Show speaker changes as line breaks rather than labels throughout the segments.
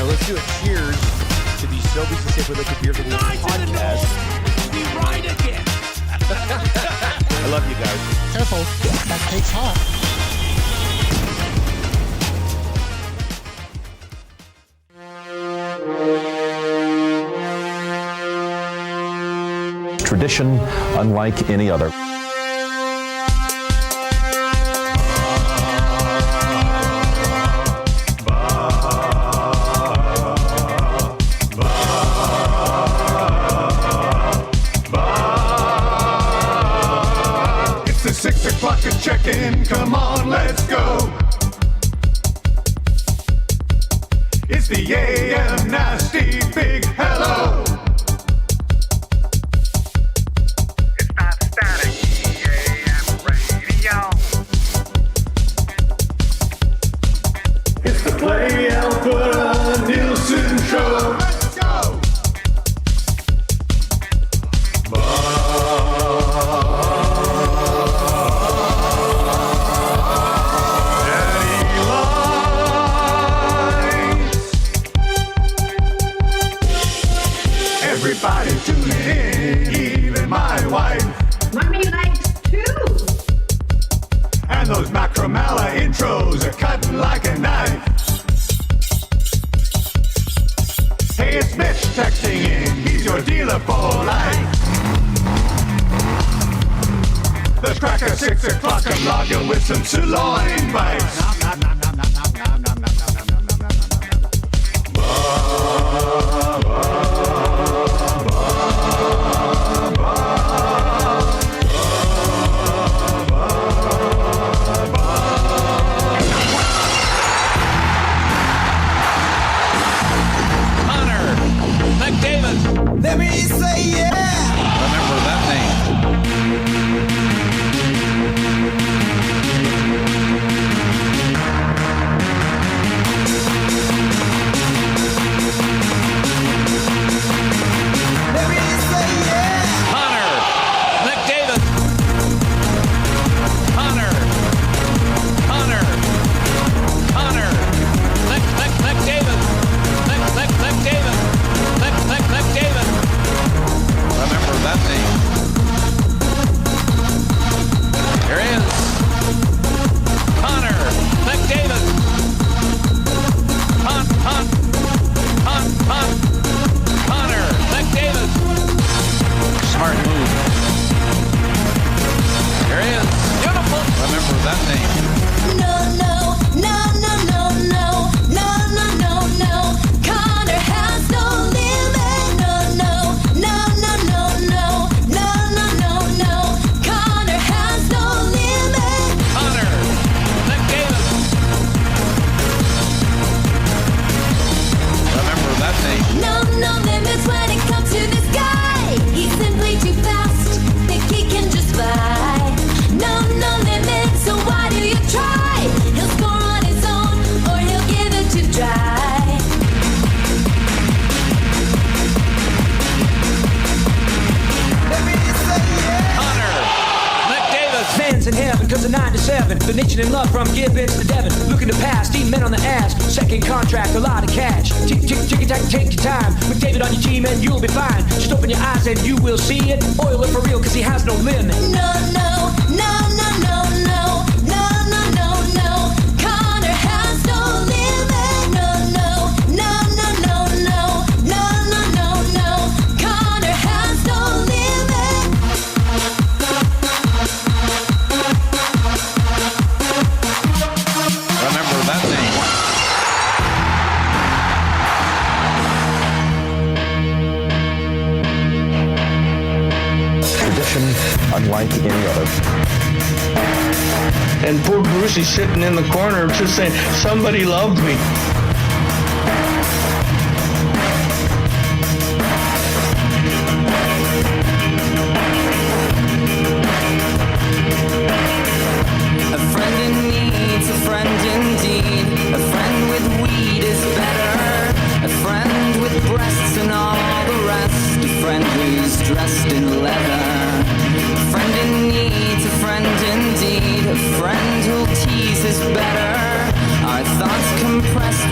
right, let's do a cheers to the Sobeys and Safe Liquid Beer for the podcast.
We ride again.
I love you guys.
Careful, that cake's hot.
Tradition unlike any other.
It's the 6 o'clock check-in, come on, let's go. It's the AM Nasty Big Hello. Play Alberta Nielson Show. Let's go. Daddy lights. Everybody tune in, even my wife.
Mommy likes too.
And those Macromala intros are cutting like a knife. Hey, it's Mitch texting in, he's your dealer for life. Let's crack at 6 o'clock and lager with some sirloin bites.
Let me say yeah.
Remember that name.
Let me say yeah.
Connor McDavid. Connor McDavid. McDavid. Remember that name. Here is Connor McDavid. Connor McDavid. Smart move. Here he is. Beautiful. Remember that name.
No. Connor has no limit. No. Connor has no limit.
Connor McDavid. Remember that name.
No limits when it comes to this guy. He's simply too fast. Think he can just fly. No limits, so why do you try? He'll score on his own, or he'll give it to dry.
Connor McDavid.
Fans in heaven, cause of 9 to 7. The nation in love from Gibbons to Devon. Looking to pass, deep men on the ass. Second contract, a lot of cash. Tick, take your time. McDavid on your team and you'll be fine. Just open your eyes and you will see it. Oil it for real, cause he has no limit.
No. Connor has no limit. No. Connor has no limit.
Remember that name.
Tradition unlike any other.
And poor Bruce is sitting in the corner just saying, somebody loved me.
A friend in need's a friend indeed. A friend with weed is better. A friend with breasts and all the rest. A friend who's dressed in leather. A friend in need's a friend indeed. A friend who'll tease is better. Our thoughts compressed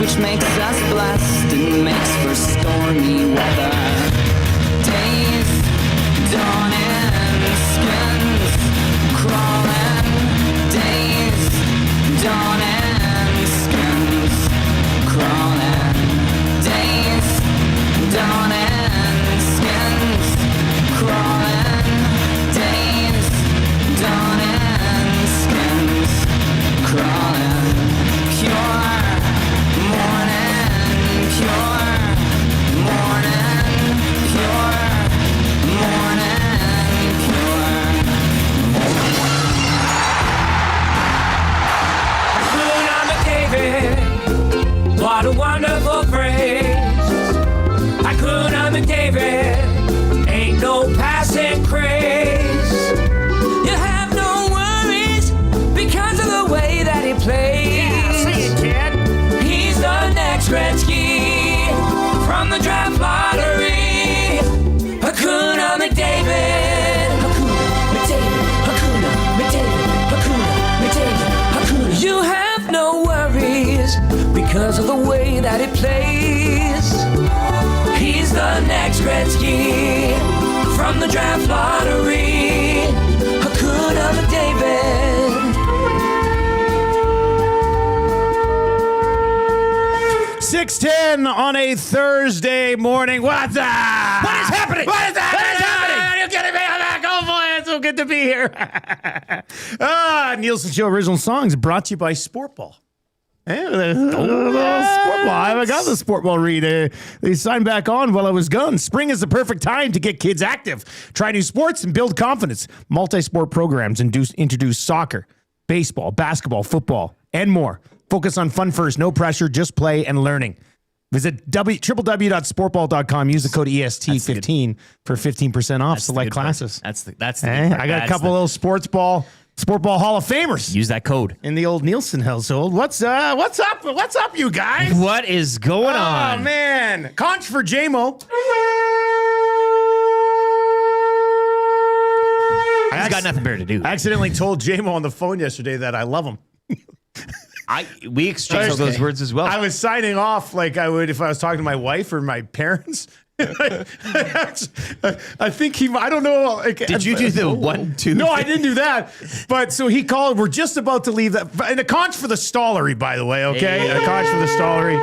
because of the way that he plays. He's the next Gretzky from the draft lottery. Connor McDavid.
6:10 on a Thursday morning. What's up?
What is happening?
What is happening?
What is happening?
Are you kidding me? I'm back. Oh boy, it's so good to be here. Nielson Show original songs brought to you by Sportball. Sportball. I got the Sportball Reid. They signed back on while I was gone. Spring is the perfect time to get kids active. Try new sports and build confidence. Multi-sport programs introduce soccer, baseball, basketball, football, and more. Focus on fun first, no pressure, just play and learning. Visit www.sportball.com. Use the code EST15 for 15% off select classes.
That's the good part.
I got a couple little sports ball Hall of Famers.
Use that code
in the old Nielson household. What's up? What's up, you guys?
What is going on?
Oh man, conch for JMO.
He's got nothing better to do.
I accidentally told JMO on the phone yesterday that I love him.
We exchanged those words as well.
I was signing off like I would if I was talking to my wife or my parents. I think I don't know. Like,
did you do the 1, 2?
No, I didn't do that. But so he called. We're just about to leave that. And a conch for the Stollery, by the way. Okay, a conch for the Stollery.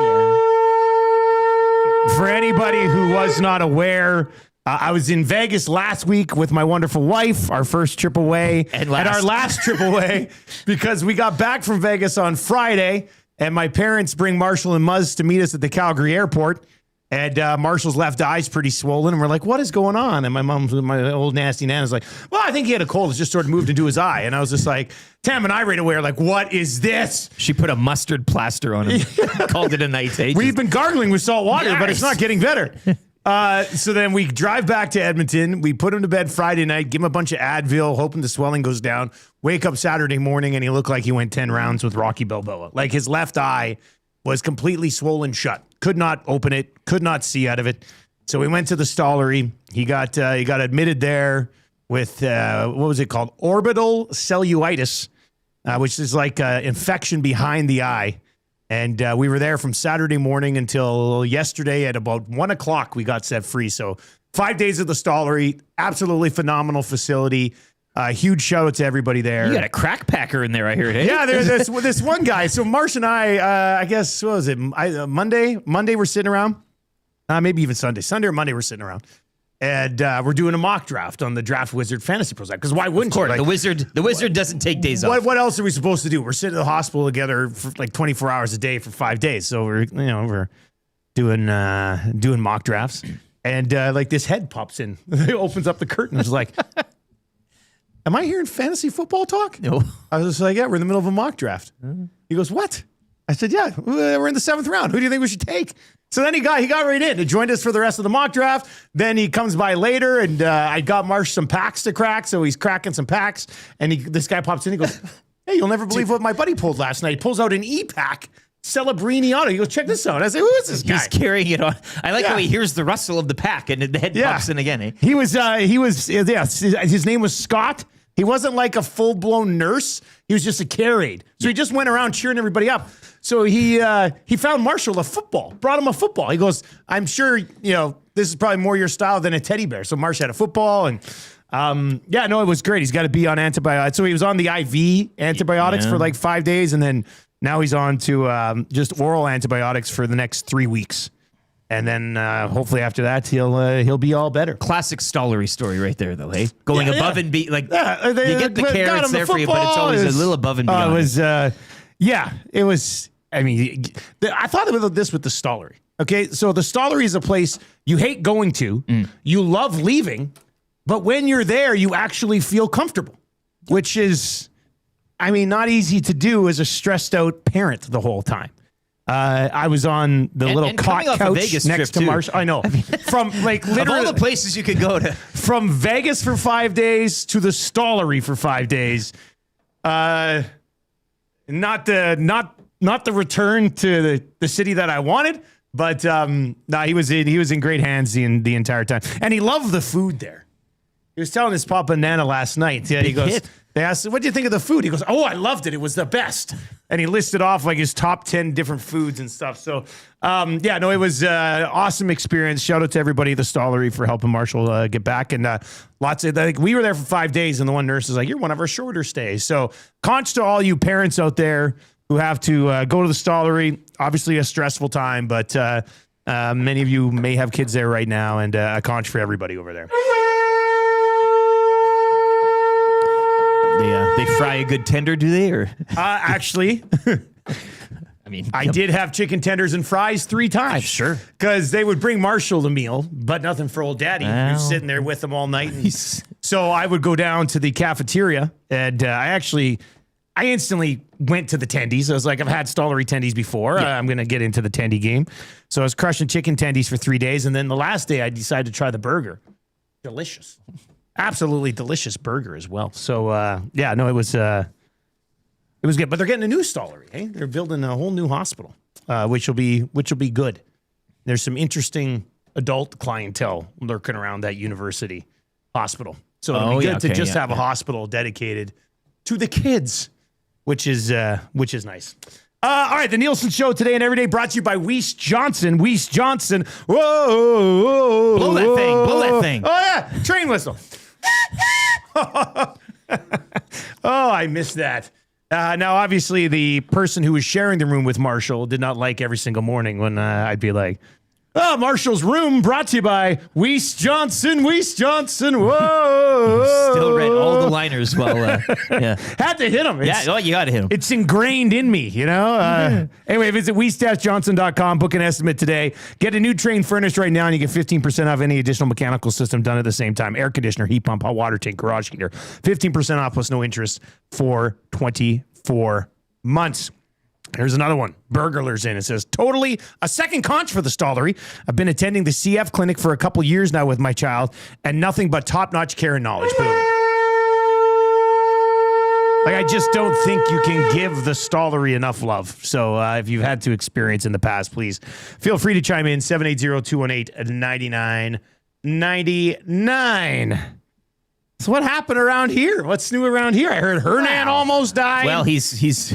For anybody who was not aware, I was in Vegas last week with my wonderful wife, our first trip away, and our last trip away, because we got back from Vegas on Friday, and my parents bring Marshall and Muzz to meet us at the Calgary airport, and Marshall's left eye's pretty swollen, and we're like, what is going on? And my old nasty Nana's like, well, I think he had a cold. It's just sort of moved into his eye. And I was just like, Tam and I right away are like, what is this?
She put a mustard plaster on him, called it a night.
We've been gargling with salt water, but it's not getting better. So then we drive back to Edmonton. We put him to bed Friday night, give him a bunch of Advil, hoping the swelling goes down. Wake up Saturday morning, and he looked like he went 10 rounds with Rocky Balboa. Like his left eye was completely swollen shut. Could not open it. Could not see out of it. So we went to the Stollery. He got admitted there with, what was it called? Orbital cellulitis, which is like infection behind the eye. And we were there from Saturday morning until yesterday at about 1 o'clock. We got set free. So 5 days at the Stollery, absolutely phenomenal facility. Huge shout out to everybody there.
You got a crack packer in there, I hear it.
Yeah, there's this one guy. So Marsh and I guess, what was it? Monday we're sitting around. Maybe even Sunday. Sunday or Monday we're sitting around. And we're doing a mock draft on the Draft Wizard Fantasy Pro Because why wouldn't you? Like,
the wizard doesn't take days off.
What else are we supposed to do? We're sitting at the hospital together for like 24 hours a day for 5 days. So we're doing mock drafts. And like this head pops in. It opens up the curtain. It's like, am I hearing fantasy football talk?
No.
I was just like, yeah, we're in the middle of a mock draft. He goes, what? I said, yeah, we're in the 7th round. Who do you think we should take? So then he got right in. He joined us for the rest of the mock draft. Then he comes by later, and I got Marsh some packs to crack, so he's cracking some packs. And this guy pops in. He goes, hey, you'll never believe what my buddy pulled last night. He pulls out an E-pack, Celebrini Auto. He goes, check this out. I say, who is this guy?
He's carrying it on. I like how he hears the rustle of the pack, and the head pops in again. Eh?
He was, his name was Scott. He wasn't like a full-blown nurse. He was just a care aide. So he just went around cheering everybody up. So he found Marshall a football, brought him a football. He goes, I'm sure, this is probably more your style than a teddy bear. So Marsh had a football, and it was great. He's got to be on antibiotics. So he was on the IV antibiotics for like 5 days, and then now he's on to just oral antibiotics for the next 3 weeks. And then hopefully after that, he'll be all better.
Classic Stollery story right there, though, hey? Going above and beyond. Like, you get the care, it's there for you, but it's always a little above and beyond.
It was, I mean, I thought about this with the Stollery. Okay, so the Stollery is a place you hate going to, you love leaving, but when you're there, you actually feel comfortable, which is, I mean, not easy to do as a stressed out parent the whole time. I was on the little cot couch next to Marsh. I know. From like literally
of all the places you could go to.
From Vegas for 5 days to the Stollery for 5 days. Not the return to the city that I wanted, but he was in great hands the entire time. And he loved the food there. He was telling his Papa Nana last night. Yeah, he goes.
hit.
They asked, "What do you think of the food?" He goes, "Oh, I loved it. It was the best." And he listed off like his top 10 different foods and stuff. So, it was an awesome experience. Shout out to everybody at the Stollery for helping Marshall get back. And we were there for 5 days, and the one nurse is like, "You're one of our shorter stays." So, conch to all you parents out there who have to go to the Stollery. Obviously, a stressful time, but many of you may have kids there right now, and a conch for everybody over there.
They fry a good tender, do they? Or
Actually, I did have chicken tenders and fries 3 times.
Sure.
Because they would bring Marshall the meal, but nothing for old Daddy, who's sitting there with them all night. And so I would go down to the cafeteria, and I instantly went to the tendies. I was like, I've had Stollery tendies before. I'm going to get into the tendy game. So I was crushing chicken tendies for 3 days, and then the last day I decided to try the burger. Delicious. Absolutely delicious burger as well. So, it was good. But they're getting a new Stollery. Eh? They're building a whole new hospital, which will be good. There's some interesting adult clientele lurking around that university hospital. So it'll be good to just have a hospital dedicated to the kids, which is nice. All right, the Nielson Show today and every day brought to you by Weiss Johnson. Weiss Johnson. Whoa.
Blow that thing.
Oh, yeah. Train whistle. Oh, I missed that. Now, obviously, the person who was sharing the room with Marshall did not like every single morning when I'd be like, "Oh, Marshall's room brought to you by Weiss Johnson. Weiss Johnson. Whoa."
Still read all the liners while,
Had to hit him.
You got to hit him.
It's ingrained in me, you know? Anyway, visit weiss-johnson.com. Book an estimate today. Get a new Train furnace right now, and you get 15% off any additional mechanical system done at the same time. Air conditioner, heat pump, hot water tank, garage heater. 15% off plus no interest for 24 months. Here's another one. Burglars in. It says, totally a second conch for the Stollery. I've been attending the CF clinic for a couple years now with my child, and nothing but top-notch care and knowledge. Boom. Like, I just don't think you can give the Stollery enough love. So if you've had to experience in the past, please feel free to chime in. 780-218-9999. So what happened around here? What's new around here? I heard Hernan almost died.
Well, he's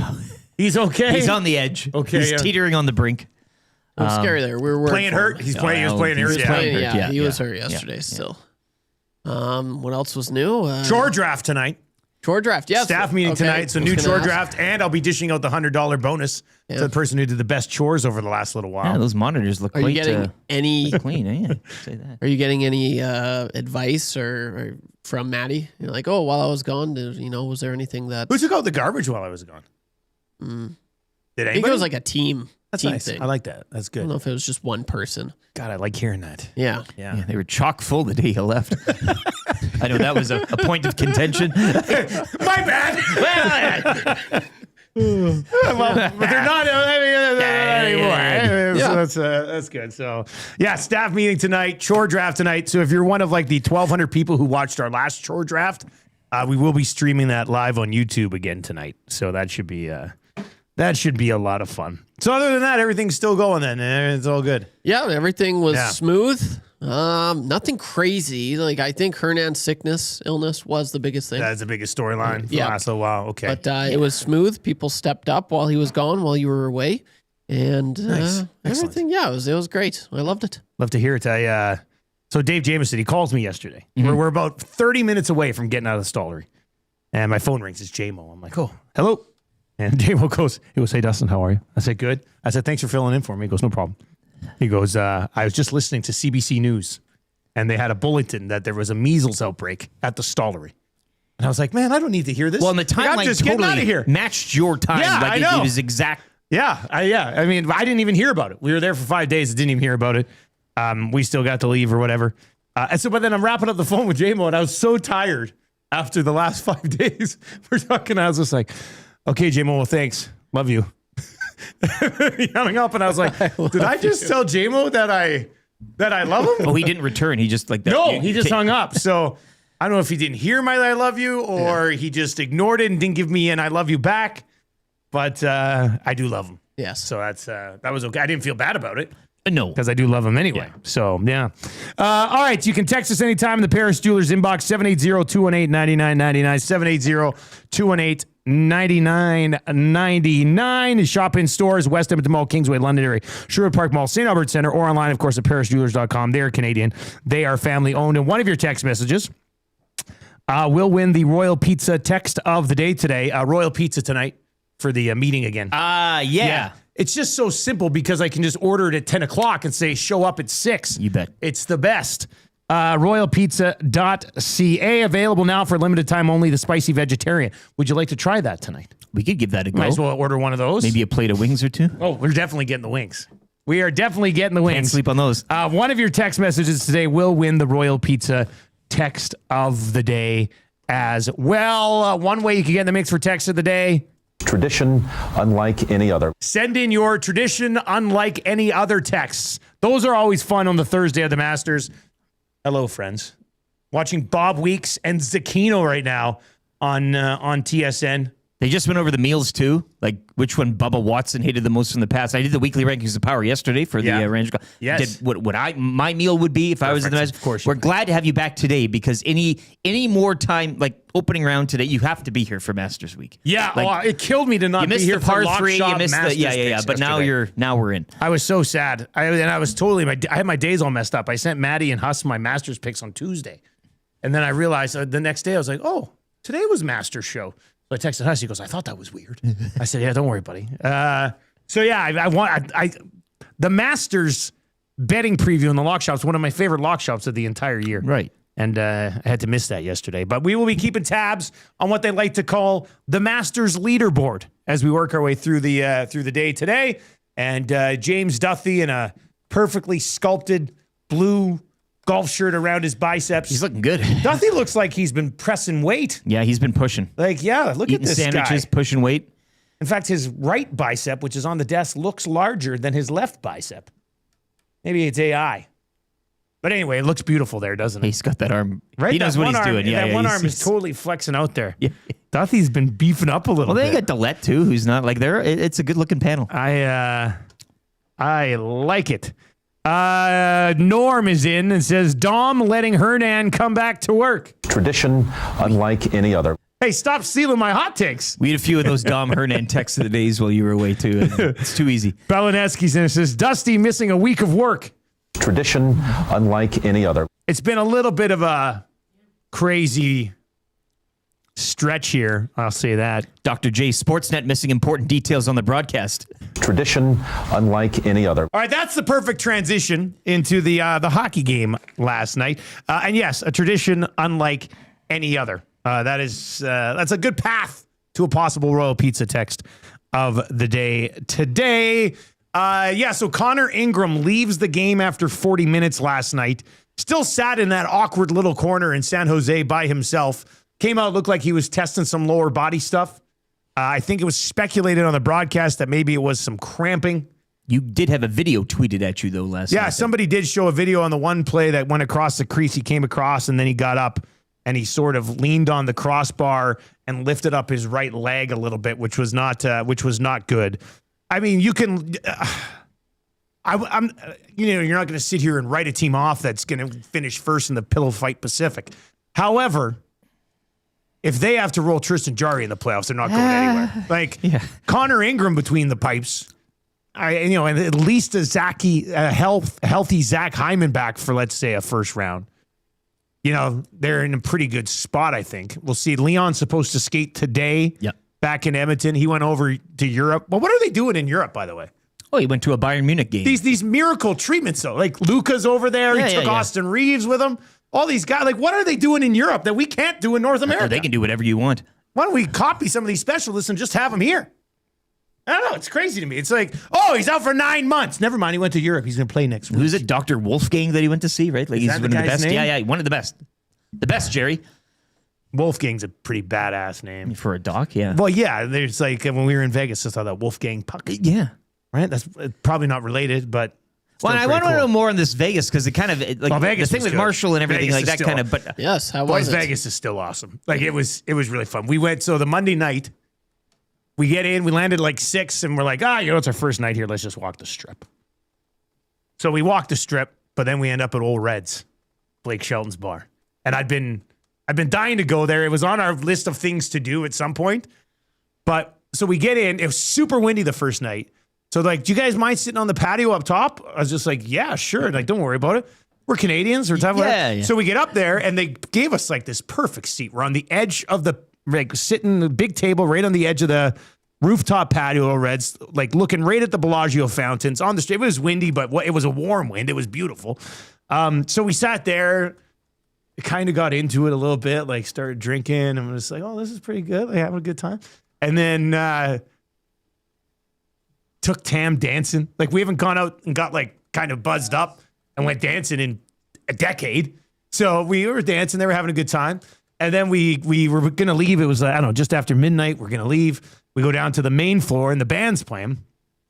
okay.
He's on the edge. Okay, he's teetering on the brink.
It was scary there. We were
playing hurt. He was playing hurt.
He was hurt yesterday still. What else was new?
Chore draft tonight.
Chore draft, yes.
Staff meeting tonight. So new chore draft, and I'll be dishing out the $100 bonus to the person who did the best chores over the last little while.
Yeah, those monitors look quite
any
clean. Eh? Say that.
Are you getting any advice or from Maddie? You're like, oh, while I was gone, was there anything that...
Who took out the garbage while I was gone? Did anybody?
I think it was like a team.
That's
team
nice.
thing.
I like that. That's good.
I don't know if it was just one person.
God, I like hearing that.
Yeah.
They were chock full the day you left. I know that was a point of contention.
My bad. But they're not anymore. So that's good. So, staff meeting tonight, chore draft tonight. So if you're one of like the 1,200 people who watched our last chore draft, we will be streaming that live on YouTube again tonight. So that should be a lot of fun. So other than that, everything's still going then. It's all good.
Yeah, everything was smooth. Nothing crazy. Like, I think Hernan's illness was the biggest thing.
That's the biggest storyline for the last little while. Okay.
But it was smooth. People stepped up while he was gone, while you were away. And everything, it was great. I loved it.
Love to hear it. So Dave Jamieson, he calls me yesterday. Mm-hmm. We're about 30 minutes away from getting out of the Stollery. And my phone rings. It's J-Mo. I'm like, oh, hello. And J-Mo goes, hey, Dustin, how are you? I said, good. I said, thanks for filling in for me. He goes, no problem. He goes, I was just listening to CBC News, and they had a bulletin that there was a measles outbreak at the Stollery. And I was like, man, I don't need to hear this.
Well, and the timeline
just getting out of here.
Matched your time.
Yeah,
like
I know.
It was exact.
I mean, I didn't even hear about it. We were there for 5 days. I didn't even hear about it. We still got to leave or whatever. But then I'm wrapping up the phone with J-Mo, and I was so tired after the last 5 days. We're talking. I was just like, okay, J-Mo, well, thanks. Love you. He hung up, and I was like, did I just tell J-Mo that I love him?
Oh, he didn't return. He just like that.
No, he just hung up. So I don't know if he didn't hear my I love you, or he just ignored it and didn't give me an I love you back. But I do love him.
Yes.
So that was okay. I didn't feel bad about it.
No.
Because I do love them anyway. Yeah. So, yeah. All right. You can text us anytime in the Paris Jewelers inbox, 780-218-9999, 780-218-9999. Shop in stores, West Edmonton Mall, Kingsway, Londonderry, Sherwood Park Mall, St. Albert Center, or online, of course, at parisjewelers.com. They're Canadian. They are family owned. And one of your text messages will win the Royal Pizza text of the day today. Royal Pizza tonight for the meeting again.
Yeah.
It's just so simple because I can just order it at 10 o'clock and say, show up at 6.
You bet.
It's the best. Royalpizza.ca, available now for limited time only, the spicy vegetarian. Would you like to try that tonight?
We could give that a go.
Might as well order one of those.
Maybe a plate of wings or two.
Oh, we're definitely getting the wings. We are definitely getting the wings.
Can't sleep on those.
One of your text messages today will win the Royal Pizza text of the day as well. One way you can get in the mix for text of the day.
Tradition unlike any other.
Send in your tradition unlike any other texts. Those are always fun on the Thursday of the Masters. Hello, friends. Watching Bob Weeks and Zucchino right now on TSN.
They just went over the meals, too. Like, which one Bubba Watson hated the most from the past. I did the weekly rankings of power yesterday for the range.
Yes.
Did what my meal would be if I was in the Masters.
Of course.
We're glad to have you back today because any more time, like opening round today, you have to be here for Masters Week.
Yeah,
like,
it killed me to not be here
the par
for Lock
three.
Shop
You missed
Masters
the But
yesterday.
now we're in.
I was so sad. I was totally I had my days all messed up. I sent Maddie and Huss my Masters picks on Tuesday, and then I realized the next day I was like, oh, today was Masters show. So I texted Huss. He goes, I thought that was weird. I said, yeah, don't worry, buddy. So yeah, I want the Masters betting preview in the Lock Shop is one of my favorite Lock Shops of the entire year.
Right.
And I had to miss that yesterday. But we will be keeping tabs on what they like to call the Masters leaderboard as we work our way through the day today. And James Duthie in a perfectly sculpted blue golf shirt around his biceps.
He's looking good.
Duthie looks like he's been pressing weight.
Yeah, he's been pushing.
Like, yeah, look
Eating
at this
sandwiches,
guy.
pushing weight.
In fact, his right bicep, which is on the desk, looks larger than his left bicep. Maybe it's AI. But anyway, it looks beautiful there, doesn't it?
He's got that arm.
Right?
He knows what he's doing. Yeah,
that one arm is totally flexing out there. Yeah. Duthie's been beefing up a little
bit.
bit.
Well, they got Dillette, too, who's not like there. It's a good-looking panel.
I like it. Norm is in and says, Dom letting Hernan come back to work.
Tradition unlike any other.
Hey, stop stealing my hot takes.
We had a few of those Dom Hernan texts of the days while you were away, too. It's too easy.
Belineski's in and says, Dusty missing a week of work.
Tradition unlike any other.
It's been a little bit of a crazy stretch here. I'll say that.
Dr. J, Sportsnet missing important details on the broadcast.
Tradition unlike any other.
All right, that's the perfect transition into the hockey game last night. And yes, a tradition unlike any other. That's a good path to a possible Royal Pizza text of the day today. So Connor Ingram leaves the game after 40 minutes last night. Still sat in that awkward little corner in San Jose by himself. Came out, looked like he was testing some lower body stuff. I think it was speculated on the broadcast that maybe it was some cramping.
You did have a video tweeted at you, though, last night.
Yeah, somebody did show a video on the one play that went across the crease. He came across, and then he got up, and he sort of leaned on the crossbar and lifted up his right leg a little bit, which was not good. I mean, you can. I'm. You're not going to sit here and write a team off that's going to finish first in the Pillow Fight Pacific. However, if they have to roll Tristan Jarry in the playoffs, they're not going anywhere. Like Connor Ingram between the pipes. And at least a healthy Zach Hyman back for, let's say, a first round. They're in a pretty good spot, I think. We'll see. Leon's supposed to skate today.
Yep.
Back in Edmonton. He went over to Europe. Well, what are they doing in Europe, by the way?
Oh, he went to a Bayern Munich game.
These miracle treatments, though. Like Luka's over there. He took Austin Reeves with him. All these guys. Like, what are they doing in Europe that we can't do in North America?
They can do whatever you want.
Why don't we copy some of these specialists and just have them here? I don't know. It's crazy to me. It's like, he's out for 9 months. Never mind. He went to Europe. He's going to play next week.
Who's it? Dr. Wolfgang that he went to see, right? Like he's one of the best.
Name?
Yeah, one of the best. The best, Jerry.
Wolfgang's a pretty badass name.
For a doc, yeah.
Well, yeah. There's like, when we were in Vegas, I saw that Wolfgang Puck.
Yeah.
Right? That's probably not related, but.
Well, I want to know more on this Vegas because it kind of,
Vegas
the thing with Marshall and everything
Vegas
like that
still,
kind of, but.
Yes, how was it?
Vegas is still awesome. Like it was really fun. We went, so the Monday night, we get in, we landed like 6, and we're like, it's our first night here. Let's just walk the strip. So we walked the strip, but then we end up at Old Red's, Blake Shelton's bar. And I've been dying to go there. It was on our list of things to do at some point. But so we get in. It was super windy the first night. So like, do you guys mind sitting on the patio up top? I was just like, yeah, sure. Like, don't worry about it. We're Canadians. We're talking about it. So we get up there and they gave us like this perfect seat. We're on the edge of the, like sitting the big table right on the edge of the rooftop patio, Reds, like looking right at the Bellagio fountains on the street. It was windy, but it was a warm wind. It was beautiful. So we sat there, kind of got into it a little bit, like started drinking and was like, oh, this is pretty good. Like having a good time. And then took Tam dancing. Like we haven't gone out and got like kind of buzzed up and went dancing in a decade. So we were dancing. They were having a good time. And then we were going to leave. It was, I don't know, just after midnight. We're going to leave. We go down to the main floor and the band's playing.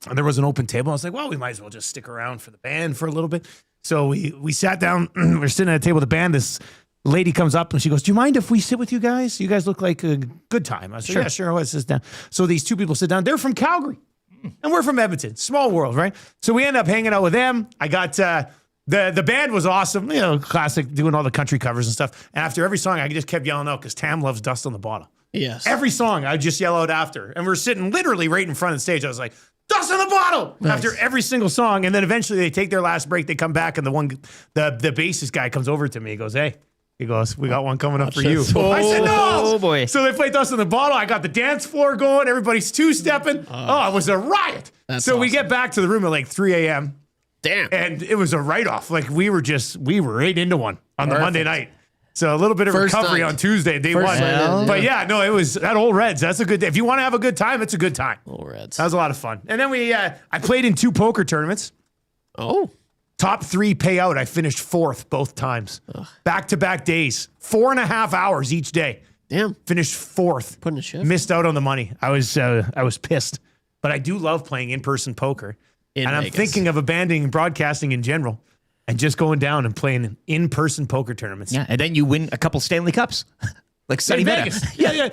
And there was an open table. I was like, well, we might as well just stick around for the band for a little bit. So we sat down. We're sitting at a table with the band. This lady comes up and she goes, do you mind if we sit with you guys? You guys look like a good time. I said, yeah, sure. Let's sit down. So these two people sit down. They're from Calgary. And we're from Edmonton. Small world, right? So we end up hanging out with them. I got... The band was awesome, you know, classic, doing all the country covers and stuff. And after every song, I just kept yelling out because Tam loves Dust on the Bottle.
Yes.
Every song, I would just yell out after. And we're sitting literally right in front of the stage. I was like, Dust on the Bottle! Nice. After every single song. And then eventually they take their last break. They come back and the bassist guy comes over to me. He goes, hey. He goes, we got one coming up for you. I said, no!
Oh, boy.
So they played Dust on the Bottle. I got the dance floor going. Everybody's two-stepping. Oh, it was a riot. So we get back to the room at like 3 a.m.
Damn.
And it was a write-off. Like we were right into one on the Monday night. So a little bit of recovery on Tuesday, day one. But yeah, no, it was at Old Reds. That's a good day. If you want to have a good time, it's a good time.
Old Reds.
That was a lot of fun. And then I played in 2 poker tournaments.
Oh.
Top 3 payout. I finished 4th both times. Back-to-back days. 4.5 hours each day.
Damn.
Finished 4th.
Putting a shift.
Missed out on the money. I was pissed. But I do love playing in-person poker. I'm thinking of abandoning broadcasting in general and just going down and playing in-person poker tournaments.
Yeah, and then you win a couple Stanley Cups. Like Sonny Vegas.
Yeah.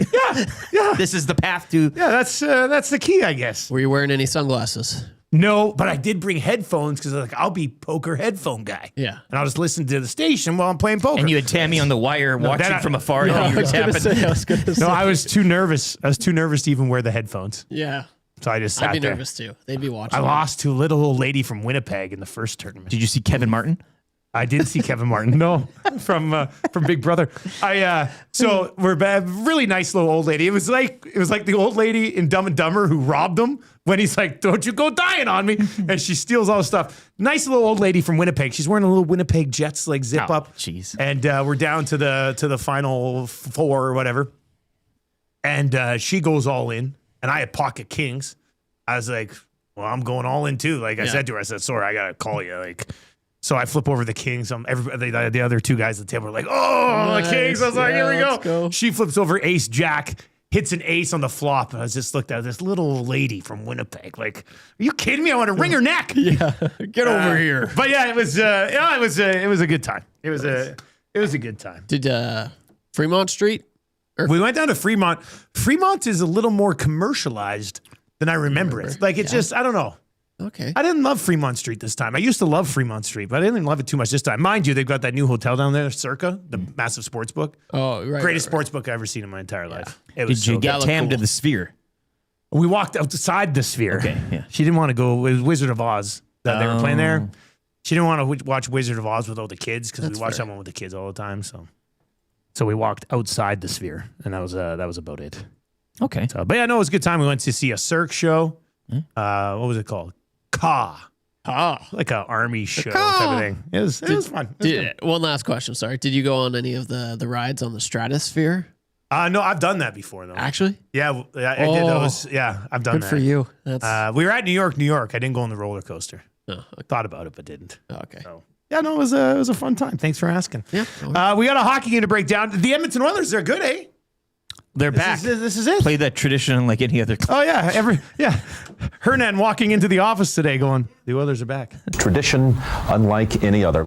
This is the path to...
Yeah, that's the key, I guess.
Were you wearing any sunglasses?
No, but I did bring headphones because like I'll be poker headphone guy.
Yeah.
And I'll just listen to the station while I'm playing poker.
And you had Tammy on the wire watching from afar. You were tapping.
No, I was too nervous. I was too nervous to even wear the headphones.
Yeah.
So I just sat
I'd be
there.
nervous too. They'd be watching.
I lost to a little old lady from Winnipeg in the first tournament.
Did you see Kevin Martin?
I did see Kevin Martin. No, from Big Brother. So we're really nice little old lady. It was like the old lady in Dumb and Dumber who robbed him when he's like, "Don't you go dying on me!" And she steals all the stuff. Nice little old lady from Winnipeg. She's wearing a little Winnipeg Jets like zip up.
Jeez.
And we're down to the final 4 or whatever. And she goes all in, and I had pocket kings. I was like, "Well, I'm going all in too." Like I said to her, I said, "Sorry, I gotta call you." Like. So I flip over the kings. Everybody, the other 2 guys at the table are like, "Oh, nice. The kings!" I was like, "Here we go." She flips over ace jack, hits an ace on the flop, and I just looked at this little lady from Winnipeg. Like, are you kidding me? I want to wring her neck.
Yeah, get over here.
But yeah, it was a good time. It was a good time.
Did Fremont Street?
We went down to Fremont. Fremont is a little more commercialized than I remember it. Like it's just I don't know.
Okay.
I didn't love Fremont Street this time. I used to love Fremont Street, but I didn't love it too much this time. Mind you, they've got that new hotel down there, Circa, the massive sports book.
Oh, right.
Greatest sports book I've ever seen in my entire life. It was
Did you get Tam to the Sphere?
We walked outside the Sphere.
Okay, yeah.
She didn't want to go. It was Wizard of Oz that they were playing there. She didn't want to watch Wizard of Oz with all the kids because we watch that one with the kids all the time. So we walked outside the Sphere, and that was about it.
Okay.
So, but yeah, no, it was a good time. We went to see a Cirque show. What was it called? Like an army show type of thing. It was fun.
One last question. Sorry. Did you go on any of the rides on the Stratosphere?
No, I've done that before though.
Actually?
Yeah, I did those. Yeah, I've done
Good
that.
for you.
We were at New York. I didn't go on the roller coaster.
Oh, okay.
Thought about it, but didn't.
Okay.
So, yeah, no, it was a fun time. Thanks for asking.
Yeah.
We got a hockey game to break down. The Edmonton Oilers, they're good, eh?
They're back.
This is it.
Play that tradition like any other club.
Oh yeah, Hernan walking into the office today going, the Oilers are back.
Tradition unlike any other.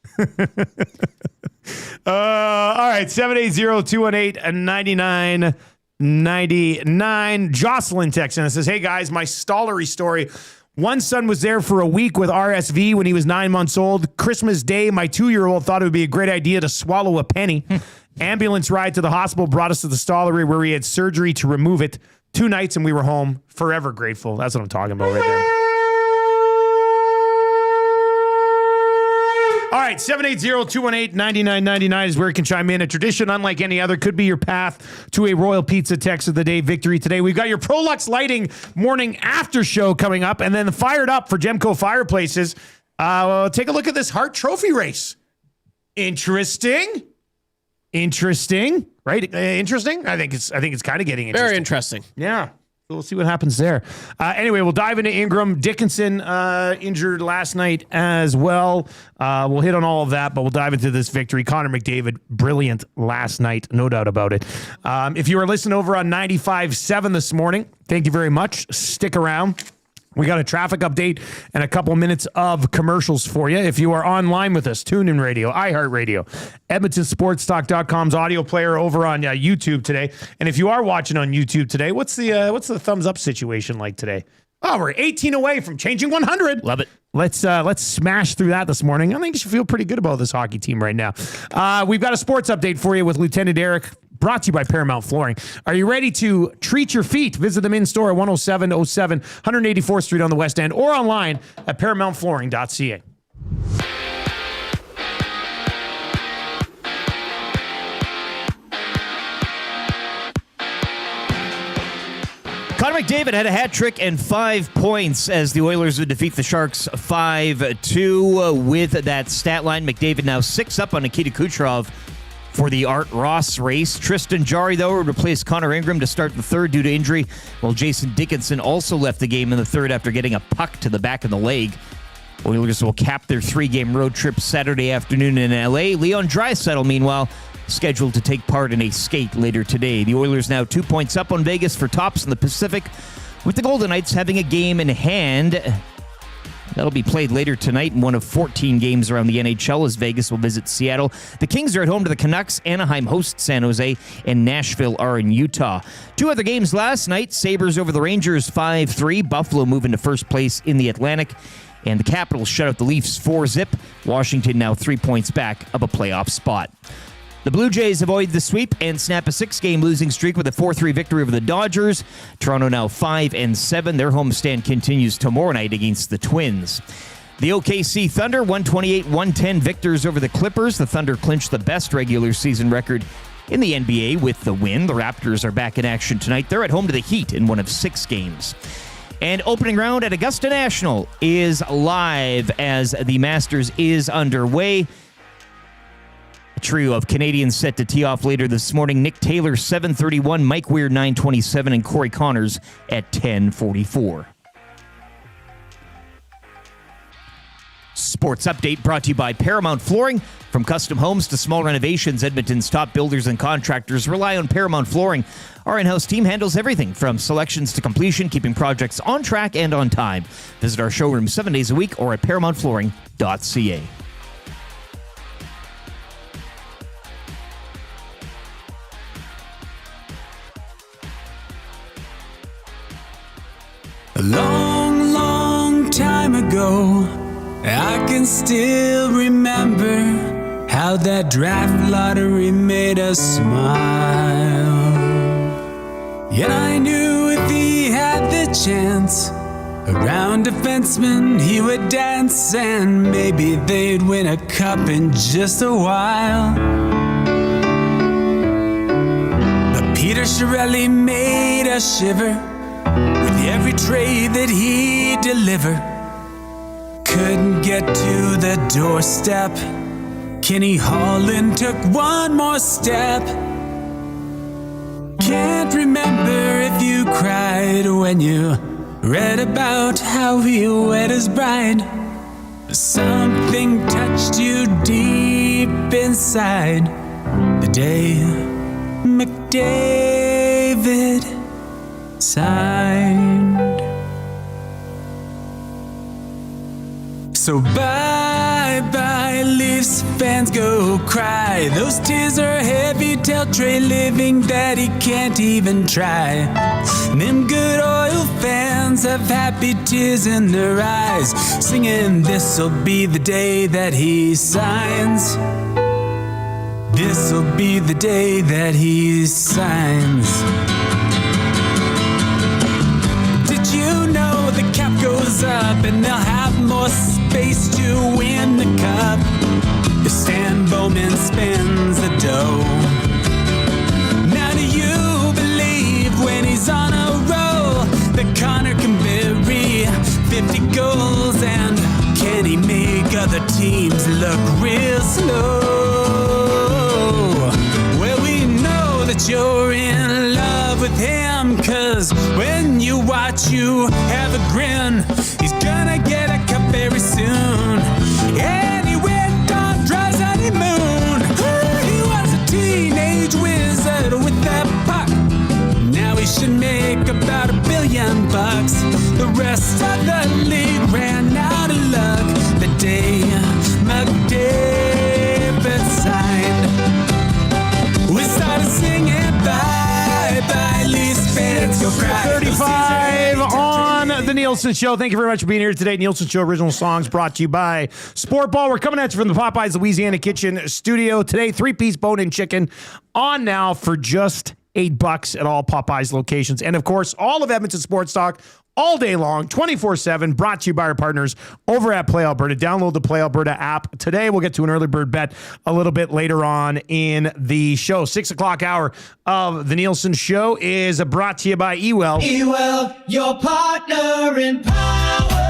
All right, 780-218-9999. Jocelyn texts in and says, "Hey guys, my Stollery story One son was there for a week with RSV when he was 9 months old. Christmas Day, my 2-year-old thought it would be a great idea to swallow a penny. Ambulance ride to the hospital brought us to the Stollery where he had surgery to remove it. 2 nights and we were home. Forever grateful. That's what I'm talking about right there. All right, 780-218-9999 is where you can chime in. A tradition unlike any other could be your path to a Royal Pizza Text of the Day victory today. We've got your Prolux Lighting morning after show coming up, and then Fired Up for Gemco Fireplaces. Take a look at this Hart Trophy race. Interesting, right? Interesting. I think it's kind of getting interesting.
Very interesting.
Yeah. We'll see what happens there. Anyway, we'll dive into Ingram. Dickinson injured last night as well. We'll hit on all of that, but we'll dive into this victory. Connor McDavid, brilliant last night, no doubt about it. If you are listening over on 95.7 this morning, thank you very much. Stick around. We got a traffic update and a couple minutes of commercials for you. If you are online with us, TuneIn Radio, iHeartRadio, EdmontonSportsTalk.com's audio player over on YouTube today. And if you are watching on YouTube today, what's the thumbs up situation like today? Oh, we're 18 away from changing 100.
Love it.
Let's smash through that this morning. I think you should feel pretty good about this hockey team right now. We've got a sports update for you with Lieutenant Eric, brought to you by Paramount Flooring. Are you ready to treat your feet? Visit them in store at 10707 184th Street on the West End or online at ParamountFlooring.ca.
Connor McDavid had a hat trick and 5 points as the Oilers would defeat the Sharks 5-2. With that stat line, McDavid now 6 up on Nikita Kucherov for the Art Ross race. Tristan Jarry, though, would replace Connor Ingram to start the third due to injury, while Jason Dickinson also left the game in the third after getting a puck to the back of the leg. Oilers will cap their 3-game road trip Saturday afternoon in L.A. Leon Draisaitl, meanwhile, scheduled to take part in a skate later today. The Oilers now 2 points up on Vegas for tops in the Pacific, with the Golden Knights having a game in hand. That'll be played later tonight in one of 14 games around the NHL as Vegas will visit Seattle. The Kings are at home to the Canucks, Anaheim hosts San Jose, and Nashville are in Utah. 2 other games last night. Sabres over the Rangers 5-3. Buffalo moving to first place in the Atlantic. And the Capitals shut out the Leafs 4-0. Washington now 3 points back of a playoff spot. The Blue Jays avoid the sweep and snap a 6-game losing streak with a 4-3 victory over the Dodgers. Toronto now 5-7. Their homestand continues tomorrow night against the Twins. The OKC Thunder 128-110 victors over the Clippers. The Thunder clinched the best regular season record in the NBA with the win. The Raptors are back in action tonight. They're at home to the Heat in one of 6 games. And opening round at Augusta National is live as the Masters is underway. Trio of Canadians set to tee off later this morning. Nick Taylor, 7:31, Mike Weir, 9:27, and Corey Connors at 10:44. Sports update brought to you by Paramount Flooring. From custom homes to small renovations, Edmonton's top builders and contractors rely on Paramount Flooring. Our in-house team handles everything from selections to completion, keeping projects on track and on time. Visit our showroom 7 days a week or at ParamountFlooring.ca.
A long, long time ago, I can still remember how that draft lottery made us smile. Yet I knew if he had the chance, around defenseman he would dance, and maybe they'd win a cup in just a while. But Peter Chiarelli made us shiver with every trade that he delivered. Couldn't get to the doorstep. Kenny Holland took one more step. Can't remember if you cried when you read about how he wed his bride. Something touched you deep inside the day McDavid signed. So bye-bye, Leafs fans, go cry. Those tears are heavy, tell infiltrate living that he can't even try. Them good oil fans have happy tears in their eyes, singing this'll be the day that he signs. This'll be the day that he signs. Did you know the cap goes up and they'll have more space to win the cup if Stan Bowman spins the dough? Now do you believe when he's on a roll that Connor can bury 50 goals, and can he make other teams look real slow? Well, we know that you're in love with him, 'cause when you watch, you have a grin. He's gonna get a cup very soon, and he went on Dry's honeymoon. He was a teenage wizard with that puck. Now he should make about $1 billion. The rest of the league ran out of luck the day McDavid signed. We started singing bye bye, Leafs fans go cry.
35 on the Nielson Show. Thank you very much for being here today. Nielson Show original songs brought to you by Sport Ball. We're coming at you from the Popeyes Louisiana Kitchen studio today. 3-piece bone-in chicken on now for just $8 at all Popeyes locations. And of course, all of Edmonton Sports Talk all day long, 24/7, brought to you by our partners over at Play Alberta. Download the Play Alberta app today. We'll get to an early bird bet a little bit later on in the show. 6 o'clock hour of the Nielson Show is brought to you by Ewell.
Ewell, your partner in power.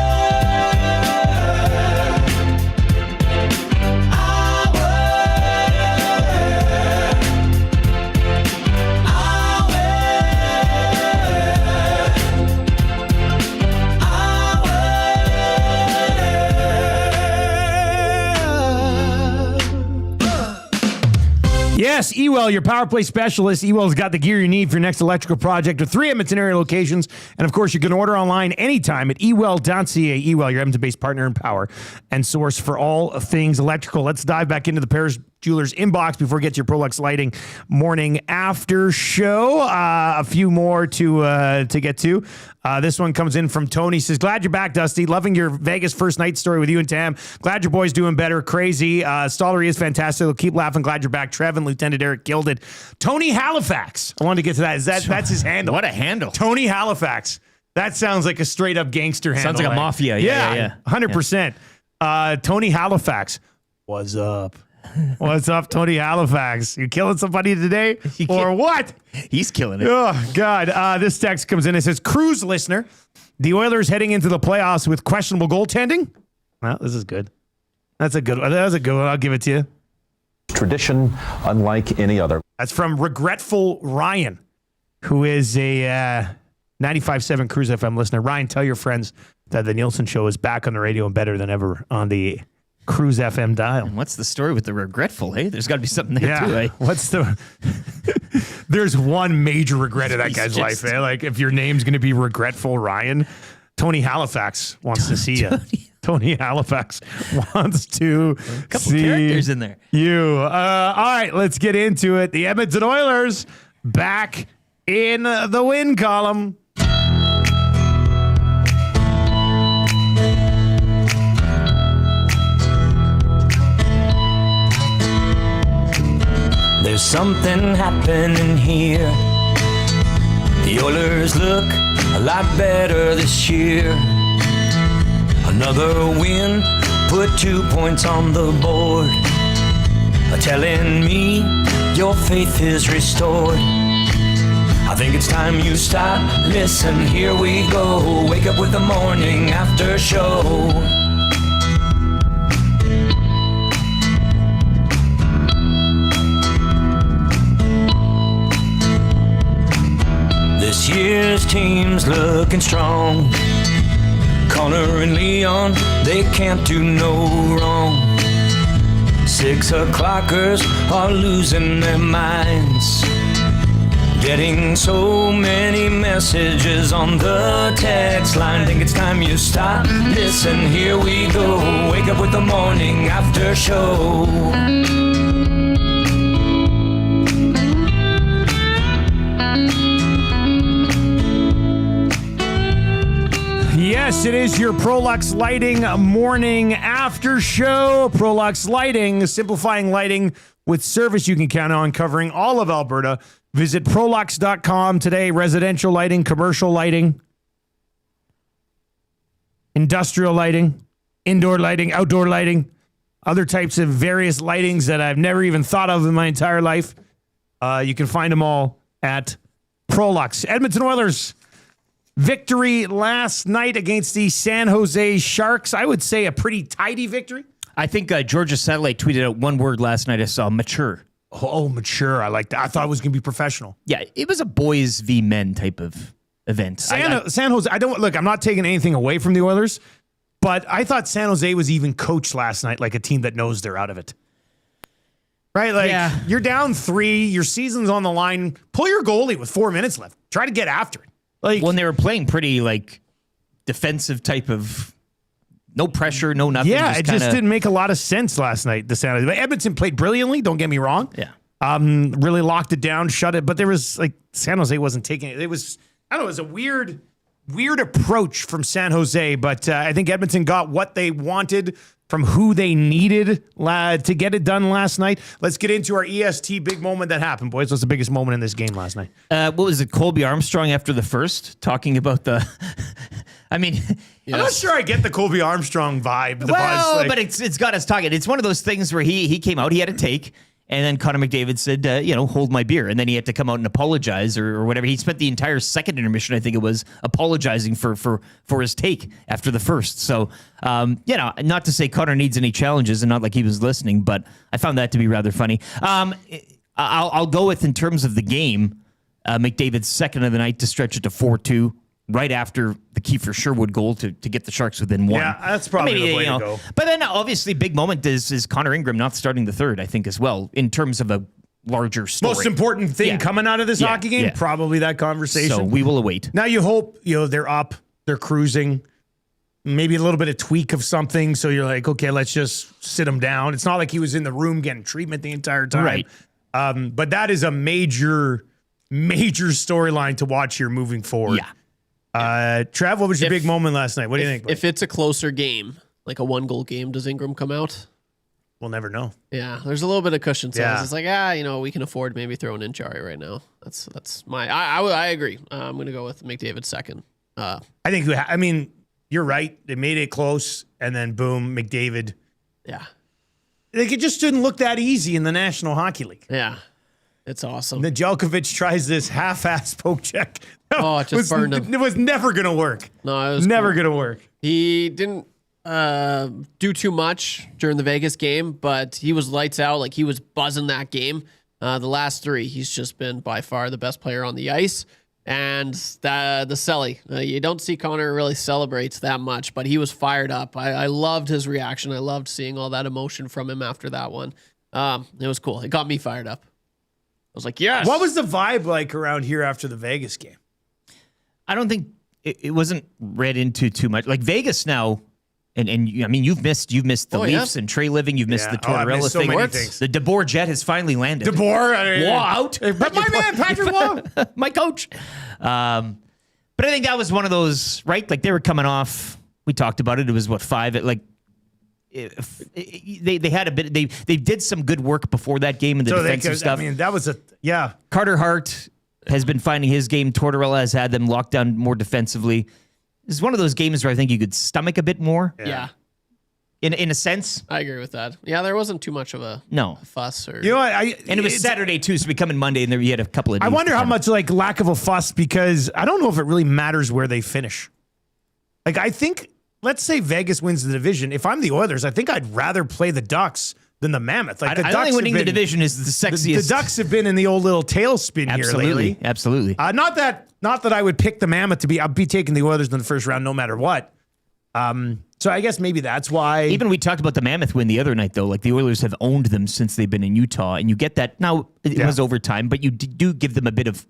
Yes, Ewell, your power play specialist. Ewell's got the gear you need for your next electrical project with 3 Edmonton area locations. And of course, you can order online anytime at ewell.ca. Ewell, your Edmonton-based partner in power and source for all things electrical. Let's dive back into the Paris Jewelers inbox before we get to your Prolux Lighting morning after show. A few more to get to. This one comes in from Tony. Says, glad you're back, Dusty. Loving your Vegas first night story with you and Tam. Glad your boy's doing better. Crazy. Stollery is fantastic. We'll keep laughing. Glad you're back. Trev and Lieutenant Eric killed it. Tony Halifax. I wanted to get to that. That's his handle.
What a handle.
Tony Halifax. That sounds like a straight up gangster handle.
Sounds like a mafia. Yeah.
100%. Tony Halifax. What's up? What's up, Tony Halifax? You killing somebody today? Or what?
He's killing it.
Oh, God. This text comes in. It says, Cruise listener, the Oilers heading into the playoffs with questionable goaltending. Well, this is good. That's a good one. That's a good one. I'll give it to you.
Tradition unlike any other.
That's from Regretful Ryan, who is a 95.7 Cruise FM listener. Ryan, tell your friends that the Nielson Show is back on the radio and better than ever on the Cruise FM dial.
And what's the story with the regretful? Hey, there's got to be something there too. Eh?
What's the? There's one major regret of that guy's life. Eh? Like if your name's going to be Regretful Ryan, Tony Halifax wants to see you. Tony Halifax wants to
a couple
see
characters in there.
You. All right, let's get into it. The Edmonton Oilers back in the win column.
There's something happening here. The Oilers look a lot better this year. Another win, put 2 points on the board. Telling me your faith is restored. I think it's time you stop. Listen, here we go. Wake up with the morning after show. This year's team's looking strong. Connor and Leon, they can't do no wrong. 6 o'clockers are losing their minds. Getting so many messages on the text line. Think it's time you stop. Listen, here we go. Wake up with the morning after show.
Yes, it is your Prolux Lighting morning after show. Prolux Lighting, simplifying lighting with service you can count on, covering all of Alberta. Visit Prolux.com today. Residential lighting, commercial lighting, industrial lighting, indoor lighting, outdoor lighting, other types of various lightings that I've never even thought of in my entire life. You can find them all at Prolux. Edmonton Oilers victory last night against the San Jose Sharks. I would say a pretty tidy victory.
I think Georgia Satellite tweeted out one word last night I saw, mature.
Oh, mature. I like that. I thought it was going to be professional.
Yeah, it was a boys v men type of event.
San Jose, I'm not taking anything away from the Oilers, but I thought San Jose was even coached last night like a team that knows they're out of it. Right? Like, You're down 3, your season's on the line. Pull your goalie with 4 minutes left. Try to get after it. Like,
when they were playing pretty defensive type of no pressure, no nothing.
Yeah, it just didn't make a lot of sense last night. The San Jose, but Edmonton played brilliantly. Don't get me wrong.
Yeah,
really locked it down, shut it. But there was San Jose wasn't taking it. It was it was a weird approach from San Jose. But I think Edmonton got what they wanted from who they needed to get it done last night. Let's get into our EST big moment that happened, boys. What's the biggest moment in this game last night?
What was it? Colby Armstrong after the first, talking about the... I mean...
I'm not sure I get the Colby Armstrong vibe. The buzz,
but it's got us talking. It's one of those things where he came out, he had a take, and then Connor McDavid said, hold my beer. And then he had to come out and apologize or whatever. He spent the entire second intermission, I think it was, apologizing for his take after the first. So, not to say Connor needs any challenges and not like he was listening, but I found that to be rather funny. I'll go with, in terms of the game, McDavid's second of the night to stretch it to 4-2. Right after the Kiefer Sherwood goal to get the Sharks within 1.
Yeah, that's probably the way to go.
But then, obviously, big moment is Connor Ingram not starting the third, I think, as well, in terms of a larger story.
Most important thing coming out of this hockey game, probably that conversation.
So we will await.
Now you hope, they're up, they're cruising, maybe a little bit of tweak of something. So you're like, okay, let's just sit him down. It's not like he was in the room getting treatment the entire time.
Right.
But that is a major storyline to watch here moving forward.
Yeah.
Trav, what was your big moment last night? What do you think?
If it's a closer game, like a 1-goal game, does Ingram come out?
We'll never know.
Yeah, there's a little bit of cushion size. It's like, we can afford maybe throwing in Chari right now. That's my. I agree. I'm going to go with McDavid second.
I think you're right. They made it close, and then boom, McDavid.
Yeah.
Like, it just didn't look that easy in the National Hockey League.
Yeah. It's awesome.
Nedeljkovic tries this half-ass poke check.
Oh, it just burned him.
It was never going to work.
No, it was
never going to work.
He didn't do too much during the Vegas game, but he was lights out. Like, he was buzzing that game. The last 3, he's just been by far the best player on the ice. And the Selly, you don't see Connor really celebrates that much, but he was fired up. I loved his reaction. I loved seeing all that emotion from him after that one. It was cool. It got me fired up. I was like, yes.
What was the vibe like around here after the Vegas game?
I don't think it wasn't read into too much. Like Vegas now, and you've missed the Leafs and Trey Living. You've missed the Tortorella
so
thing.
Many things.
The DeBoer jet has finally landed.
DeBoer
Waugh out.
But my man Patrick Waugh,
my coach. But I think that was one of those, right? Like, they were coming off. We talked about it. It was 5 at they had a bit. They did some good work before that game in the defensive stuff.
That was
Carter Hart has been finding his game. Tortorella has had them locked down more defensively. This is one of those games where I think you could stomach a bit more.
Yeah.
In a sense.
I agree with that. Yeah, there wasn't too much of a fuss. Or,
and
it was Saturday too, so becoming Monday, and there you had a couple of days.
I wonder how much lack of a fuss, because I don't know if it really matters where they finish. Like, I think, let's say Vegas wins the division. If I'm the Oilers, I think I'd rather play the Ducks than the Mammoth. Like,
I don't think winning the division is the sexiest.
The Ducks have been in the old little tailspin here lately.
Absolutely.
Not that I would pick the Mammoth to be. I'd be taking the Oilers in the first round no matter what. So I guess maybe that's why.
Even we talked about the Mammoth win the other night, though. Like, the Oilers have owned them since they've been in Utah, and you get that. Now, it was overtime, but you do give them a bit of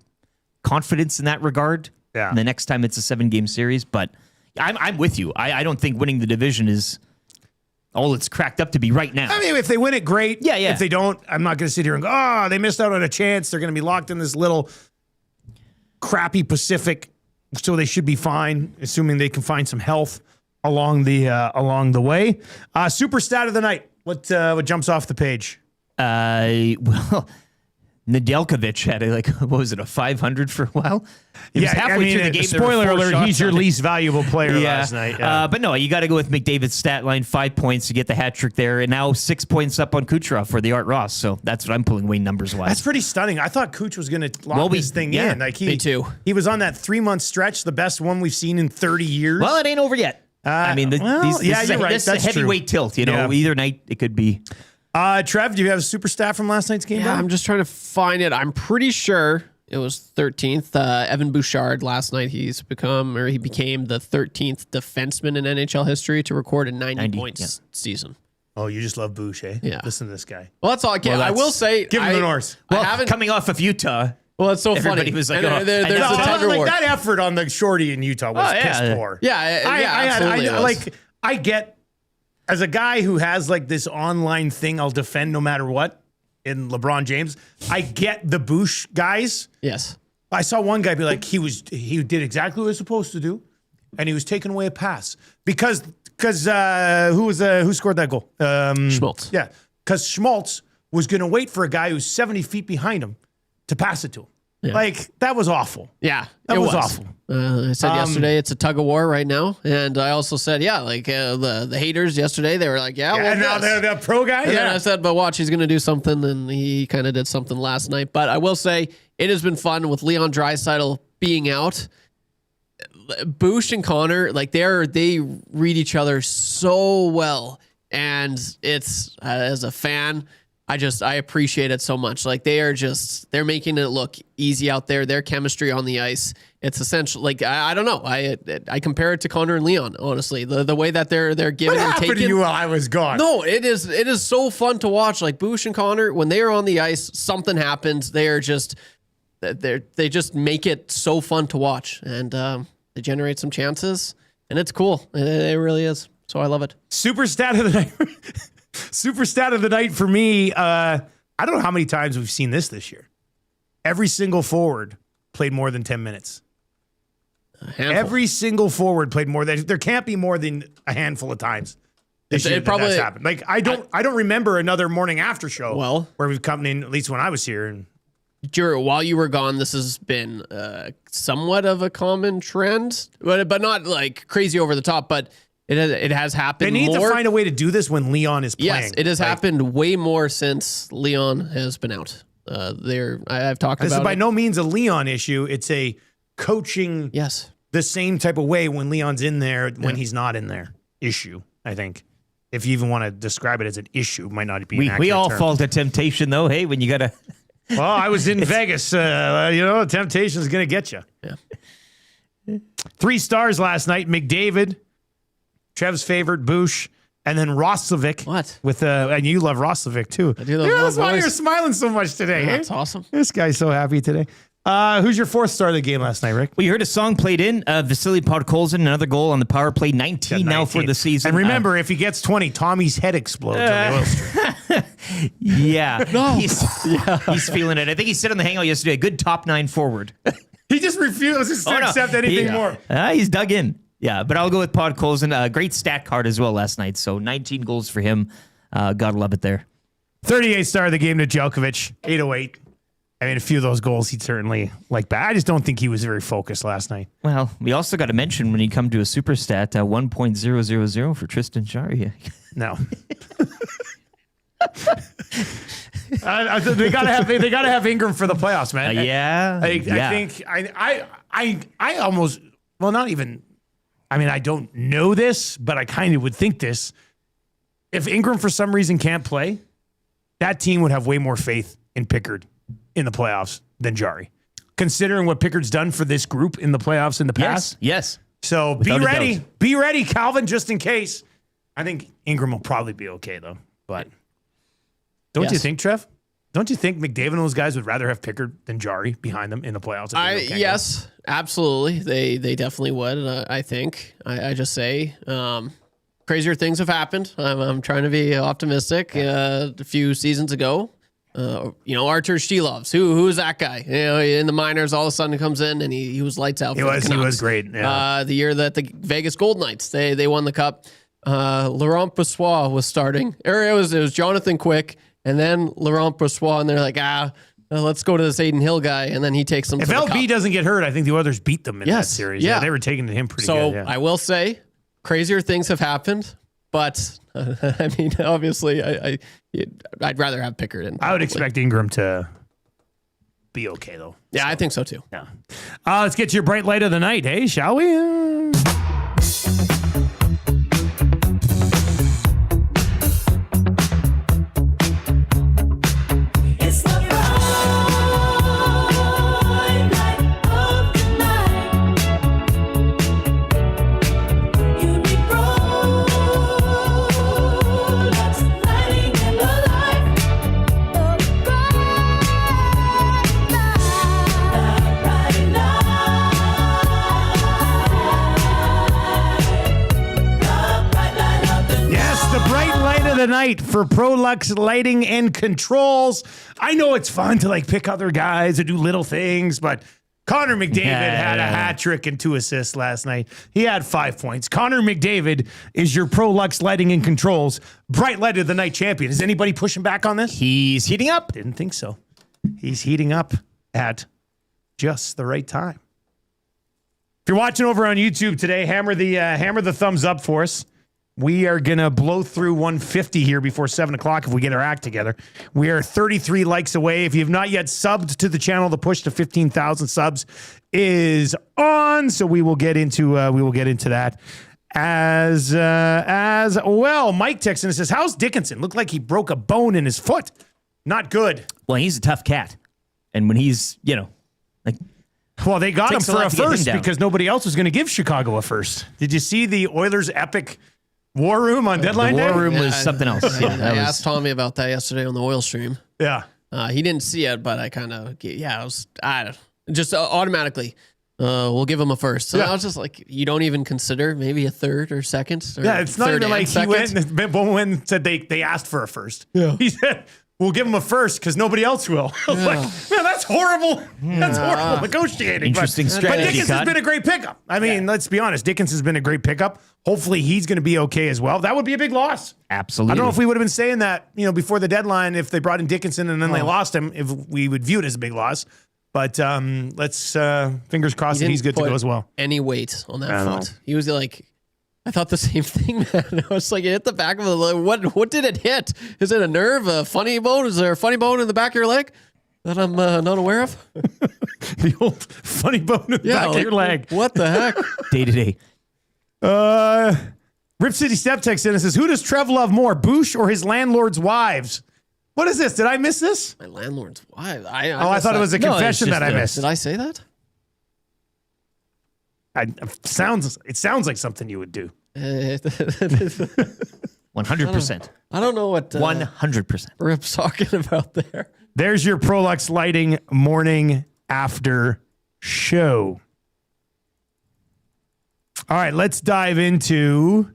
confidence in that regard.
Yeah.
And the next time it's a 7-game series, but I'm with you. I don't think winning the division is all it's cracked up to be right now.
I mean, if they win it, great.
Yeah.
If they don't, I'm not going to sit here and go, they missed out on a chance. They're going to be locked in this little crappy Pacific so they should be fine, assuming they can find some health along the way. Super stat of the night. What jumps off the page?
Well, Nedeljkovic had a 500 for a while. He was halfway through the game.
Spoiler alert, he's your least valuable player last night. Yeah.
But no, you got to go with McDavid's stat line, 5 points to get the hat trick there, and now 6 points up on Kucherov for the Art Ross. So that's what I'm pulling away numbers-wise.
That's pretty stunning. I thought Kuch was going to lock this thing in.
Me too.
He was on that 3-month stretch, the best one we've seen in 30 years.
Well, it ain't over yet. This is a heavyweight tilt. Either night it could be.
Trev, do you have a super stat from last night's game?
Yeah, I'm just trying to find it. I'm pretty sure it was 13th. Evan Bouchard last night, he became the 13th defenseman in NHL history to record a 90 points season.
Oh, you just love Bouch, eh?
Yeah.
Listen to this guy.
Well, that's all I can. I will say,
give him the Norse.
Well, coming off of Utah.
Well, it's so
Everybody
funny.
was like,
there's a tug of war.
That effort on the shorty in Utah was piss poor.
Absolutely.
I get, as a guy who has this online thing I'll defend no matter what in LeBron James, I get the Bouch guys.
Yes.
I saw one guy be like, he did exactly what he was supposed to do, and he was taking away a pass because who scored that goal?
Schmaltz.
Yeah, because Schmaltz was going to wait for a guy who's 70 feet behind him to pass it to him. Yeah. That was awful.
Yeah,
that was awful.
I said yesterday it's a tug of war right now, and I also said the haters yesterday they were like,
and now they're the pro guy.
And then I said, but watch, he's going to do something, and he kind of did something last night. But I will say it has been fun with Leon Draisaitl being out. Bouch and Connor, they read each other so well, and it's as a fan, I appreciate it so much. They're making it look easy out there. Their chemistry on the ice, it's essential. I don't know. I compare it to Connor and Leon, honestly. The way that they're giving and taking.
What happened to you while I was gone?
No, it is so fun to watch. Bouch and Connor, when they are on the ice, something happens. They just make it so fun to watch, and they generate some chances, and it's cool. It really is. So I love it.
Super stat of the night. Super stat of the night for me. I don't know how many times we've seen this year. Every single forward played more than 10 minutes. Every single forward played more than. There can't be more than a handful of times this year that's happened. I don't remember another morning after show where we've come in, at least when I was here. And
while you were gone, this has been somewhat of a common trend, but not crazy over the top, but it has happened.
They need to find a way to do this when Leon is playing.
Yes, it has happened way more since Leon has been out. I've talked about
this is by
it.
no means a Leon issue. It's a coaching the same type of way when Leon's in there, when he's not in there issue, I think. If you even want to describe it as an issue, might not be an accurate
We all
term.
fall to temptation, though. Hey, when you got to...
Well, I was in Vegas. Temptation is going to get you.
Yeah.
3 stars last night. McDavid, Trev's favorite, Bouch, and then Roslovic.
What?
And you love Roslovic too.
I do love
That's why you're smiling so much today.
That's awesome.
This guy's so happy today. Who's your 4th star of the game last night, Rick?
Well, you heard a song played in. Vasily Podkolzin, another goal on the power play, 19 now for the season.
And remember, if he gets 20, Tommy's head explodes on the oil strip.
Yeah. No. He's feeling it. I think he said on the hangout yesterday, good top 9 forward.
He just refuses to accept anything more.
He's dug in. Yeah, but I'll go with Podkolzin. Great stat card as well last night. So 19 goals for him. Gotta love it there.
38 star of the game to Nedeljkovic, 808. I mean, a few of those goals he'd certainly like back. I just don't think he was very focused last night.
Well, we also got to mention when you come to a super stat, 1.000 for Tristan Jarry.
No. They gotta have Ingram for the playoffs, man. I think I almost, well, not even, I mean, I don't know this, but I kind of would think this. If Ingram for some reason can't play, that team would have way more faith in Pickard in the playoffs than Jarry, considering what Pickard's done for this group in the playoffs in the past.
Yes.
So be ready, Calvin, just in case. I think Ingram will probably be okay though. But don't you think, Trev? Don't you think McDavid and those guys would rather have Pickard than Jarry behind them in the playoffs?
Yes, absolutely. They definitely would. I think. I just say crazier things have happened. I'm trying to be optimistic. A few seasons ago, Artur Stilovs. Who is that guy? In the minors, all of a sudden comes in and he was lights out.
He was great. Yeah.
The year that the Vegas Gold Knights they won the cup, Laurent Brossoit was starting. Or it was Jonathan Quick and then Laurent Brossoit, and they're like, let's go to this Aiden Hill guy, and then he takes them.
If
to the
LB
cup.
doesn't get hurt, I think the Oilers beat them in that series. Yeah, they were taking to him pretty good.
So I will say, crazier things have happened, but I mean, obviously, I'd rather have Pickard.
I would expect Ingram to be okay, though.
Yeah, I think so too.
Yeah. Let's get to your bright light of the night, hey, shall we? The night for ProLux Lighting and Controls. I know it's fun to pick other guys and do little things, but Connor McDavid had a hat trick and 2 assists last night. He had 5 points. Connor McDavid is your ProLux Lighting and Controls bright light of the night champion. Is anybody pushing back on this?
He's heating up.
Didn't think so. He's heating up at just the right time. If you're watching over on YouTube today, hammer the thumbs up for us. We are going to blow through 150 here before 7 o'clock if we get our act together. We are 33 likes away. If you have not yet subbed to the channel, the push to 15,000 subs is on. So we will get into that as well. Mike texts and says, "How's Dickinson? Looked like he broke a bone in his foot. Not good."
Well, he's a tough cat, and when he's
well, they got him for a first because nobody else was going to give Chicago a first. Did you see the Oilers' epic war room on deadline day?
The war room was something else.
I asked Tommy about that yesterday on the oil stream.
Yeah.
He didn't see it, but I kind of, just automatically, we'll give him a first. So I was just like, you don't even consider maybe a third or second? Or
it's not even like he went and said they asked for a first. Yeah. He said, we'll give him a first because nobody else will. I was like, man, that's horrible. That's horrible negotiating.
Interesting strategy.
But Dickinson's been a great pickup. I mean, let's be honest. Dickinson's been a great pickup. Hopefully he's going to be okay as well. That would be a big loss.
Absolutely.
I don't know if we would have been saying that, before the deadline, if they brought in Dickinson and then they lost him, if we would view it as a big loss. But let's fingers crossed that he's good to go as well.
Any weight on that foot. He was like, I thought the same thing, man. I was like, it hit the back of the leg. What did it hit? Is it a nerve, a funny bone? Is there a funny bone in the back of your leg that I'm not aware of?
The old funny bone in the back of your leg.
What the heck?
Day to day.
Rip City Step text in and says, "Who does Trev love more, Boosh or his landlord's wives?" What is this? Did I miss this?
My landlord's wives.
I thought it was a confession that I missed.
Did I say that?
It sounds like something you would do.
100%.
I don't know what
100%.
Rip's talking about there.
There's your ProLux Lighting morning after show. All right, let's dive into.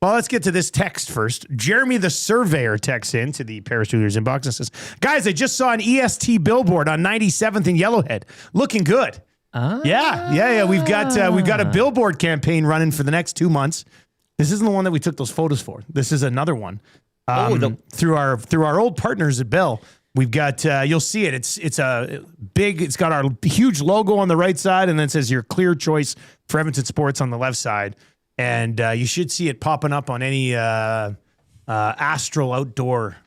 Well, let's get to this text first. Jeremy the Surveyor texts in to the Paris Steelers inbox and says, "Guys, I just saw an EST billboard on 97th and Yellowhead. Looking good." Yeah. We've got a billboard campaign running for the next 2 months. This isn't the one that we took those photos for. This is another one. Through our old partners at Bell. We've got you'll see it. It's a big. It's got our huge logo on the right side, and then it says your clear choice for Edmonton Sports on the left side. And you should see it popping up on any Astral outdoor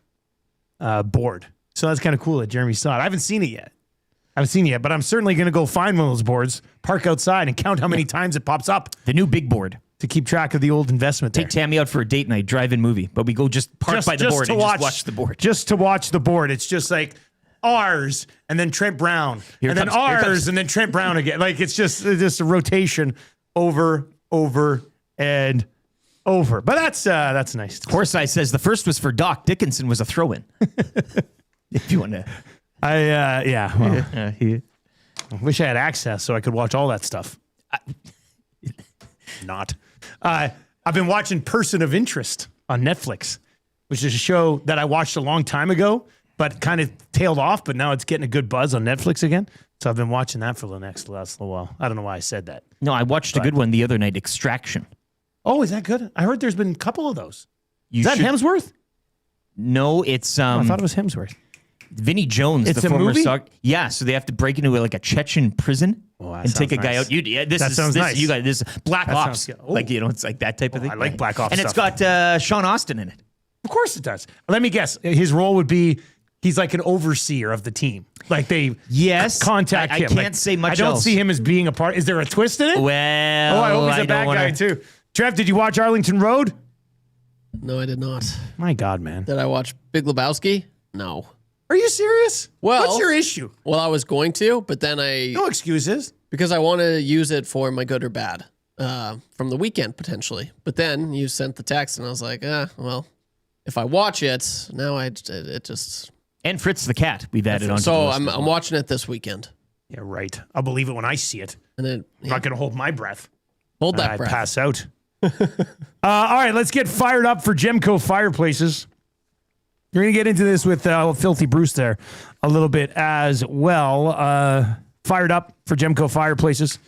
board. So that's kind of cool that Jeremy saw it. I haven't seen it yet, but I'm certainly going to go find one of those boards, park outside, and count how many times it pops up.
The new big board.
To keep track of the old investment there.
Take Tammy out for a date night, drive-in movie, but we go just park by the board and just watch the board.
Just to watch the board. It's just like ours and then Trent Brown. And then ours and then Trent Brown again. Like it's just a rotation over, and over. But that's nice.
Horseye says the first was for Doc. Dickinson was a throw-in. If you want to.
I wish I had access so I could watch all that stuff. Not. I've been watching Person of Interest on Netflix, which is a show that I watched a long time ago, but kind of tailed off. But now it's getting a good buzz on Netflix again. So I've been watching that for the last little while. I don't know why I said that.
No, I watched a good one the other night, Extraction.
Oh, is that good? I heard there's been a couple of those.
You
is that
should-
Hemsworth?
No, it's
I thought it was Hemsworth.
Vinnie Jones,
It's
the
a
former
movie?
Yeah, so they have to break into like a Chechen prison and take a guy out.
That sounds nice.
You guys, this is Black
That
Ops,
sounds good. Oh.
like it's like that type of thing.
I like Black Ops
and it's
stuff.
got Sean Austin in it.
Of course it does. Let me guess. His role would be he's like an overseer of the team. Like they contact
I
him.
can't
Like,
say much
I don't
else.
see him as being a part. Is there a twist in it?
Well,
I hope he's
I
a bad
don't wanna-
guy too. Trev, did you watch Arlington Road?
No, I did not.
My God, man.
Did I watch Big Lebowski? No.
Are you serious?
Well,
what's your issue?
Well, I was going to, but then
No excuses.
because I want to use it for my good or bad from the weekend potentially. But then you sent the text, and I was like, well, if I watch it now, it just.
And Fritz the cat, we've added on.
So I'm watching it this weekend.
Yeah, right. I'll believe it when I see it.
And then
I'm not going to hold my breath.
Hold that
I
breath.
pass out. All right, let's get fired up for Gemco Fireplaces. You're going to get into this with Filthy Bruce there a little bit as well. Fired up for Gemco Fireplaces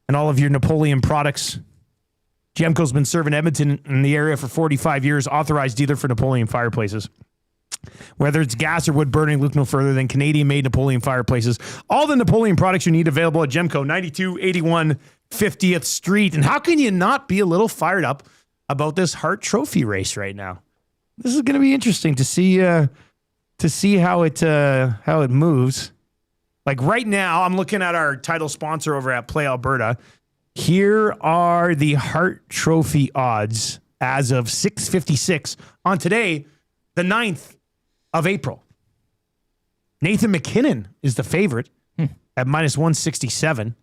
and all of your Napoleon products. Gemco's been serving Edmonton in the area for 45 years, authorized dealer for Napoleon Fireplaces. Whether it's gas or wood burning, look no further than Canadian-made Napoleon Fireplaces. All the Napoleon products you need available at Gemco, 9281 50th Street. And how can you not be a little fired up about this Hart Trophy race right now? This is going to be interesting to see how it moves. Like right now, I'm looking at our title sponsor over at Play Alberta. Here are the Hart Trophy odds as of 6:56 on today, the 9th of April. Nathan McKinnon is the favorite at minus 167.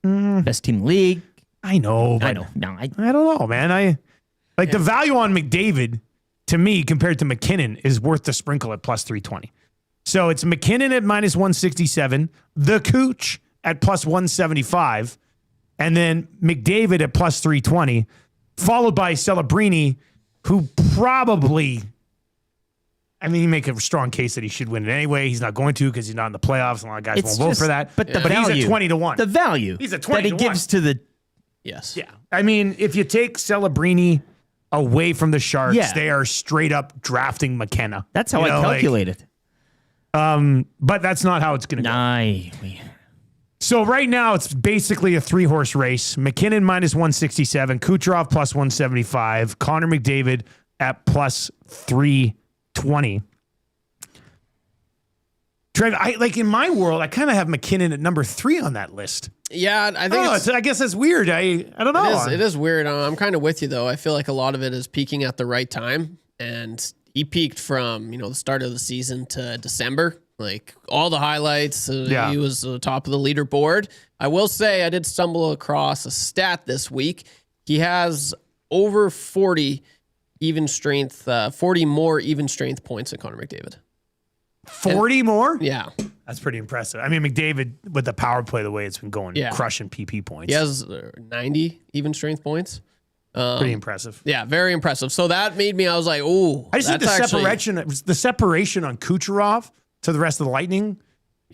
Best team in the league.
I know. But
I know. No,
I don't know, man. The value on McDavid, to me, compared to McKinnon, is worth the sprinkle at plus 320. So it's McKinnon at minus 167, the Cooch at plus 175, and then McDavid at plus 320, followed by Celebrini, who probably, you make a strong case that he should win it anyway. He's not going to because he's not in the playoffs, and a lot of guys won't vote for that.
But the
But
value,
he's at 20-1.
The value
He's at 20
that he
to 1.
gives to the.
Yes.
Yeah. If you take Celebrini away from the Sharks, they are straight up drafting McKenna.
That's how I calculate it.
But that's not how it's going to go. So right now, it's basically a 3-horse race. McKinnon minus 167, Kucherov plus 175, Connor McDavid at plus 320. Trev, in my world, I kind of have McKinnon at number 3 on that list.
Yeah, I think
I guess that's weird. I don't know.
It is weird. I'm kind of with you, though. I feel like a lot of it is peaking at the right time. And he peaked from, the start of the season to December. Like, all the highlights. He was top of the leaderboard. I will say I did stumble across a stat this week. He has over 40 more even strength points than Connor McDavid.
40 more?
Yeah.
That's pretty impressive. McDavid, with the power play, the way it's been going, crushing PP points.
He has 90 even strength points.
Pretty impressive.
Yeah, very impressive. So that made me, I was like, oh.
I just think the separation on Kucherov to the rest of the Lightning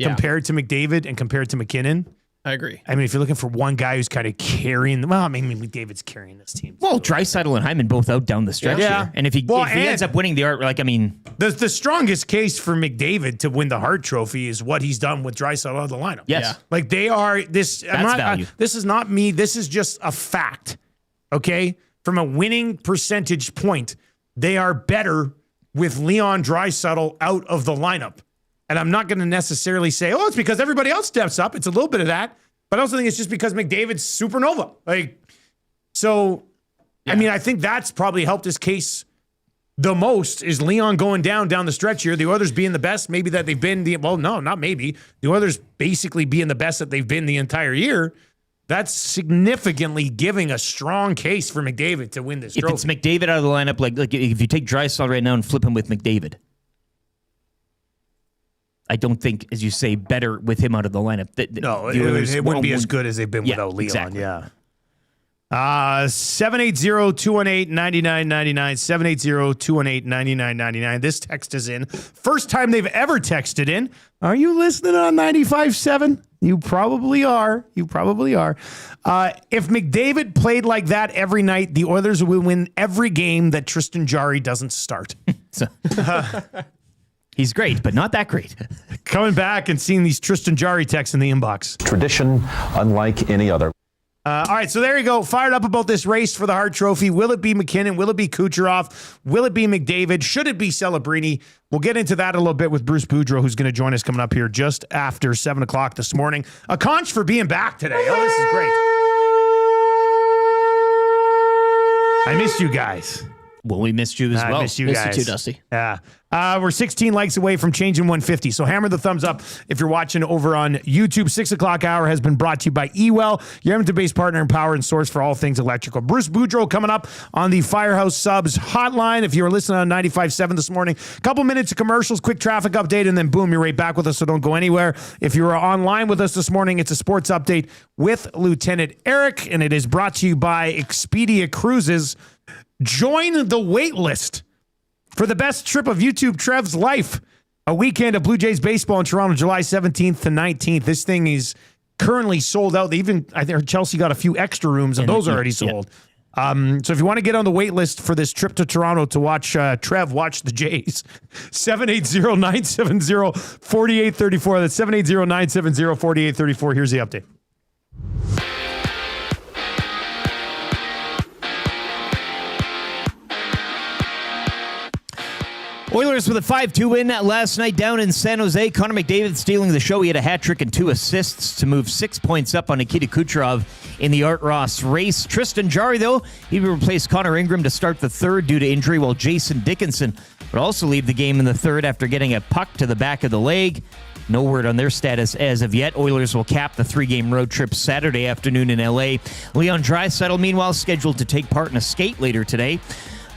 compared to McDavid and compared to McKinnon.
I agree.
If you're looking for one guy who's kind of carrying, McDavid's carrying this team.
Well, Draisaitl and Hyman both out down the stretch here. And if he ends up winning the Hart,
the strongest case for McDavid to win the Hart Trophy is what he's done with Draisaitl out of the lineup.
Yes.
Yeah. They are this.
Value.
This is not me. This is just a fact. Okay? From a winning percentage point, they are better with Leon Draisaitl out of the lineup. And I'm not going to necessarily say, it's because everybody else steps up. It's a little bit of that. But I also think it's just because McDavid's supernova. I think that's probably helped his case the most is Leon going down the stretch here. The Oilers being the best, maybe that they've been not maybe. The Oilers basically being the best that they've been the entire year. That's significantly giving a strong case for McDavid to win this trophy.
If it's McDavid out of the lineup, like if you take Draisaitl right now and flip him with McDavid, I don't think, as you say, better with him out of the lineup.
No, it wouldn't be as good as they've been without Leon.
Exactly.
Yeah. 780-218-9999, 780-218-9999. This text is in. First time they've ever texted in. Are you listening on 95.7? You probably are. You probably are. If McDavid played like that every night, the Oilers would win every game that Tristan Jarry doesn't start.
He's great, but not that great.
Coming back and seeing these Tristan Jarry texts in the inbox.
Tradition unlike any other.
All right, so there you go. Fired up about this race for the Hart Trophy. Will it be McKinnon? Will it be Kucherov? Will it be McDavid? Should it be Celebrini? We'll get into that a little bit with Bruce Boudreau, who's going to join us coming up here just after 7 o'clock this morning. A conch for being back today. Oh, this is great. I missed you guys.
Well, we missed you as well.
I missed you guys.
Missed you too, Dusty.
Yeah. We're 16 likes away from changing 150. So hammer the thumbs up if you're watching over on YouTube. 6 o'clock hour has been brought to you by Ewell, your Edmonton-based partner and power and source for all things electrical. Bruce Boudreau coming up on the Firehouse Subs hotline. If you were listening on 95.7 this morning, a couple minutes of commercials, quick traffic update, and then boom, you're right back with us. So don't go anywhere. If you were online with us this morning, it's a sports update with Lieutenant Eric, and it is brought to you by Expedia Cruises. Join the wait list for the best trip of YouTube Trev's life. A weekend of Blue Jays baseball in Toronto, July 17th to 19th. This thing is currently sold out. They even, I think Chelsea got a few extra rooms, and those are already sold. Yeah. So if you want to get on the wait list for this trip to Toronto to watch Trev watch the Jays, 780-970-4834. That's 780-970-4834. Here's the update.
Oilers with a 5-2 win last night down in San Jose. Connor McDavid stealing the show. He had a hat trick and 2 assists to move 6 points up on Nikita Kucherov in the Art Ross race. Tristan Jarry, though, he replaced Connor Ingram to start the third due to injury, while Jason Dickinson would also leave the game in the third after getting a puck to the back of the leg. No word on their status as of yet. Oilers will cap the 3-game road trip Saturday afternoon in L.A. Leon Draisaitl, meanwhile, scheduled to take part in a skate later today.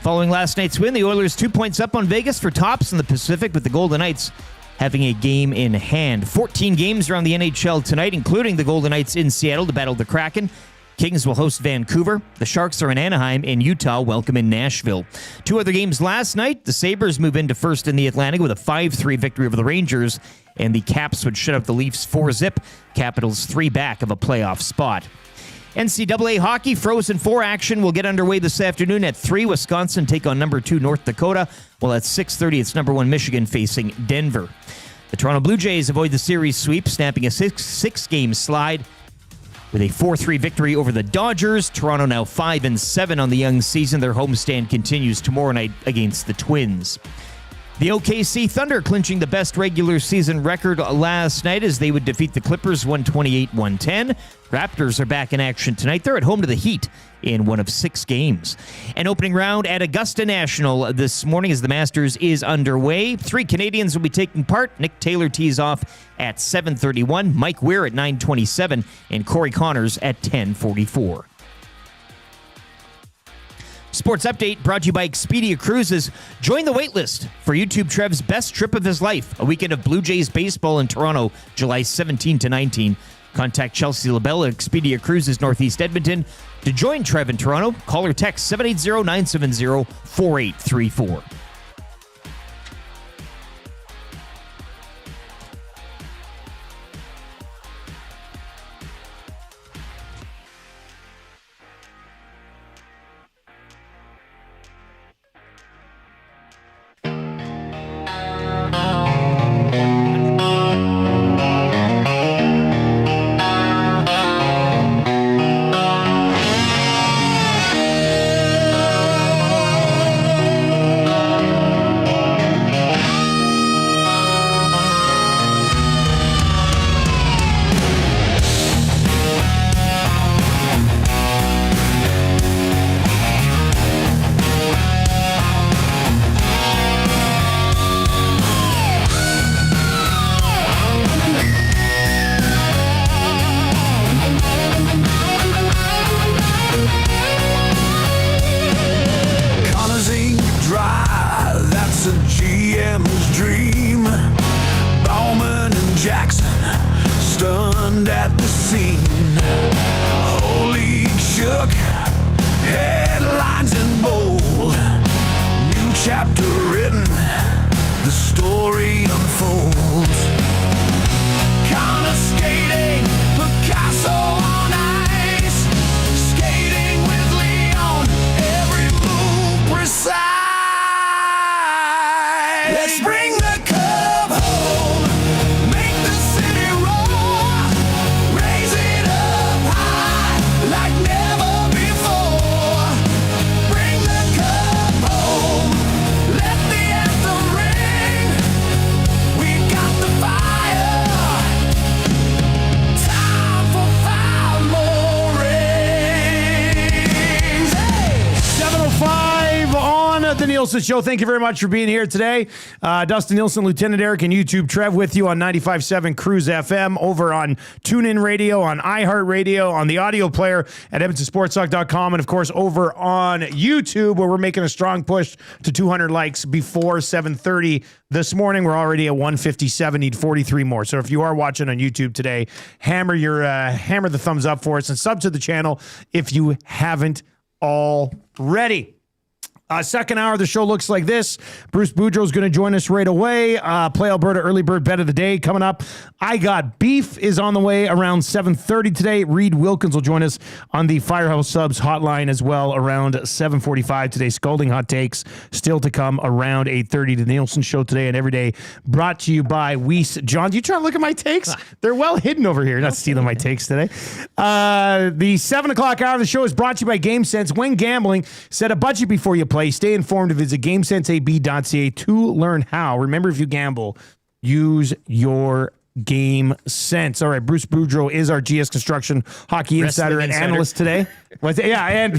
Following last night's win, the Oilers 2 points up on Vegas for tops in the Pacific, with the Golden Knights having a game in hand. 14 games around the NHL tonight, including the Golden Knights in Seattle to battle the Kraken. Kings will host Vancouver. The Sharks are in Anaheim, and Utah welcome in Nashville. 2 other games last night. The Sabres move into first in the Atlantic with a 5-3 victory over the Rangers, and the Caps would shut out the Leafs 4-zip. Capitals 3 back of a playoff spot. NCAA hockey Frozen 4 action will get underway this afternoon at 3. Wisconsin take on number 2 North Dakota, while at 6:30 it's number 1 Michigan facing Denver. The Toronto Blue Jays avoid the series sweep, snapping a 6-game slide with a 4-3 victory over the Dodgers. Toronto now 5-7 on the young season. Their homestand continues tomorrow night against the Twins. The OKC Thunder clinching the best regular season record last night as they would defeat the Clippers 128-110. Raptors are back in action tonight. They're at home to the Heat in one of 6 games. An opening round at Augusta National this morning as the Masters is underway. 3 Canadians will be taking part. Nick Taylor tees off at 7:31, Mike Weir at 9:27, and Corey Connors at 10:44. Sports Update brought to you by Expedia Cruises. Join the waitlist for YouTube Trev's best trip of his life. A weekend of Blue Jays baseball in Toronto, July 17 to 19. Contact Chelsea LaBelle at Expedia Cruises Northeast Edmonton. To join Trev in Toronto, call or text 780-970-4834.
Nielson Show. Thank you very much for being here today. Dustin Nielson, Lieutenant Eric, and YouTube Trev with you on 95.7 Cruise FM, over on TuneIn Radio, on iHeartRadio, on the audio player at EdmontonSportsTalk.com, and of course over on YouTube, where we're making a strong push to 200 likes before 7:30 this morning. We're already at 157, need 43 more. So if you are watching on YouTube today, hammer the thumbs up for us and sub to the channel if you haven't already. Second hour of the show looks like this. Bruce Boudreau is going to join us right away. Play Alberta early bird bet of the day coming up. I Got Beef is on the way around 7:30 today. Reid Wilkins will join us on the Firehouse Subs hotline as well around 7:45 today. Scalding hot takes still to come around 8:30. The Nielson Show today and every day brought to you by Weiss. John, do you try to look at my takes? They're well hidden over here. Not stealing my takes today. The 7 o'clock hour of the show is brought to you by GameSense. When gambling, set a budget before you play. Stay informed. Visit GameSenseAB.ca to learn how. Remember, if you gamble, use your Game Sense. All right, Bruce Boudreau is our GS Construction Hockey Insider and analyst today. And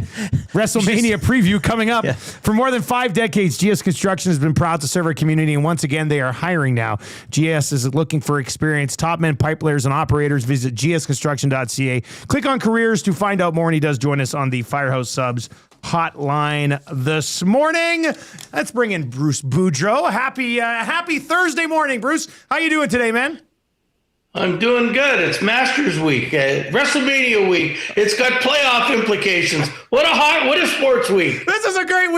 Wrestlemania preview coming up. Yeah. For more than 5 decades, GS Construction has been proud to serve our community, and once again, they are hiring now. GS is looking for experienced top men, pipe layers, and operators. Visit gsconstruction.ca. Click on careers to find out more, and he does join us on the Firehouse Subs hotline this morning. Let's bring in Bruce Boudreau. Happy Thursday morning, Bruce. How you doing today, man?
I'm doing good. It's Masters Week, Wrestlemania Week. It's got playoff implications. What a sports week.
This is a great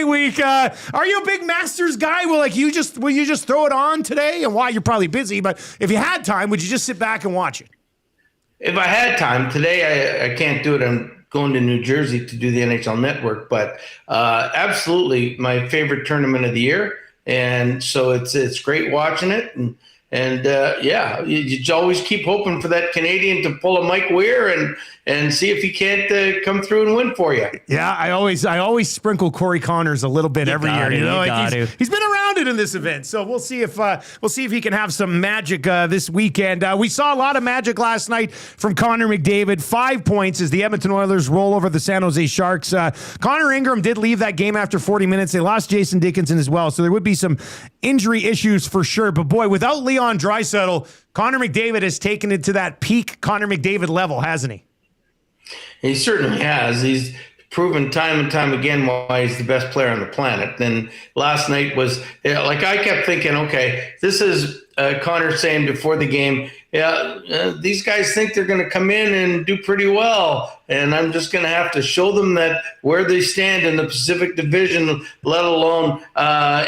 week. Are you a big Masters guy? Will you just throw it on today? And why? You're probably busy, but if you had time, would you just sit back and watch it?
If I had time today, I can't do it. I'm going to New Jersey to do the NHL Network, but absolutely my favorite tournament of the year, and so it's great watching it, and you always keep hoping for that Canadian to pull a Mike Weir and see if he can't come through and win for you.
Yeah, I always sprinkle Corey Connors a little bit every year. He's been around it in this event, so we'll see if he can have some magic this weekend. We saw a lot of magic last night from Connor McDavid. 5 points as the Edmonton Oilers roll over the San Jose Sharks. Connor Ingram did leave that game after 40 minutes. They lost Jason Dickinson as well, so there would be some injury issues for sure. But boy, without Leon Draisaitl, Connor McDavid has taken it to that peak Connor McDavid level, hasn't he?
He certainly has. He's proven time and time again why he's the best player on the planet. And last night was like I kept thinking, okay, this is Connor saying before the game, these guys think they're going to come in and do pretty well, and I'm just going to have to show them that where they stand in the Pacific Division, let alone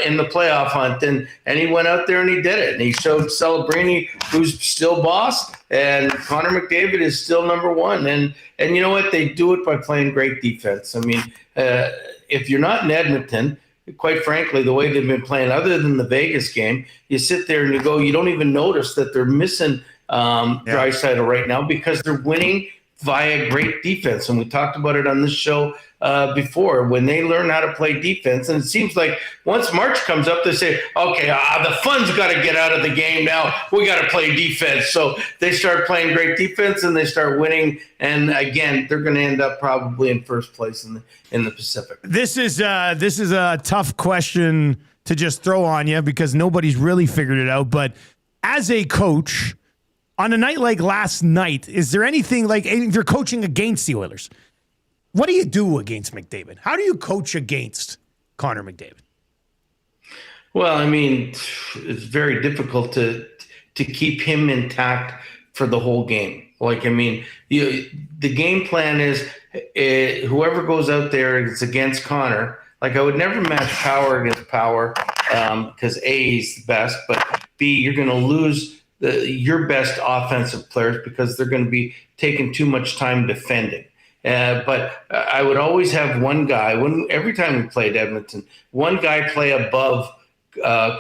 in the playoff hunt. And he went out there and he did it. And he showed Celebrini, who's still boss, and Connor McDavid is still number one. And you know what? They do it by playing great defense. I mean, if you're not in Edmonton, quite frankly, the way they've been playing, other than the Vegas game, you sit there and you don't even notice that they're missing Draisaitl right now because they're winning via great defense. And we talked about it on this show before, when they learn how to play defense. And it seems like once March comes up, they say, okay, the fun's got to get out of the game now. We got to play defense. So they start playing great defense and they start winning. And again, they're going to end up probably in first place in the Pacific.
This is a tough question to just throw on you because nobody's really figured it out. But as a coach, on a night like last night, is there anything like if you're coaching against the Oilers? What do you do against McDavid? How do you coach against Connor McDavid?
Well, I mean, it's very difficult to keep him intact for the whole game. Like, I mean, the game plan is whoever goes out there is against Connor. Like, I would never match power against power because A, he's the best, but B, you're going to lose your best offensive players because they're going to be taking too much time defending. But I would always have one guy, every time we played Edmonton, one guy play above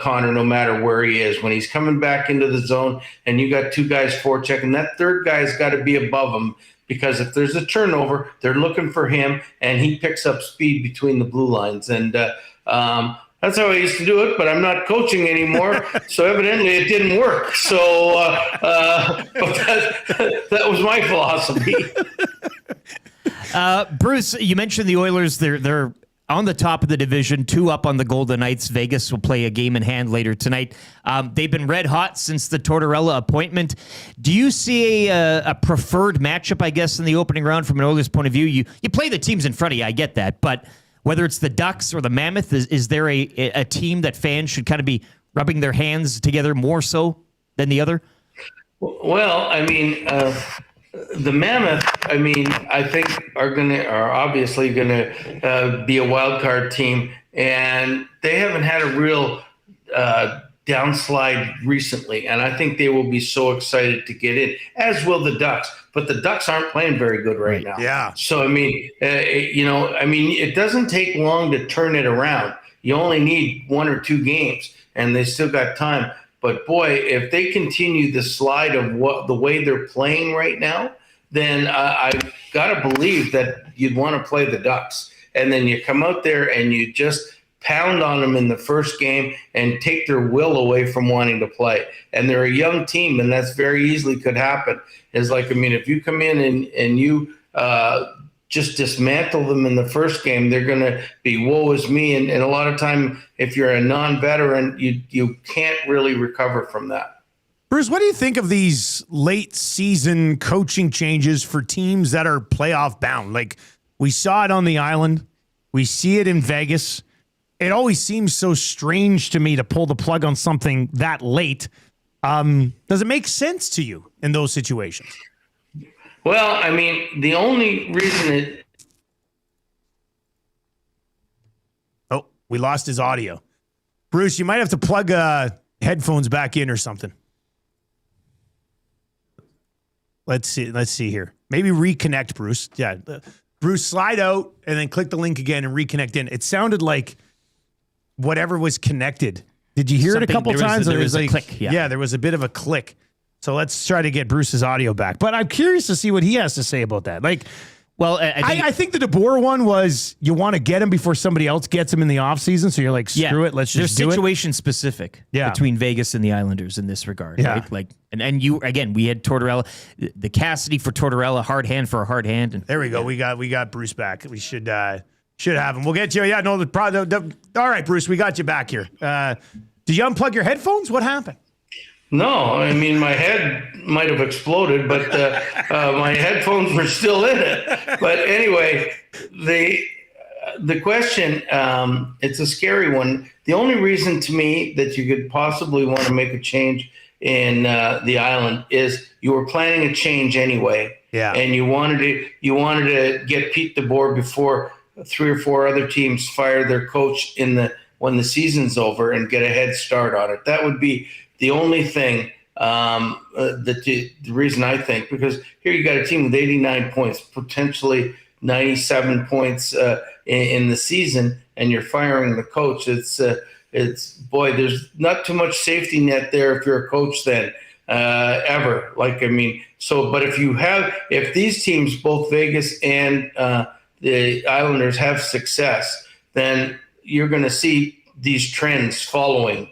Connor no matter where he is. When he's coming back into the zone and you got two guys forechecking, that third guy's got to be above him because if there's a turnover, they're looking for him and he picks up speed between the blue lines. And that's how I used to do it, but I'm not coaching anymore, so evidently it didn't work. So but that was my philosophy.
Bruce, you mentioned the Oilers. They're on the top of the division, 2 up on the Golden Knights. Vegas will play a game in hand later tonight. They've been red hot since the Tortorella appointment. Do you see a preferred matchup, I guess, in the opening round from an Oilers point of view? You play the teams in front of you, I get that, but whether it's the Ducks or the Mammoth, is there a team that fans should kind of be rubbing their hands together more so than the other?
Well, I mean, the Mammoth, I mean, I think are obviously gonna be a wild card team, and they haven't had a real downslide recently, and I think they will be so excited to get in, as will the Ducks. But the Ducks aren't playing very good right now.
Yeah.
So I mean, it doesn't take long to turn it around. You only need 1 or 2 games, and they still got time. But boy, if they continue the slide of the way they're playing right now, then I've got to believe that you'd want to play the Ducks. And then you come out there and you just pound on them in the first game and take their will away from wanting to play. And they're a young team, and that's very easily could happen. It's like, I mean, if you come in and you just dismantle them in the first game, they're going to be woe is me. And a lot of time, if you're a non-veteran, you can't really recover from that.
Bruce, what do you think of these late season coaching changes for teams that are playoff bound? Like, we saw it on the island. We see it in Vegas. It always seems so strange to me to pull the plug on something that late. Does it make sense to you in those situations?
Well, I mean, the only reason
Oh, we lost his audio. Bruce, you might have to plug headphones back in or something. Let's see here. Maybe reconnect, Bruce. Yeah. Bruce, slide out and then click the link again and reconnect in. It sounded like whatever was connected. Did you hear it a couple times?
There was a click.
Yeah, there was a bit of a click. So let's try to get Bruce's audio back. But I'm curious to see what he has to say about that. Like,
well,
I think the DeBoer one was you want to get him before somebody else gets him in the offseason. So you're like, screw it, let's just do it.
They're situation specific between Vegas and the Islanders in this regard.
Yeah.
Right? Like, and you, again, we had Tortorella, the Cassidy for Tortorella, hard hand for a hard hand. And,
there we go. We got Bruce back. We should have him. We'll get you. Yeah, no, all right, Bruce, we got you back here. Did you unplug your headphones? What happened?
No, I mean, my head might have exploded, but my headphones were still in it. But anyway, the question, it's a scary one. The only reason to me that you could possibly want to make a change in the island is you were planning a change anyway.
Yeah.
And you wanted to get Pete DeBoer before 3 or 4 other teams fire their coach when the season's over and get a head start on it. That would be the only thing the reason I think, because here you got a team with 89 points, potentially 97 points in the season, and you're firing the coach. It's boy, there's not too much safety net there if you're a coach then ever. Like, I mean, so, but if these teams, both Vegas and the Islanders have success, then you're going to see these trends following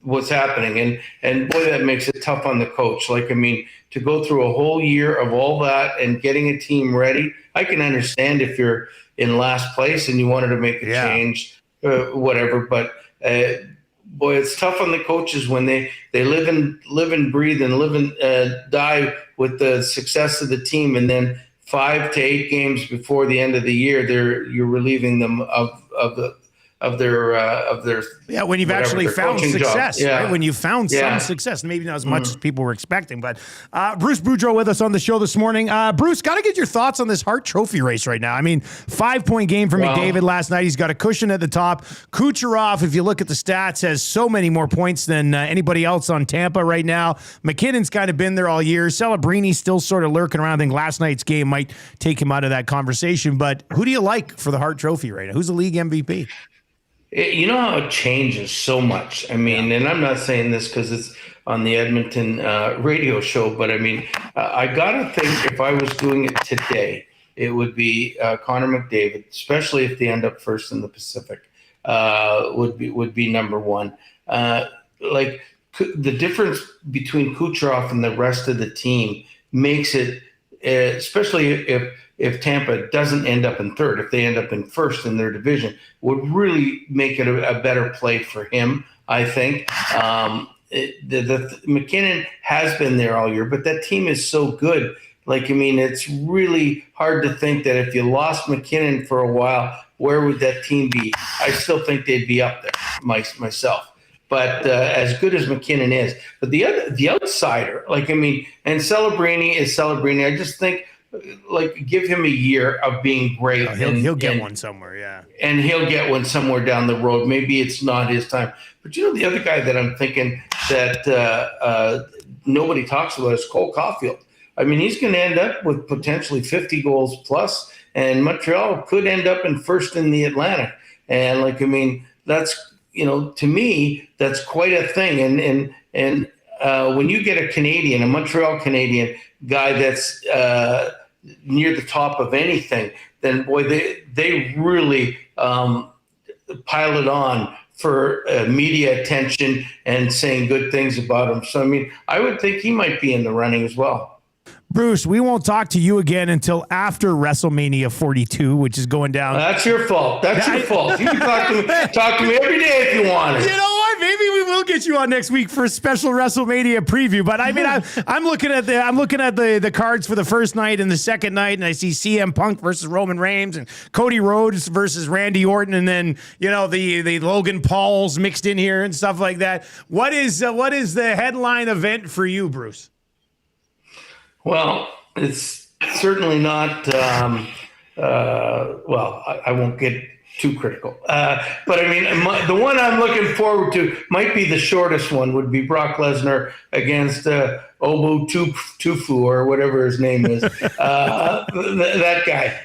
what's happening. And boy, that makes it tough on the coach. Like, I mean, to go through a whole year of all that and getting a team ready, I can understand if you're in last place and you wanted to make a change, whatever. But boy, it's tough on the coaches when they live and breathe and live and die with the success of the team. And then 5 to 8 games before the end of the year, you're relieving them of their
when you've actually found success, right? When you found some success, maybe not as much as people were expecting. But Bruce Boudreau with us on the show this morning. Bruce, got to get your thoughts on this Hart Trophy race right now. I mean, 5-point game for McDavid last night. He's got a cushion at the top. Kucherov, if you look at the stats, has so many more points than anybody else on Tampa right now. McKinnon's kind of been there all year. Celebrini's still sort of lurking around. I think last night's game might take him out of that conversation. But who do you like for the Hart Trophy right now? Who's the league MVP?
You know how it changes so much. I mean, and I'm not saying this because it's on the Edmonton radio show, but I mean, I got to think if I was doing it today, it would be Connor McDavid, especially if they end up first in the Pacific, would be number one. Like the difference between Kucherov and the rest of the team makes it especially if Tampa doesn't end up in third, if they end up in first in their division, would really make it a better play for him, I think. McKinnon has been there all year, but that team is so good. It's really hard to think that if you lost McKinnon for a while, where would that team be? I still think they'd be up there myself. But as good as McKinnon is, but the outsider, and Celebrini is Celebrini. I just think, give him a year of being great.
He'll get one somewhere, yeah.
And he'll get one somewhere down the road. Maybe it's not his time. But the other guy that I'm thinking that nobody talks about is Cole Caulfield. He's going to end up with potentially 50 goals plus, and Montreal could end up in first in the Atlantic. And that's, to me, that's quite a thing. And when you get a Montreal Canadian guy that's near the top of anything, then boy, they really pile it on for media attention and saying good things about him. So, I would think he might be in the running as well.
Bruce, we won't talk to you again until after WrestleMania 42, which is going down.
That's your fault. That's your fault. You can talk to me every day if you want.
You know what? Maybe we will get you on next week for a special WrestleMania preview. But I'm looking at the cards for the first night and the second night, and I see CM Punk versus Roman Reigns and Cody Rhodes versus Randy Orton, and then the Logan Pauls mixed in here and stuff like that. What is the headline event for you, Bruce?
Well, it's certainly not. I won't get too critical. But the one I'm looking forward to might be the shortest one. Would be Brock Lesnar against Obu Tufu or whatever his name is. That guy.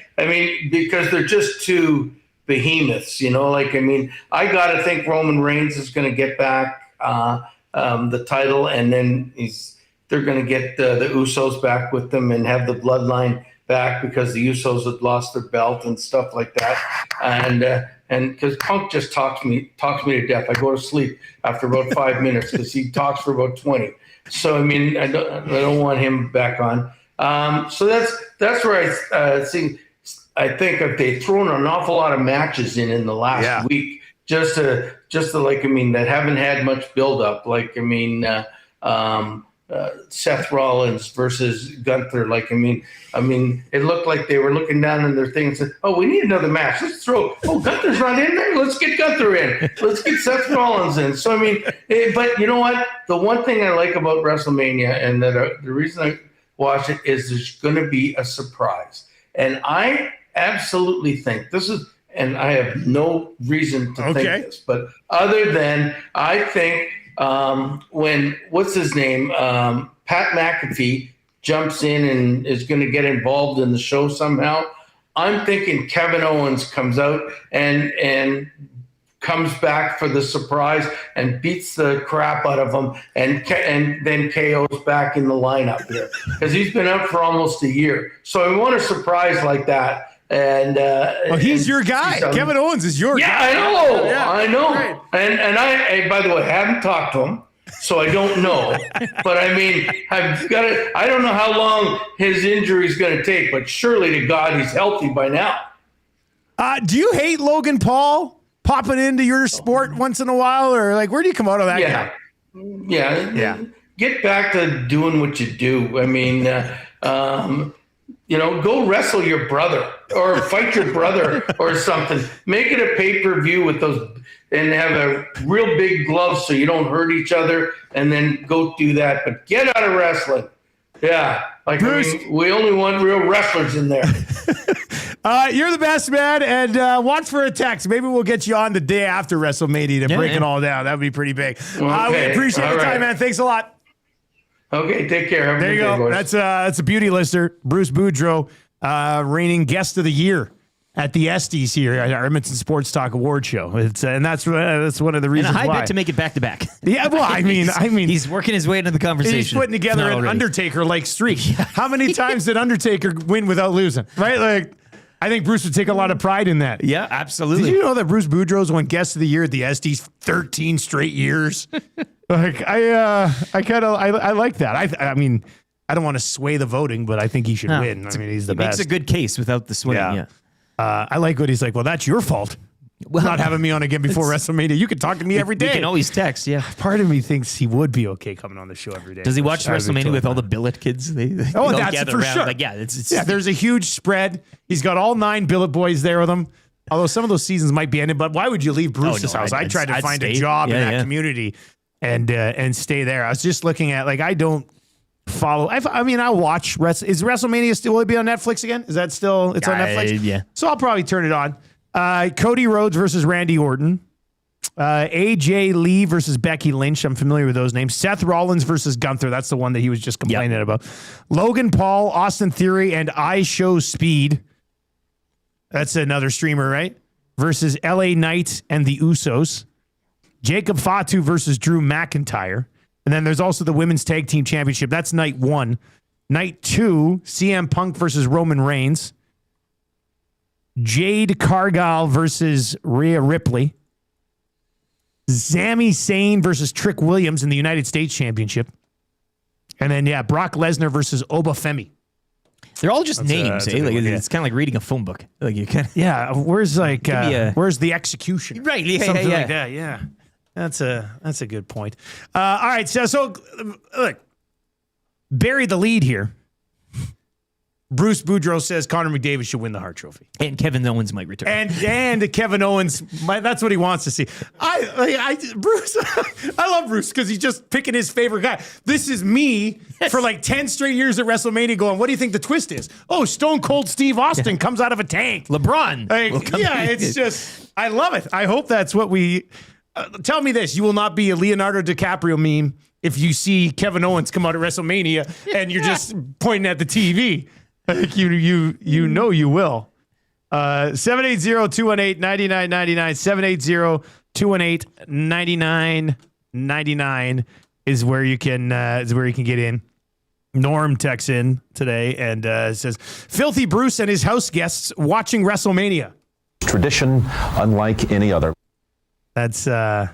Because they're just two behemoths. I got to think Roman Reigns is going to get back the title, and then they're going to get the Usos back with them and have the bloodline back because the Usos had lost their belt and stuff like that. And because Punk just talks me to death. I go to sleep after about 5 minutes because he talks for about 20. So, I don't want him back on. So that's where I think if they've thrown an awful lot of matches in the last week, just to that haven't had much build-up. Seth Rollins versus Gunther. It looked like they were looking down in their thing and said, "Oh, we need another match. Let's throw. Oh, Gunther's not in there. Let's get Gunther in. Let's get Seth Rollins in." So but you know what? The one thing I like about WrestleMania, and that the reason I watch it, is there's going to be a surprise, and I absolutely think this is. And I have no reason to think this, but other than I think. When what's his name, Pat McAfee jumps in and is going to get involved in the show somehow, I'm thinking Kevin Owens comes out and comes back for the surprise and beats the crap out of him, and then KO's back in the lineup here because he's been out for almost a year. So I want a surprise like that. And
he's your guy. Kevin Owens is your guy.
I know. Right. And I, by the way, haven't talked to him, so I don't know. But I've got it. I don't know how long his injury is going to take, but surely to God he's healthy by now.
Do you hate Logan Paul popping into your sport once in a while, or where do you come out of that guy?
Yeah. Get back to doing what you do. Go wrestle your brother or fight your brother or something. Make it a pay-per-view with those and have a real big glove so you don't hurt each other, and then go do that. But get out of wrestling. Yeah.
Bruce,
we only want real wrestlers in there.
You're the best, man. And watch for a text. Maybe we'll get you on the day after WrestleMania to break it all down. That would be pretty big.
Okay.
We appreciate your time, man. Thanks a lot.
Okay, take care.
There you go. That's a beauty lister, Bruce Boudreau, reigning guest of the year at the Estes here at our Edmonton Sports Talk Award Show. And that's one of the reasons why.
And a high bet to make it back to back.
Yeah, well, I mean,
he's working his way into the conversation.
He's putting together an Undertaker-like streak. How many times did Undertaker win without losing? Right, I think Bruce would take a lot of pride in that.
Yeah, absolutely.
Did you know that Bruce Boudreau's won guest of the year at the Estes 13 straight years? I like that. I don't want to sway the voting, but I think he should win. I mean, he's the best.
Makes a good case without the swing. Yeah.
I like what he's like. Well, that's your fault. Well, not having me on again before WrestleMania. You can talk to me every day.
You can always text. Yeah.
Part of me thinks he would be okay coming on the show every day.
Does he watch WrestleMania with all the billet kids? They
that's
gather
for
around.
sure.
Like, it's
there's a huge spread. He's got all 9 billet boys there with him. Although some of those seasons might be ended, but why would you leave Bruce's house? I tried to find a job in that community and stay there. I was just looking at, I don't follow. I'll watch. Is WrestleMania still, will it be on Netflix again? Is that still, it's on Netflix?
Yeah.
So I'll probably turn it on. Cody Rhodes versus Randy Orton. AJ Lee versus Becky Lynch. I'm familiar with those names. Seth Rollins versus Gunther. That's the one that he was just complaining about. Logan Paul, Austin Theory, and I Show Speed. That's another streamer, right? Versus LA Knight and the Usos. Jacob Fatu versus Drew McIntyre. And then there's also the Women's Tag Team Championship. That's night 1. Night 2, CM Punk versus Roman Reigns. Jade Cargill versus Rhea Ripley. Sami Zayn versus Trick Williams in the United States Championship. And then, Brock Lesnar versus Obafemi.
They're all just names, eh? It's kind of like reading a phone book. Like you kind of
where's where's the execution?
Right,
Something like that, yeah. That's a good point. All right, so look, bury the lead here. Bruce Boudreau says Connor McDavid should win the Hart Trophy.
And Kevin Owens might return.
And Kevin Owens, that's what he wants to see. Bruce, I love Bruce because he's just picking his favorite guy. This is me for 10 straight years at WrestleMania going, what do you think the twist is? Oh, Stone Cold Steve Austin comes out of a tank.
LeBron.
It's just, I love it. I hope that's what we, tell me this, you will not be a Leonardo DiCaprio meme if you see Kevin Owens come out at WrestleMania and you're just pointing at the TV. You you will. 780-218-9999. 780-218-9999 is where you can get in. Norm texts in today and says, Filthy Bruce and his house guests watching WrestleMania.
Tradition unlike any other.
That's a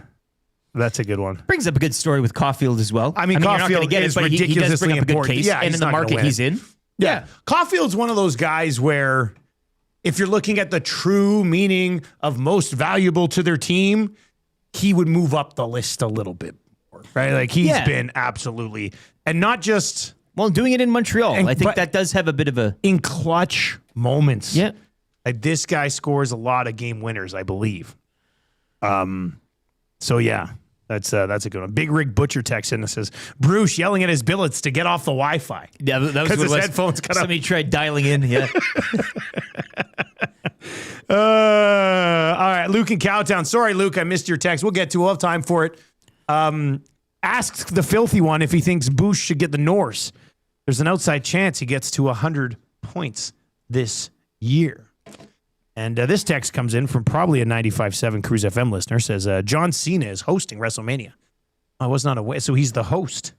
good one.
Brings up a good story with Caulfield as well.
Caulfield
you're not gonna get
is
it, but he does bring up a good
important.
case.
Yeah,
and in the market he's in.
Yeah. Caulfield's one of those guys where if you're looking at the true meaning of most valuable to their team, he would move up the list a little bit more, right? He's been absolutely, and not just...
Well, doing it in Montreal, I think that does have a bit of a...
In clutch moments.
Yeah.
This guy scores a lot of game winners, I believe. So, yeah. That's a good one. Big Rig Butcher texts in and says, Bruce yelling at his billets to get off the Wi-Fi.
Yeah, that was what
his headphones cut
Somebody tried dialing in. Yeah.
All right, Luke in Cowtown. Sorry, Luke, I missed your text. We'll get to it. We'll have time for it. Ask the filthy one if he thinks Boosh should get the Norse. There's an outside chance he gets to 100 points this year. And this text comes in from probably a 95.7 Cruise FM listener. Says, John Cena is hosting WrestleMania. I was not aware. So he's the host.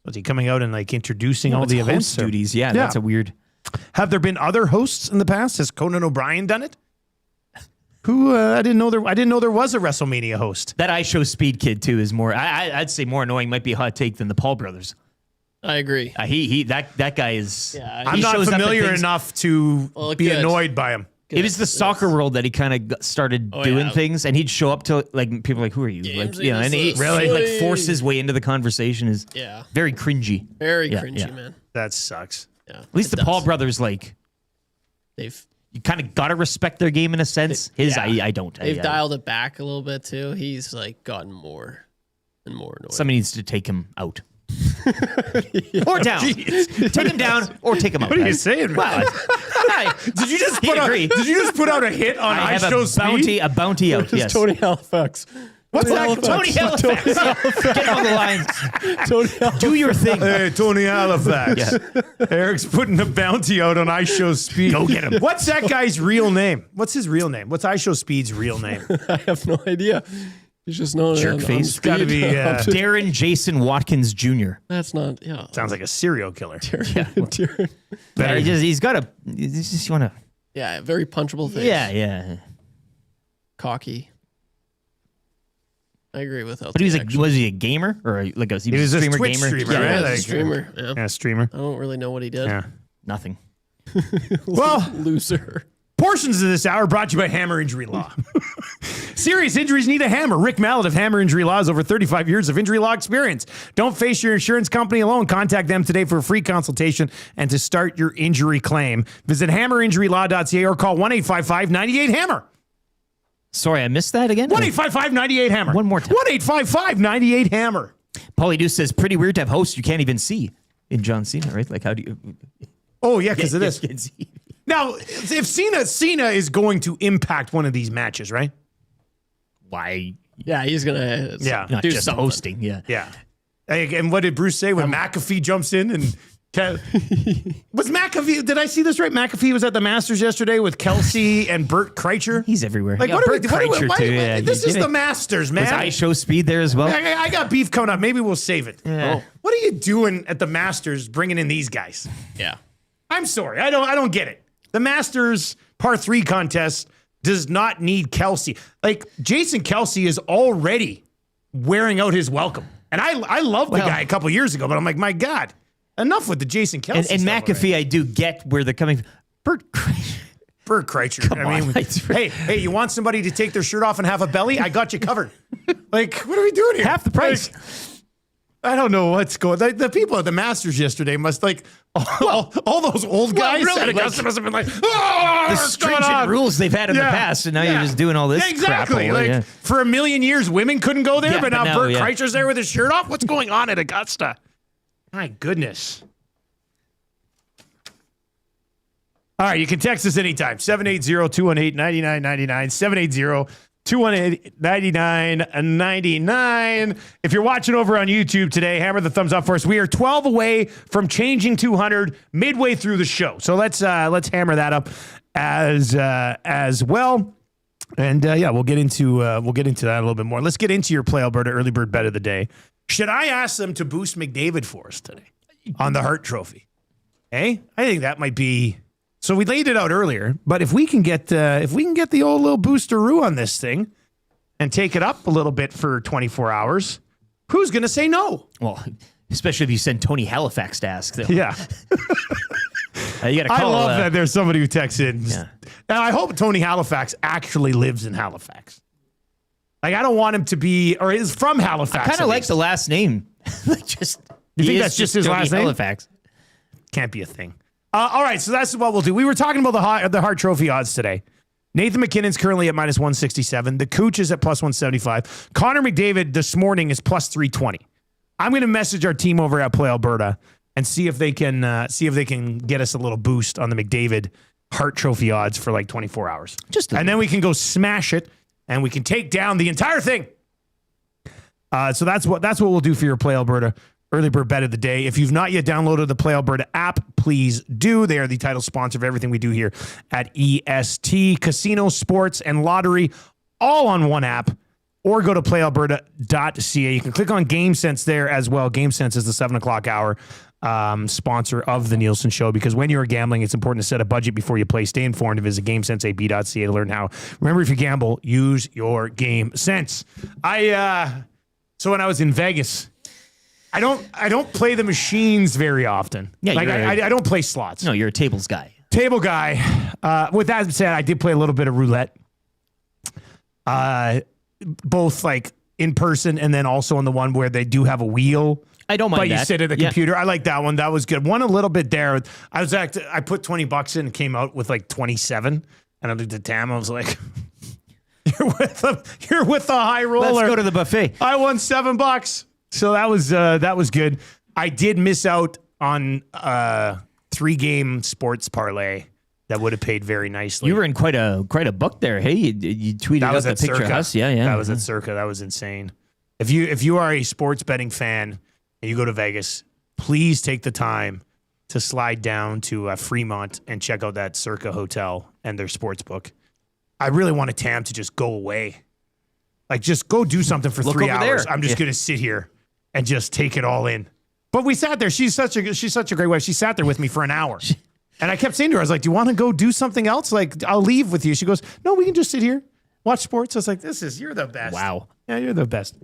Was he coming out and introducing all the events?
Host duties. Yeah, that's a weird.
Have there been other hosts in the past? Has Conan O'Brien done it? Who I didn't know there was a WrestleMania host.
That I Show Speed kid too is more. I'd say more annoying. Might be a hot take than the Paul brothers.
I agree.
That guy is.
Yeah,
I'm not familiar enough to be annoyed by him.
It was the soccer world that he kind of started doing things, and he'd show up to people are like, "Who are you?" And he really force his way into the conversation is very cringy.
Very cringy, man.
That sucks.
Yeah,
at least the Paul brothers you kind of gotta respect their game in a sense. I don't.
They've dialed it back a little bit too. He's gotten more and more annoying.
Somebody needs to take him out. Or down. Take him down or take him out.
What are you saying, man? Did you just put out a hit on I Show Speed?
A bounty out. Yes.
Tony Halifax.
What's that?
Tony Halifax. Get on the line.
Tony Halifax.
Do your thing.
Hey, Tony Halifax. Eric's putting a bounty out on I Show Speed.
Go get him.
What's that guy's real name? What's his real name? What's I Show Speed's real name?
I have no idea. He's just known
jerk face.
It's got to be
Darren Jason Watkins Jr.
That's not. Yeah.
Sounds like a serial killer.
Darren.
He's got a. He's just want to.
Yeah, very punchable face.
Yeah.
Cocky. I agree with LT.
But was he a gamer or he was
He was a
streamer
Twitch
gamer?
streamer,
Yeah,
right?
a streamer. Yeah.
Yeah, streamer.
I don't really know what he did.
Yeah.
Nothing.
Well,
Loser.
portions of this hour brought to you by Hammer Injury Law. Serious injuries need a hammer. Rick Mallet of Hammer Injury Law has over 35 years of injury law experience. Don't face your insurance company alone. Contact them today for a free consultation and to start your injury claim. Visit hammerinjurylaw.ca or call 1-855-98-HAMMER.
Sorry, I missed that again.
1-855-98-HAMMER.
One more time.
1-855-98-HAMMER.
Paulie Deuce says, pretty weird to have hosts you can't even see in John Cena, right? Like, how do you...
Oh, yeah, because of this.
Can't see.
Now, if Cena is going to impact one of these matches, right?
Why?
Yeah, he's gonna.
Not
do
just
something.
hosting. Yeah.
Yeah. And what did Bruce say when McAfee jumps in and was McAfee? Did I see this right? McAfee was at the Masters yesterday with Kelsey and Bert Kreischer.
He's everywhere.
Like,
Bert Kreischer too. Yeah,
this is the Masters, man.
Was I show speed there as well?
I got beef coming up. Maybe we'll save it.
Yeah.
Oh. What are you doing at the Masters, bringing in these guys?
Yeah.
I'm sorry. I don't get it. The Masters par 3 contest does not need Kelsey. Like, Jason Kelsey is already wearing out his welcome. And I loved the guy a couple years ago, but I'm like, my God, enough with the Jason Kelsey.
And McAfee, I do get where they're coming from. Bert
Kreischer.
Come on.
Hey, you want somebody to take their shirt off and have a belly? I got you covered. Like, what are we doing here?
Half the price.
Like, I don't know what's going on. The people at the Masters yesterday must all those old guys at Augusta must have been like, oh,
the stringent rules they've had in the past, and now you're just doing all this
exactly.
crap.
For a million years, women couldn't go there,
Yeah,
but
but
now
now,
Bert
yeah.
Kreischer's there with his shirt off. What's going on at Augusta? My goodness. All right, you can text us anytime. 780-218-9999. 780-218-9999. If you're watching over on YouTube today, hammer the thumbs up for us. We are 12 away from changing 200 midway through the show. So let's hammer that up as well. And we'll get into that a little bit more. Let's get into your Play Alberta early bird bet of the day. Should I ask them to boost McDavid for us today on the Hart Trophy? Hey, I think that might be. So we laid it out earlier, but if we can get the old little boosteroo on this thing and take it up a little bit for 24 hours, who's going to say no?
Well, especially if you send Tony Halifax to ask them.
Yeah.
You got to call.
I love that there's somebody who texts in.
Yeah.
And I hope Tony Halifax actually lives in Halifax. Like, I don't want him to be, or is from Halifax.
I kind of like the last name.
You think that's just his
Tony
last name?
Halifax.
Can't be a thing. All right, so that's what we'll do. We were talking about the Hart Trophy odds today. Nathan McKinnon's currently at minus 167. The Cooch is at plus 175. Connor McDavid this morning is plus 320. I'm going to message our team over at Play Alberta and see if they can get us a little boost on the McDavid Hart Trophy odds for like 24 hours. And then we can go smash it and we can take down the entire thing. So that's what we'll do for your Play Alberta early bird bet of the day. If you've not yet downloaded the Play Alberta app, please do. They are the title sponsor of everything we do here at EST. Casino, sports, and lottery all on one app. Or go to playalberta.ca. You can click on GameSense there as well. GameSense is the 7 o'clock hour sponsor of the Nielson Show, because when you're gambling, it's important to set a budget before you play. Stay informed and visit GameSenseAB.ca to learn how. Remember, if you gamble, use your game sense. So when I was in Vegas, I don't play the machines very often.
Yeah,
like I don't play slots.
No, you're a tables guy.
Table guy. With that said, I did play a little bit of roulette. Both like in person and then also on the one where they do have a wheel.
I don't mind
but
that.
You sit at the computer. I like that one. That was good. Won a little bit there. I put $20 in and came out with like 27. And I looked at Tam. I was like, you're with the high roller.
Let's go to the buffet.
I won $7. So that was good. I did miss out on 3-game sports parlay that would have paid very nicely.
You were in quite a book there. Hey, you tweeted out the picture of us. Yeah.
That was at Circa. That was insane. If you are a sports betting fan and you go to Vegas, please take the time to slide down to Fremont and check out that Circa hotel and their sports book. I really wanted Tam to just go away. Like, just go do something for 3 hours. I'm just going to sit here and just take it all in. But we sat there. She's such a great wife. She sat there with me for an hour. And I kept saying to her, I was like, do you want to go do something else? Like, I'll leave with you. She goes, no, we can just sit here. watch sports. I was like, you're the best.
Wow.
Yeah, you're the best.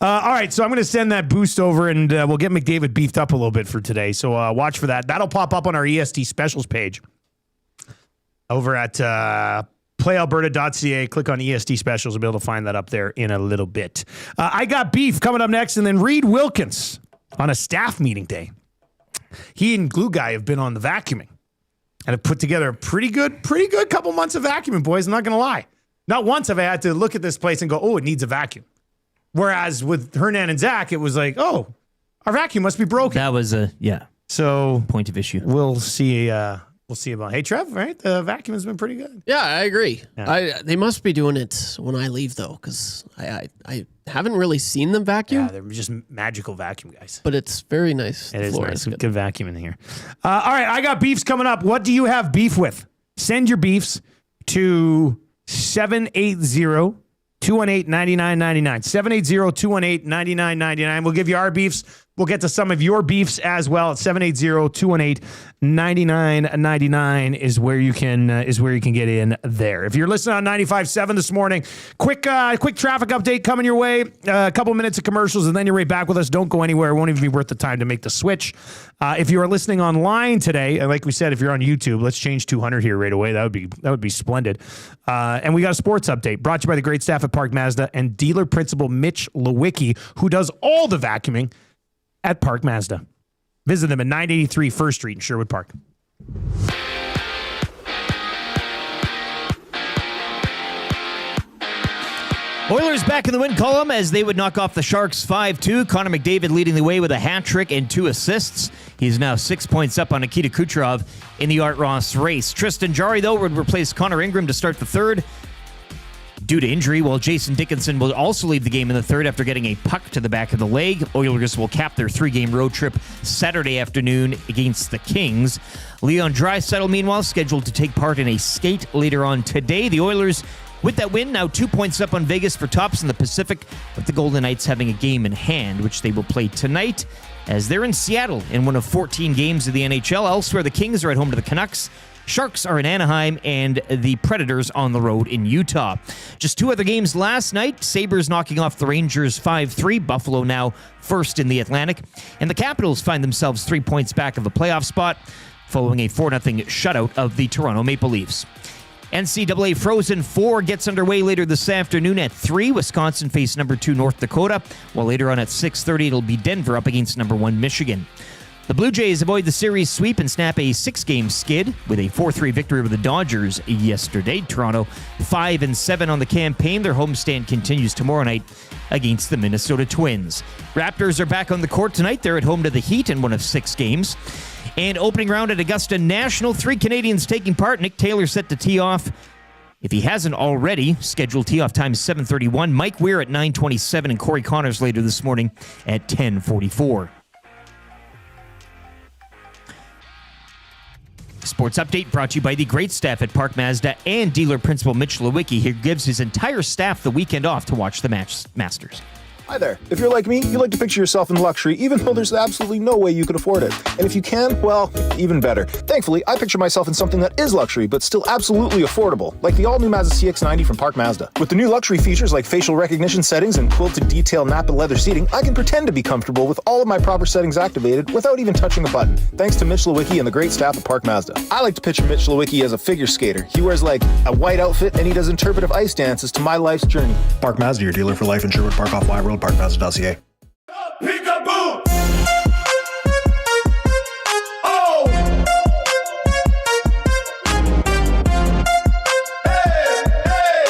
All right, so I'm going to send that boost over, and we'll get McDavid beefed up a little bit for today. So watch for that. That'll pop up on our EST specials page over at playalberta.ca. Click on EST specials and be able to find that up there in a little bit. I got beef coming up next, and then Reid Wilkins on a staff meeting day. He and Glue Guy have been on the vacuuming and have put together a pretty good couple months of vacuuming, boys. I'm not going to lie. Not once have I had to look at this place and go, oh, it needs a vacuum. Whereas with Hernan and Zach, it was like, oh, our vacuum must be broken.
That was
So
point of issue.
We'll see. We'll see about. Hey, Trev, right? The vacuum has been pretty good.
Yeah, I agree.
Yeah.
They must be doing it when I leave though, because I haven't really seen them vacuum.
Yeah, they're just magical vacuum guys.
But it's very nice.
It is nice. Good vacuum in here. All right, I got beefs coming up. What do you have beef with? Send your beefs to 780-218-9999. 780-218-9999. We'll give you our beefs. We'll get to some of your beefs as well at 780-218-9999 is where you can get in there. If you're listening on 95.7 this morning, quick traffic update coming your way. A couple minutes of commercials and then you're right back with us. Don't go anywhere. It won't even be worth the time to make the switch. If you are listening online today, like we said, if you're on YouTube, let's change 200 here right away. That would be splendid. And we got a sports update brought to you by the great staff at Park Mazda and dealer principal Mitch Lewicki, who does all the vacuuming at Park Mazda. Visit them at 983 First Street in Sherwood Park.
Oilers back in the win column as they would knock off the Sharks 5-2. Connor McDavid leading the way with a hat trick and 2 assists. He's now 6 points up on Nikita Kucherov in the Art Ross race. Tristan Jarry, though, would replace Connor Ingram to start the third due to injury, while Jason Dickinson will also leave the game in the third after getting a puck to the back of the leg. Oilers will cap their 3-game road trip Saturday afternoon against the Kings. Leon Draisaitl, meanwhile, scheduled to take part in a skate later on today. The Oilers, with that win, now 2 points up on Vegas for tops in the Pacific, with the Golden Knights having a game in hand, which they will play tonight as they're in Seattle in one of 14 games of the NHL. Elsewhere, the Kings are at home to the Canucks. Sharks are in Anaheim, and the Predators on the road in Utah. Just 2 other games last night. Sabres knocking off the Rangers 5-3. Buffalo now first in the Atlantic. And the Capitals find themselves 3 points back of the playoff spot following a 4-0 shutout of the Toronto Maple Leafs. NCAA Frozen 4 gets underway later this afternoon at 3. Wisconsin face number 2 North Dakota, while later on at 6:30 it'll be Denver up against number 1 Michigan. The Blue Jays avoid the series sweep and snap a 6-game skid with a 4-3 victory over the Dodgers yesterday. Toronto 5-7 on the campaign. Their homestand continues tomorrow night against the Minnesota Twins. Raptors are back on the court tonight. They're at home to the Heat in one of 6 games. And opening round at Augusta National, 3 Canadians taking part. Nick Taylor set to tee off. If he hasn't already, scheduled tee-off time is 7:31. Mike Weir at 9:27 and Corey Connors later this morning at 10:44. Sports Update brought to you by the great staff at Park Mazda and dealer principal Mitch Lewicki, who gives his entire staff the weekend off to watch the Masters.
Hi there. If you're like me, you like to picture yourself in luxury, even though there's absolutely no way you could afford it. And if you can, well, even better. Thankfully, I picture myself in something that is luxury, but still absolutely affordable, like the all-new Mazda CX-90 from Park Mazda. With the new luxury features like facial recognition settings and quilted detail Napa leather seating, I can pretend to be comfortable with all of my proper settings activated without even touching a button, thanks to Mitch Lewicki and the great staff at Park Mazda. I like to picture Mitch Lewicki as a figure skater. He wears like a white outfit and he does interpretive ice dances to my life's journey.
Park Mazda, your dealer for life in Sherwood Park off Y Road, parkmazda.ca.
Peekaboo! Oh! Hey, hey!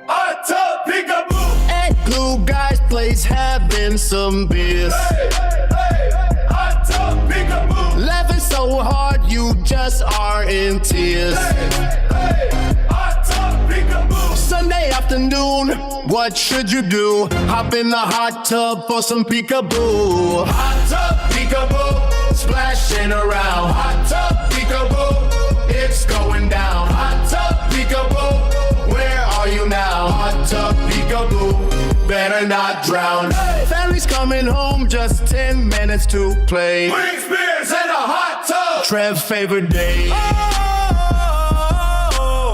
Ata peekaboo!
At Glue Guy's place having some beers.
Hey, hey, hey! Ata peekaboo!
Laughing so hard you just are in tears.
Hey, hey! Ata peekaboo!
Sunday afternoon, what should you do? Hop in the hot tub for some peekaboo.
Hot tub peekaboo, splashing around. Hot tub peekaboo, it's going down. Hot tub peekaboo, where are you now? Hot tub peekaboo, better not drown.
Hey. Family's coming home, just 10 minutes to play.
Wings, beers, and a hot tub.
Trev's favorite day.
Oh,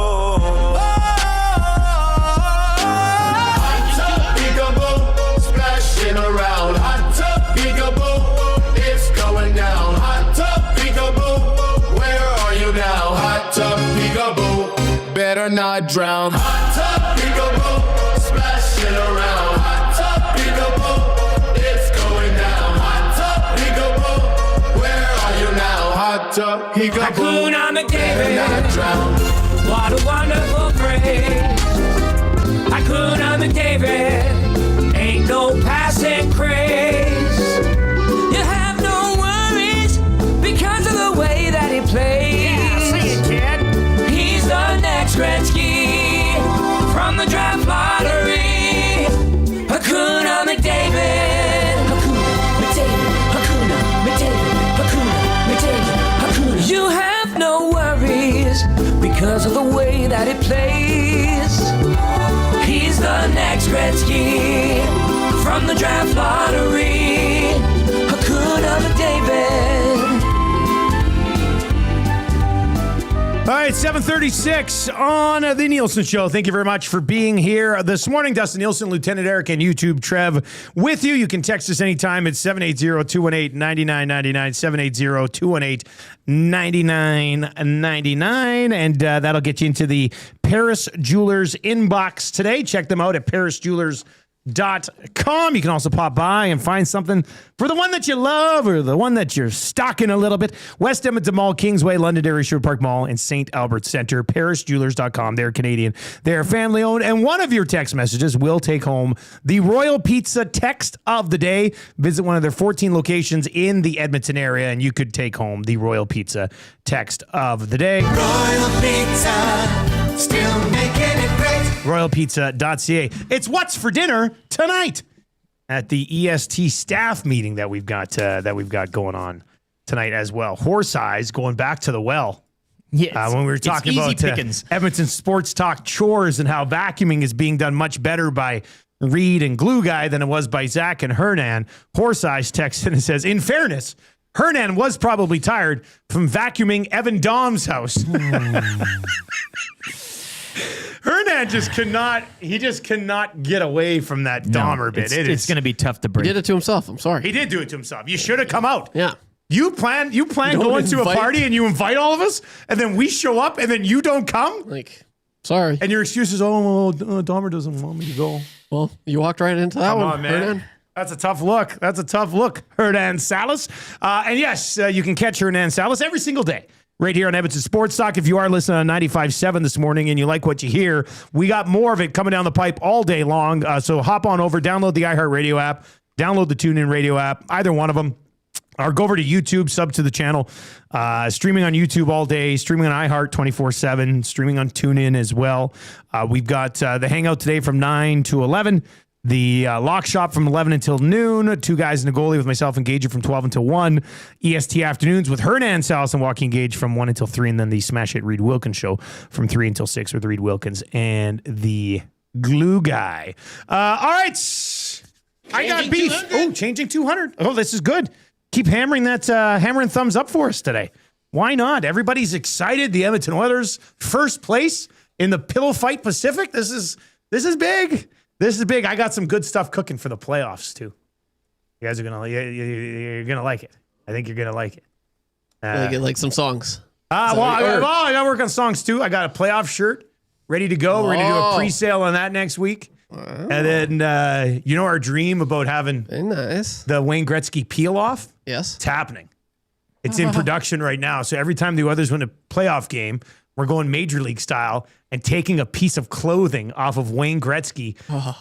better not drown.
Hot tub, peekaboo, splashing around. Hot tub, peekaboo, it's going down. Hot tub, peekaboo, where are you now? Hot tub, peekaboo,
Connor McDavid.
better not drown.
What a wonderful phrase. Connor McDavid, ain't no passing craze. You have no worries because of the way that he plays.
Yeah, say it, kid.
He's the next Gretzky from the draft lottery. Connor McDavid. Connor McDavid. You have no worries because of the way that he plays. He's the next Gretzky from the draft lottery. Connor McDavid.
All right, 7:36 on the Nielson Show. Thank you very much for being here this morning. Dustin Nielson, Lieutenant Eric, and YouTube Trev with you. You can text us anytime at 780-218-9999, 780-218-9999, and that'll get you into the Paris Jewelers inbox today. Check them out at parisjewelers.com. You can also pop by and find something for the one that you love or the one that you're stalking a little bit. West Edmonton Mall, Kingsway, Londonderry, Sherwood Park Mall, and St. Albert Center. parisjewelers.com. They're Canadian. They're family owned. And one of your text messages will take home the Royal Pizza text of the day. Visit one of their 14 locations in the Edmonton area and you could take home the Royal Pizza text of the day.
Royal Pizza, still making it great.
RoyalPizza.ca. It's what's for dinner tonight at the EST staff meeting that we've got going on tonight as well. Horse eyes going back to the well.
Yes,
when we were talking about Edmonton Sports Talk chores and how vacuuming is being done much better by Reid and Glue Guy than it was by Zach and Hernan. Horse eyes texts in and says, in fairness, Hernan was probably tired from vacuuming Evan Dom's house. Hernan just cannot get away from that Dahmer bit.
It's going to be tough to break.
He did it to himself. I'm sorry.
He did do it to himself. You should have come out.
Yeah.
You plan going to a party and you invite all of us, and then we show up and then you don't come?
Like, sorry.
And your excuse is, Dahmer doesn't want me to go.
Well, you walked right into that
Come
one,
on, man.
Hernan.
That's a tough look. Hernan Salas. And yes, you can catch Hernan Salas every single day right here on Edmonton Sports Talk. If you are listening on 95.7 this morning and you like what you hear, we got more of it coming down the pipe all day long. So hop on over, download the iHeartRadio app, download the TuneIn Radio app, either one of them. Or go over to YouTube, sub to the channel. Streaming on YouTube all day, streaming on iHeart 24/7, streaming on TuneIn as well. We've got the Hangout today from 9 to 11. The Lock Shop from 11 until noon. Two Guys and a Goalie with myself and Gage from 12 until 1. EST Afternoons with Hernan Salas and Joaquin Gage from 1 until 3. And then the Smash Hit Reid Wilkins Show from 3 until 6 with Reid Wilkins and the Glue Guy. All right. I got beef. 200. Oh, changing 200. Oh, this is good. Keep hammering that hammering thumbs up for us today. Why not? Everybody's excited. The Edmonton Oilers first place in the Pillow Fight Pacific. This is big. This is big. I got some good stuff cooking for the playoffs too. You guys are you're gonna like it. I think you're gonna like it.
Get like some songs.
I got to work on songs too. I got a playoff shirt ready to go. We're gonna do a pre-sale on that next week. Wow. And then our dream about having the Wayne Gretzky peel off.
Yes,
it's happening. It's in production right now. So every time the Oilers win a playoff game, we're going Major League style and taking a piece of clothing off of Wayne Gretzky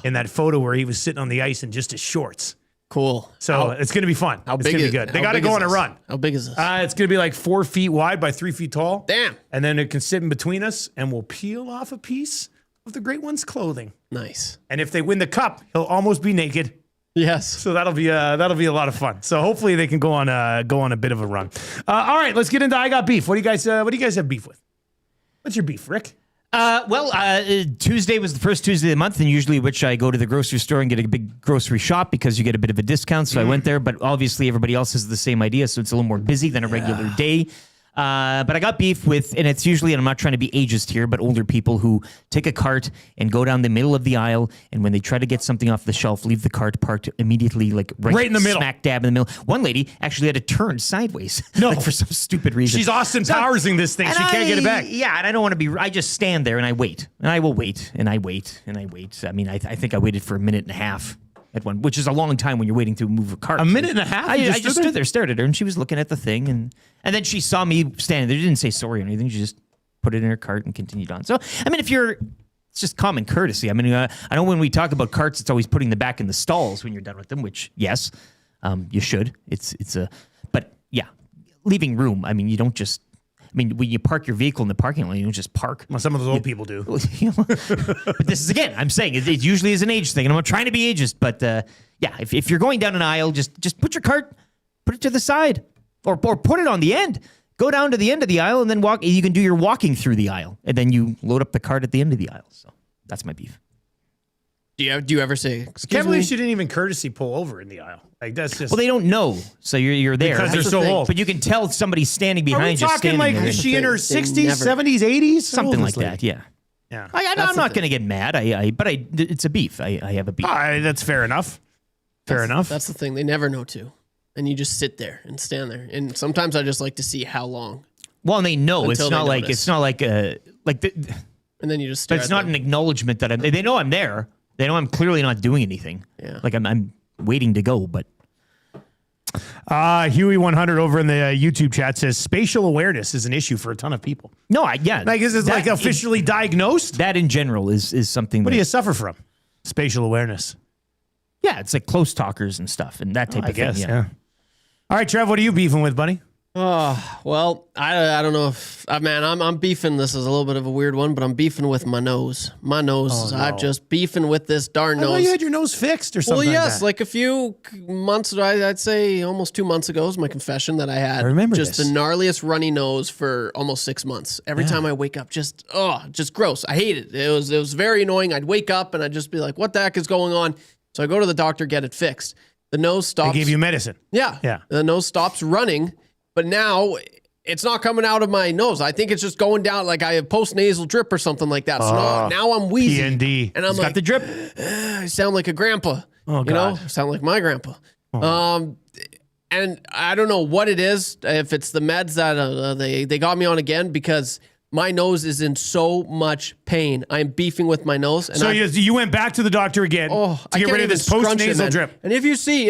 in that photo where he was sitting on the ice in just his shorts.
Cool.
So it's going to be fun.
How
it's
big
going to
is
be good.
it?
They got to go on a run.
How big is this?
It's going to be like 4 feet wide by 3 feet tall.
Damn.
And then it can sit in between us, and we'll peel off a piece of the Great One's clothing.
Nice.
And if they win the cup, he'll almost be naked.
Yes.
So that'll be a lot of fun. So hopefully they can go on a bit of a run. All right, let's get into I Got Beef. What do you guys have beef with? What's your beef, Rick?
Tuesday was the first Tuesday of the month, and usually which I go to the grocery store and get a big grocery shop because you get a bit of a discount. So I went there, but obviously everybody else has the same idea, so it's a little more busy than a regular day. But I got beef with, and it's usually, and I'm not trying to be ageist here, but older people who take a cart and go down the middle of the aisle, and when they try to get something off the shelf, leave the cart parked immediately, like right
in the middle,
smack dab in the middle. One lady actually had to turn sideways, like for some stupid reason.
She's Austin Powersing this thing. She can't get it back.
Yeah, and I don't want to be. I just stand there and I wait, and I will wait, and I wait, and I wait. I mean, I think I waited for a minute and a half. At one, which is a long time when you're waiting to move a cart.
A minute and a half?
I just stood there, stared at her, and she was looking at the thing, and then she saw me standing there. She didn't say sorry or anything. She just put it in her cart and continued on. So, I mean, it's just common courtesy. I mean, I know when we talk about carts, it's always putting them back in the stalls when you're done with them, which, yes, you should. But yeah, leaving room. I mean, you don't just. I mean, when you park your vehicle in the parking lot, you don't just park.
Well, some of those old people do.
But this is, again, I'm saying it usually is an age thing, and I'm not trying to be ageist, but yeah, if you're going down an aisle, just put your cart, put it to the side, or put it on the end. Go down to the end of the aisle and then walk. You can do your walking through the aisle, and then you load up the cart at the end of the aisle. So that's my beef.
Do you ever say, excuse
Can't believe
me?
she didn't even courtesy pull over in the aisle. Like, that's just.
Well, they don't know, so you're there.
Because they're so old.
But you can tell somebody's standing behind
Are we
you.
talking
standing
like,
there.
is she in her 60s, 70s, 80s?
Something like that, yeah.
Yeah.
I'm not going to get mad, but it's a beef. I have a beef.
That's fair enough. Fair enough.
That's the thing. They never know to. And you just sit there and stand there. And sometimes I just like to see how long.
Well, and they know.
Until
It's not
they
like
notice.
it's not like
and then you just stare
But it's
at
not
them.
an acknowledgement that they know I'm there. They know I'm clearly not doing anything.
Yeah.
Like I'm waiting to go, but
Huey100 over in the YouTube chat says spatial awareness is an issue for a ton of people.
No,
Like, is it like officially diagnosed?
That in general is something.
What
that,
do you suffer from? Spatial awareness.
Yeah, it's like close talkers and stuff and that type of
guess,
thing.
yeah. All right, Trev, what are you beefing with, buddy?
Oh, well, I don't know if, man, I'm beefing. This is a little bit of a weird one, but I'm beefing with my nose. My nose.
Oh, no.
I'm just beefing with this darn
I thought
nose.
you had your nose fixed or something.
Well, yes,
like that.
like a few months, I'd say almost 2 months ago is my confession that I had
I remember
just
this.
the gnarliest runny nose for almost 6 months. Every time I wake up, just gross. I hate it. It was very annoying. I'd wake up and I'd just be like, what the heck is going on? So I go to the doctor, get it fixed. The nose stops.
They gave you medicine.
Yeah. The nose stops running, but now it's not coming out of my nose. I think it's just going down like I have post-nasal drip or something like that. So now I'm wheezy.
PND.
And I'm
got the drip.
I sound like a grandpa.
Oh,
You know,
God.
I sound like my grandpa. And I don't know what it is, if it's the meds that they got me on again, because my nose is in so much pain. I'm beefing with my nose. And
So you went back to the doctor again to
I
get
can't
rid of
even
this
scrunch it,
post-nasal
man.
drip.
And if you see,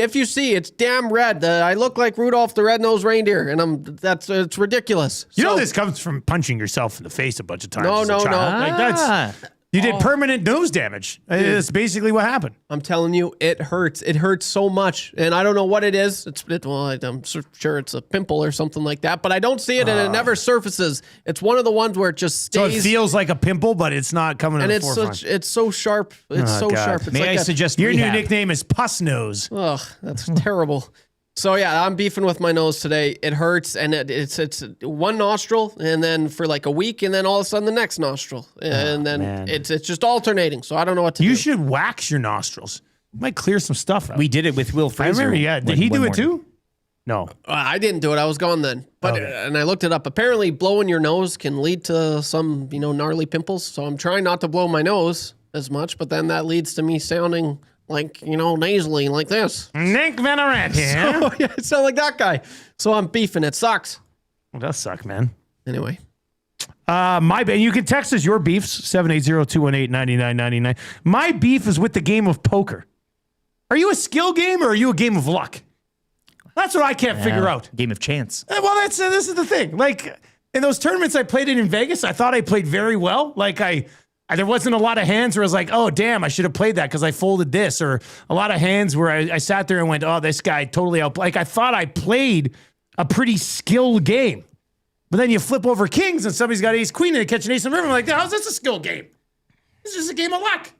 it's damn red. I look like Rudolph the Red-Nosed Reindeer, and it's ridiculous.
You know
So-
this comes from punching yourself in the face a bunch of times.
No,
as a
no,
child.
no.
Like that's you did permanent nose damage. That's basically what happened.
I'm telling you, it hurts. It hurts so much, and I don't know what it is. I'm sure it's a pimple or something like that, but I don't see it, and it never surfaces. It's one of the ones where it just
So
stays.
it feels like a pimple, but it's not coming to
and
the
it's
forefront.
it's so sharp. It's
Oh,
so
God.
sharp. It's
May
like
I suggest
Your new
rehab?
nickname is Puss Nose.
Ugh, that's terrible. So yeah, I'm beefing with my nose today. It hurts, and it's one nostril, and then for like a week, and then all of a sudden the next nostril, and then
man.
it's just alternating. So I don't know what to
You
do.
should wax your nostrils. Might clear some stuff out.
We did it with Will
I
Fraser.
remember, yeah. Did he do it too? No.
I didn't do it. I was gone then. But
Okay.
and I looked it up. Apparently, blowing your nose can lead to some gnarly pimples. So I'm trying not to blow my nose as much, but then that leads to me sounding like nasally like this.
Nick Venerant here.
Oh yeah, I sound like that guy. So I'm beefing. It sucks.
Well, that suck, man.
Anyway.
My beef. You can text us your beefs, 780-218-9999. My beef is with the game of poker. Are you a skill game or are you a game of luck? That's what I can't figure out.
Game of chance.
Well, this is the thing. Like in those tournaments I played in Vegas, I thought I played very well. Like there wasn't a lot of hands where I was like, oh, damn, I should have played that because I folded this. Or a lot of hands where I sat there and went, oh, this guy totally out. Like I thought I played a pretty skilled game. But then you flip over kings and somebody's got ace queen and they catch an ace in the river. I'm like, how's this a skill game? This is just a game of luck.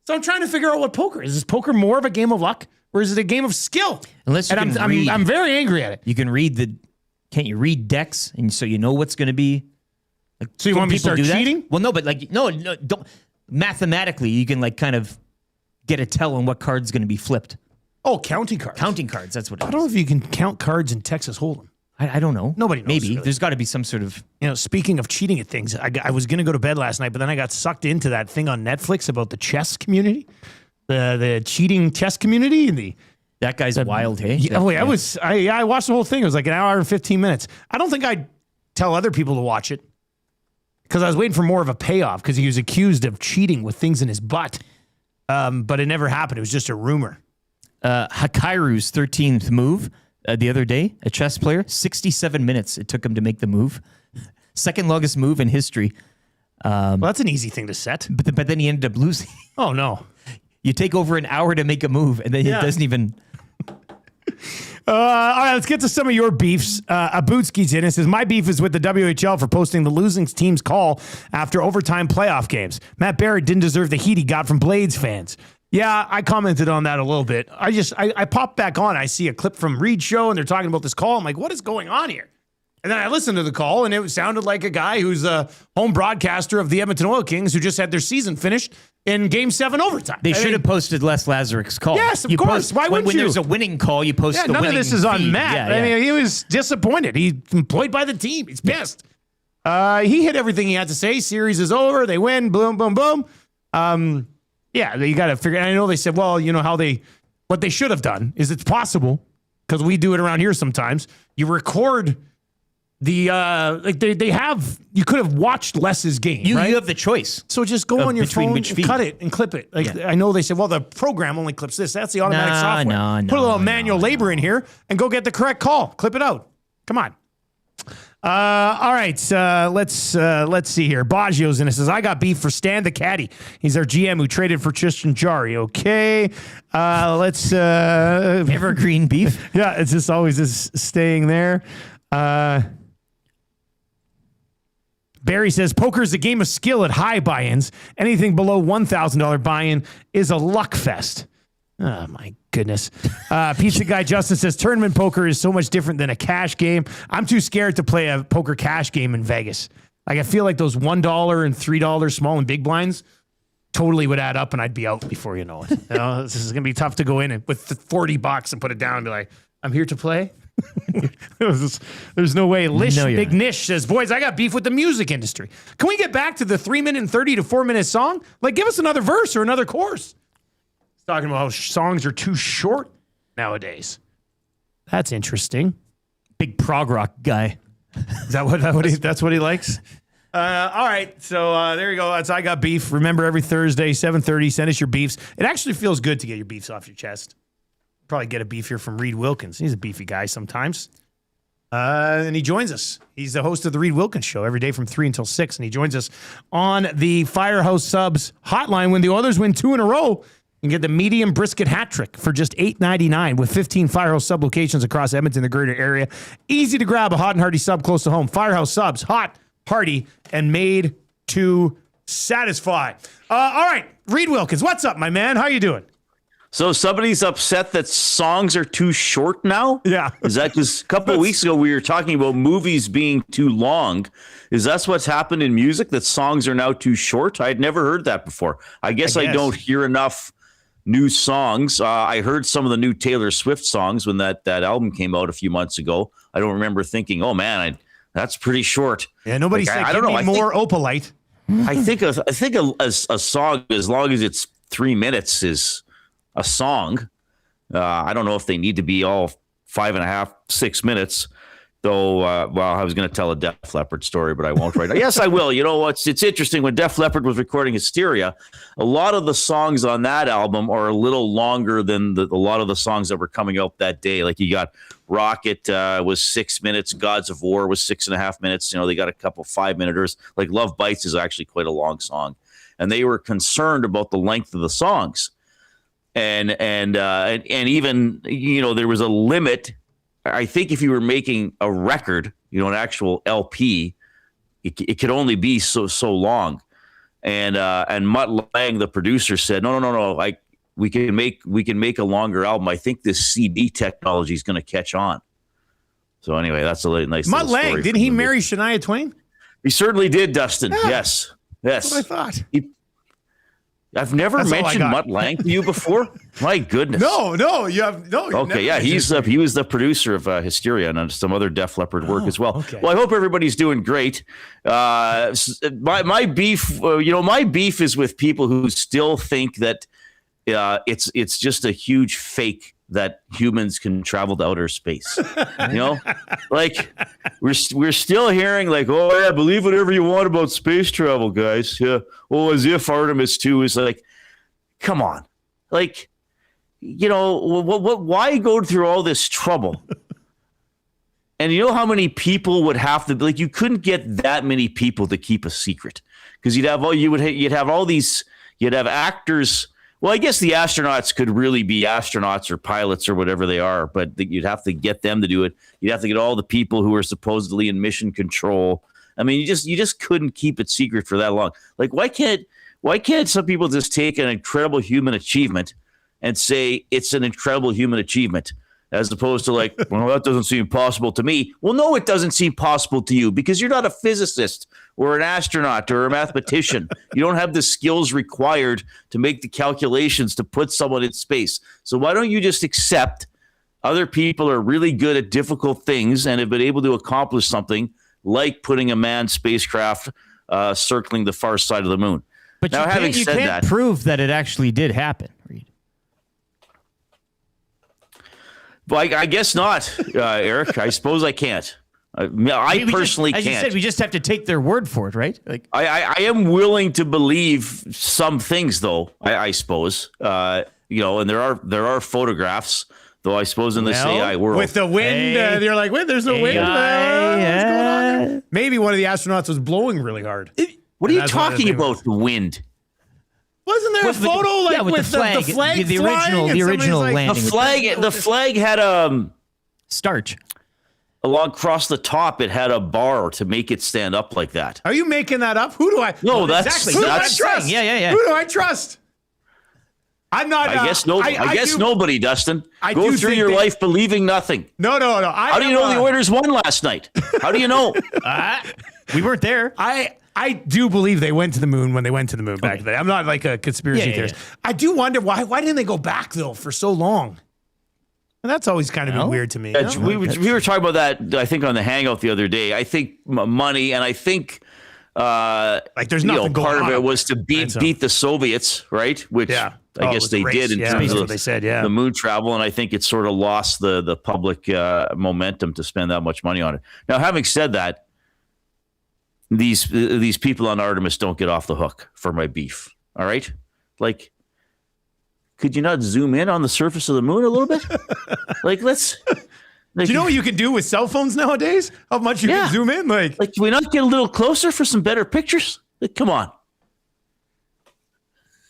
So I'm trying to figure out what poker is. Is poker more of a game of luck or is it a game of skill?
Unless you
and
can read.
I'm very angry at it.
You can read can't you read decks and so you know what's going to be? Like,
So you want me to start cheating?
Well, no, but no, don't. Mathematically, you can kind of get a tell on what card's going to be flipped.
Oh, counting cards.
Counting cards. That's what it is.
I don't know if you can count cards in Texas Hold'em.
I don't know.
Nobody knows.
Maybe.
Really.
There's got to be some sort of...
Speaking of cheating at things, I was going to go to bed last night, but then I got sucked into that thing on Netflix about the chess community, the cheating chess community. And
that guy's wild, hey?
I watched the whole thing. It was like an hour and 15 minutes. I don't think I'd tell other people to watch it because I was waiting for more of a payoff because he was accused of cheating with things in his butt. But it never happened. It was just a rumor.
Hakairu's 13th move the other day, a chess player, 67 minutes it took him to make the move. Second longest move in history.
Well, that's an easy thing to set.
But then he ended up losing.
Oh, no.
You take over an hour to make a move, and then it doesn't even...
All right, let's get to some of your beefs. Abutski's in and says, my beef is with the WHL for posting the losing team's call after overtime playoff games. Matt Barrett didn't deserve the heat he got from Blades fans. Yeah, I commented on that a little bit. I popped back on. I see a clip from Reid show, and they're talking about this call. I'm like, what is going on here? And then I listened to the call, and it sounded like a guy who's a home broadcaster of the Edmonton Oil Kings who just had their season finished in Game 7 overtime.
They should have posted Les Lazaruk's call.
Yes, of course. Why wouldn't
when
you?
When there's a winning call, you post the winning
none of this is on
feed.
Matt.
Yeah,
I mean, he was disappointed. He's employed by the team. He's pissed. He hit everything he had to say. Series is over. They win. Boom, boom, boom. Yeah, you got to figure. I know they said, well, you know what they should have done is it's possible because we do it around here sometimes. You record the they have. You could have watched Les's game.
You have the choice.
So just go on your phone and cut it and clip it. I know they said, well, the program only clips this. That's the automatic software. Put a little manual labor in here and go get the correct call. Clip it out. Come on. All right, let's see here. Baggio's in it says, I got beef for Stan the Caddy. He's our GM who traded for Tristan Jarry. Okay, let's
evergreen beef.
Yeah, it's just always just staying there. Barry says, poker is a game of skill at high buy-ins. Anything below $1,000 buy-in is a luck fest. Oh, my goodness. Pizza Guy Justin says, tournament poker is so much different than a cash game. I'm too scared to play a poker cash game in Vegas. Like, I feel like those $1 and $3 small and big blinds totally would add up and I'd be out before you know it. This is going to be tough to go in and with $40 and put it down and be like, I'm here to play. There's no way. Big Nish says, boys, I got beef with the music industry. Can we get back to the 3-minute and 30 to 4-minute song? Like, give us another verse or another chorus. Talking about how songs are too short nowadays. That's interesting.
Big prog rock guy.
Is that that's what he likes? All right. So there you go. That's I Got Beef. Remember, every Thursday, 7:30, send us your beefs. It actually feels good to get your beefs off your chest. Probably get a beef here from Reid Wilkins. He's a beefy guy sometimes. And he joins us. He's the host of the Reid Wilkins Show every day from 3 until 6. And he joins us on the Firehouse Subs hotline when the Oilers win 2 in a row. You can get the medium brisket hat trick for just $8.99 with 15 Firehouse Sub locations across Edmonton, the greater area. Easy to grab a hot and hearty sub close to home. Firehouse Subs, hot, hearty, and made to satisfy. All right, Reid Wilkins, what's up, my man? How you doing?
So somebody's upset that songs are too short now?
Yeah.
Is that just a couple of weeks ago we were talking about movies being too long? Is that what's happened in music, that songs are now too short? I'd never heard that before. I guess I don't hear enough new songs. I heard some of the new Taylor Swift songs when that album came out a few months ago. I don't remember thinking, oh man, that's pretty short.
Yeah, nobody said give me more Opalite.
I think a song, as long as it's 3 minutes, is a song. I don't know if they need to be all 5.5, 6 minutes. Though, well, I was going to tell a Def Leppard story, but I won't right now. Yes, I will. You know what? It's interesting. When Def Leppard was recording Hysteria, a lot of the songs on that album are a little longer than a lot of the songs that were coming out that day. Like you got Rocket was 6 minutes. Gods of War was 6.5 minutes. You know, they got a couple 5-minuters. Like Love Bites is actually quite a long song. And they were concerned about the length of the songs. And even, you know, there was a limit. I think if you were making a record, you know, an actual LP, it could only be so long. And Mutt Lange, the producer, said, no. Like we can make a longer album. I think this CD technology is going to catch on. So anyway, that's a really nice.
Mutt Lange, didn't he marry Shania Twain?
He certainly did, Dustin.
Yeah.
Yes.
That's what I thought.
I've never
That's all I
mentioned
got.
Mutt Lang to you before. My goodness.
No, you have no. you've never
Okay, yeah,
mentioned it.
he was the producer of Hysteria and some other Def Leppard work as well.
okay.
Well, I hope everybody's doing great. My beef, my beef is with people who still think that it's just a huge fake that humans can travel to outer space. Like we're still hearing like, oh yeah, believe whatever you want about space travel, guys. Yeah, well, as if Artemis 2 is like, come on, like, why go through all this trouble? And you know how many people would have to, like, you couldn't get that many people to keep a secret, because you'd have actors. Well, I guess the astronauts could really be astronauts or pilots or whatever they are, but you'd have to get them to do it. You'd have to get all the people who are supposedly in mission control. I mean, you just couldn't keep it secret for that long. Like, why can't some people just take an incredible human achievement and say it's an incredible human achievement, as opposed to like, well, that doesn't seem possible to me. Well, no, it doesn't seem possible to you because you're not a physicist or an astronaut or a mathematician. You don't have the skills required to make the calculations to put someone in space. So why don't you just accept other people are really good at difficult things and have been able to accomplish something like putting a manned spacecraft circling the far side of the moon?
But
now,
you can't prove that it actually did happen, Reid.
Well, I guess not, Eric. I suppose I can't. I personally
as
can't.
you said, we just have to take their word for it, right? Like,
I am willing to believe some things, though. I suppose, and there are photographs, though. I suppose in this AI world,
with the wind, they're like, wait, there's no wind. What's going on here? Maybe one of the astronauts was blowing really hard.
What are you talking about? The wind.
Wasn't there a photo with the flag,
the original landing?
The flag had
starch.
Along across the top, it had a bar to make it stand up like that.
Are you making that up? Who do I?
No, that's
exactly. Who do I trust?
Yeah.
Who do I trust? I'm not.
I guess nobody, Dustin. Go through your life believing nothing.
No.
How do you know the Oilers won last night? How do you know?
We weren't there.
I do believe they went to the moon when they went to the moon back then. I'm not like a conspiracy theorist. Yeah. I do wonder why didn't they go back though for so long? And that's always kind of been weird to me.
We were talking about that, I think, on the Hangout the other day. I think money, and I think
like there's nothing going
part
on
of it was to beat the Soviets, right? Which I guess they did in terms of
what they said,
the moon travel, and I think it sort of lost the public momentum to spend that much money on it. Now, having said that, these people on Artemis don't get off the hook for my beef. All right, like, could you not zoom in on the surface of the moon a little bit? Like, let's. Like,
do you know what you can do with cell phones nowadays? How much you can zoom in? Like,
can we not get a little closer for some better pictures? Like, come on.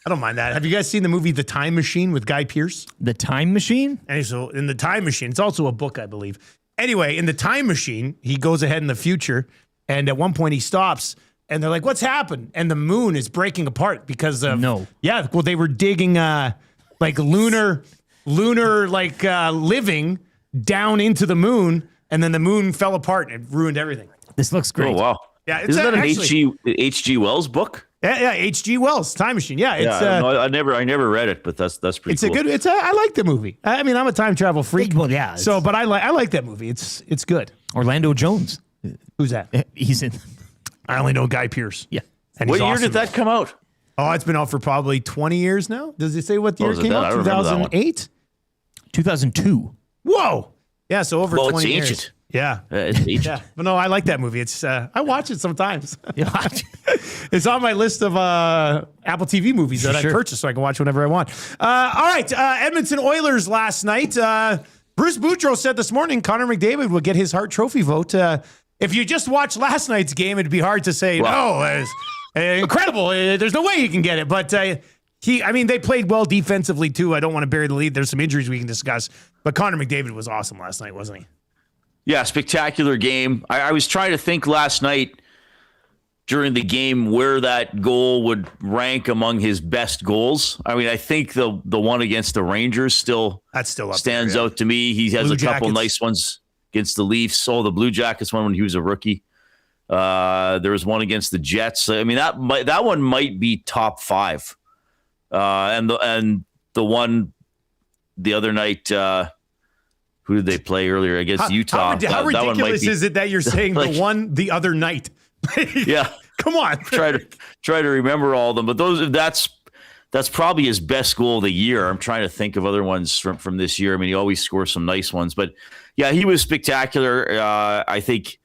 I don't mind that. Have you guys seen the movie The Time Machine with Guy Pearce?
The Time Machine?
And so in The Time Machine, it's also a book, I believe. Anyway, in The Time Machine, he goes ahead in the future, and at one point he stops, and they're like, what's happened? And the moon is breaking apart because of...
No.
Yeah, well, they were digging like lunar living down into the moon, and then the moon fell apart and it ruined everything.
This looks great.
Oh, wow.
Yeah, it's
Isn't that an H.G. Wells book?
Yeah, H.G. Wells, Time Machine. Yeah, it's
I never read it, but that's pretty
it's
cool.
I like the movie. I mean, I'm a time travel freak.
Well, yeah.
So, but I like that movie. It's good.
Orlando Jones.
Who's that?
He's in.
I only know Guy Pearce.
Yeah.
And
what
he's
year
awesome.
did that come out?
Oh, it's been out for probably 20 years now. Does it say what year it came
I
out?
don't remember that one.
2008?
2002.
Whoa. Yeah, so over 20
it's
years.
ancient.
Yeah.
It's ancient.
Yeah. But no, I like that movie. It's I watch it sometimes. It's on my list of Apple TV movies that I purchase so I can watch whenever I want. All right, Edmonton Oilers last night. Bruce Boudreau said this morning Connor McDavid will get his Hart Trophy vote. If you just watched last night's game, it'd be hard to say, no, it's incredible. There's no way he can get it. But they played well defensively, too. I don't want to bury the lead. There's some injuries we can discuss. But Connor McDavid was awesome last night, wasn't he?
Yeah, spectacular game. I was trying to think last night during the game where that goal would rank among his best goals. I mean, I think the one against the Rangers still stands out to me. He has
Blue
a couple
Jackets.
nice ones against the Leafs. Oh, the Blue Jackets one when he was a rookie. There was one against the Jets. I mean, that one might be top 5 And the one the other night, who did they play earlier? Against Utah.
How ridiculous is it that you're saying
like,
the one the other night?
Yeah.
Come on.
try to remember all of them. But that's probably his best goal of the year. I'm trying to think of other ones from this year. I mean, he always scores some nice ones. But, yeah, he was spectacular. I think,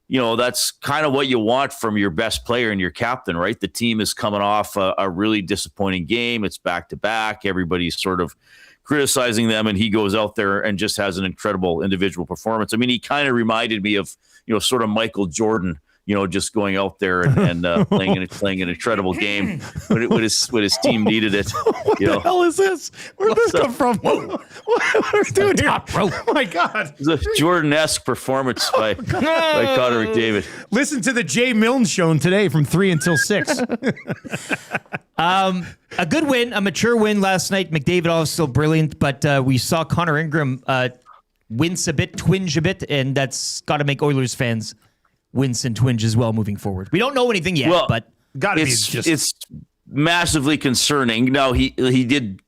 that's kind of what you want from your best player and your captain, right? The team is coming off a really disappointing game. It's back-to-back. Everybody's sort of criticizing them, and he goes out there and just has an incredible individual performance. I mean, he kind of reminded me of, sort of Michael Jordan, just going out there and playing an incredible game when his team needed it.
What the hell is this? Where'd this come from? What are we doing here? Oh, my God.
It's a Jordan-esque performance by Connor McDavid.
Listen to the Jay Milne show today from 3 until 6.
A good win, a mature win last night. McDavid also still brilliant, but we saw Connor Ingram wince a bit, twinge a bit, and that's got to make Oilers fans wince and twinge as well moving forward. We don't know anything yet, but
gotta be
it's massively concerning. Now he did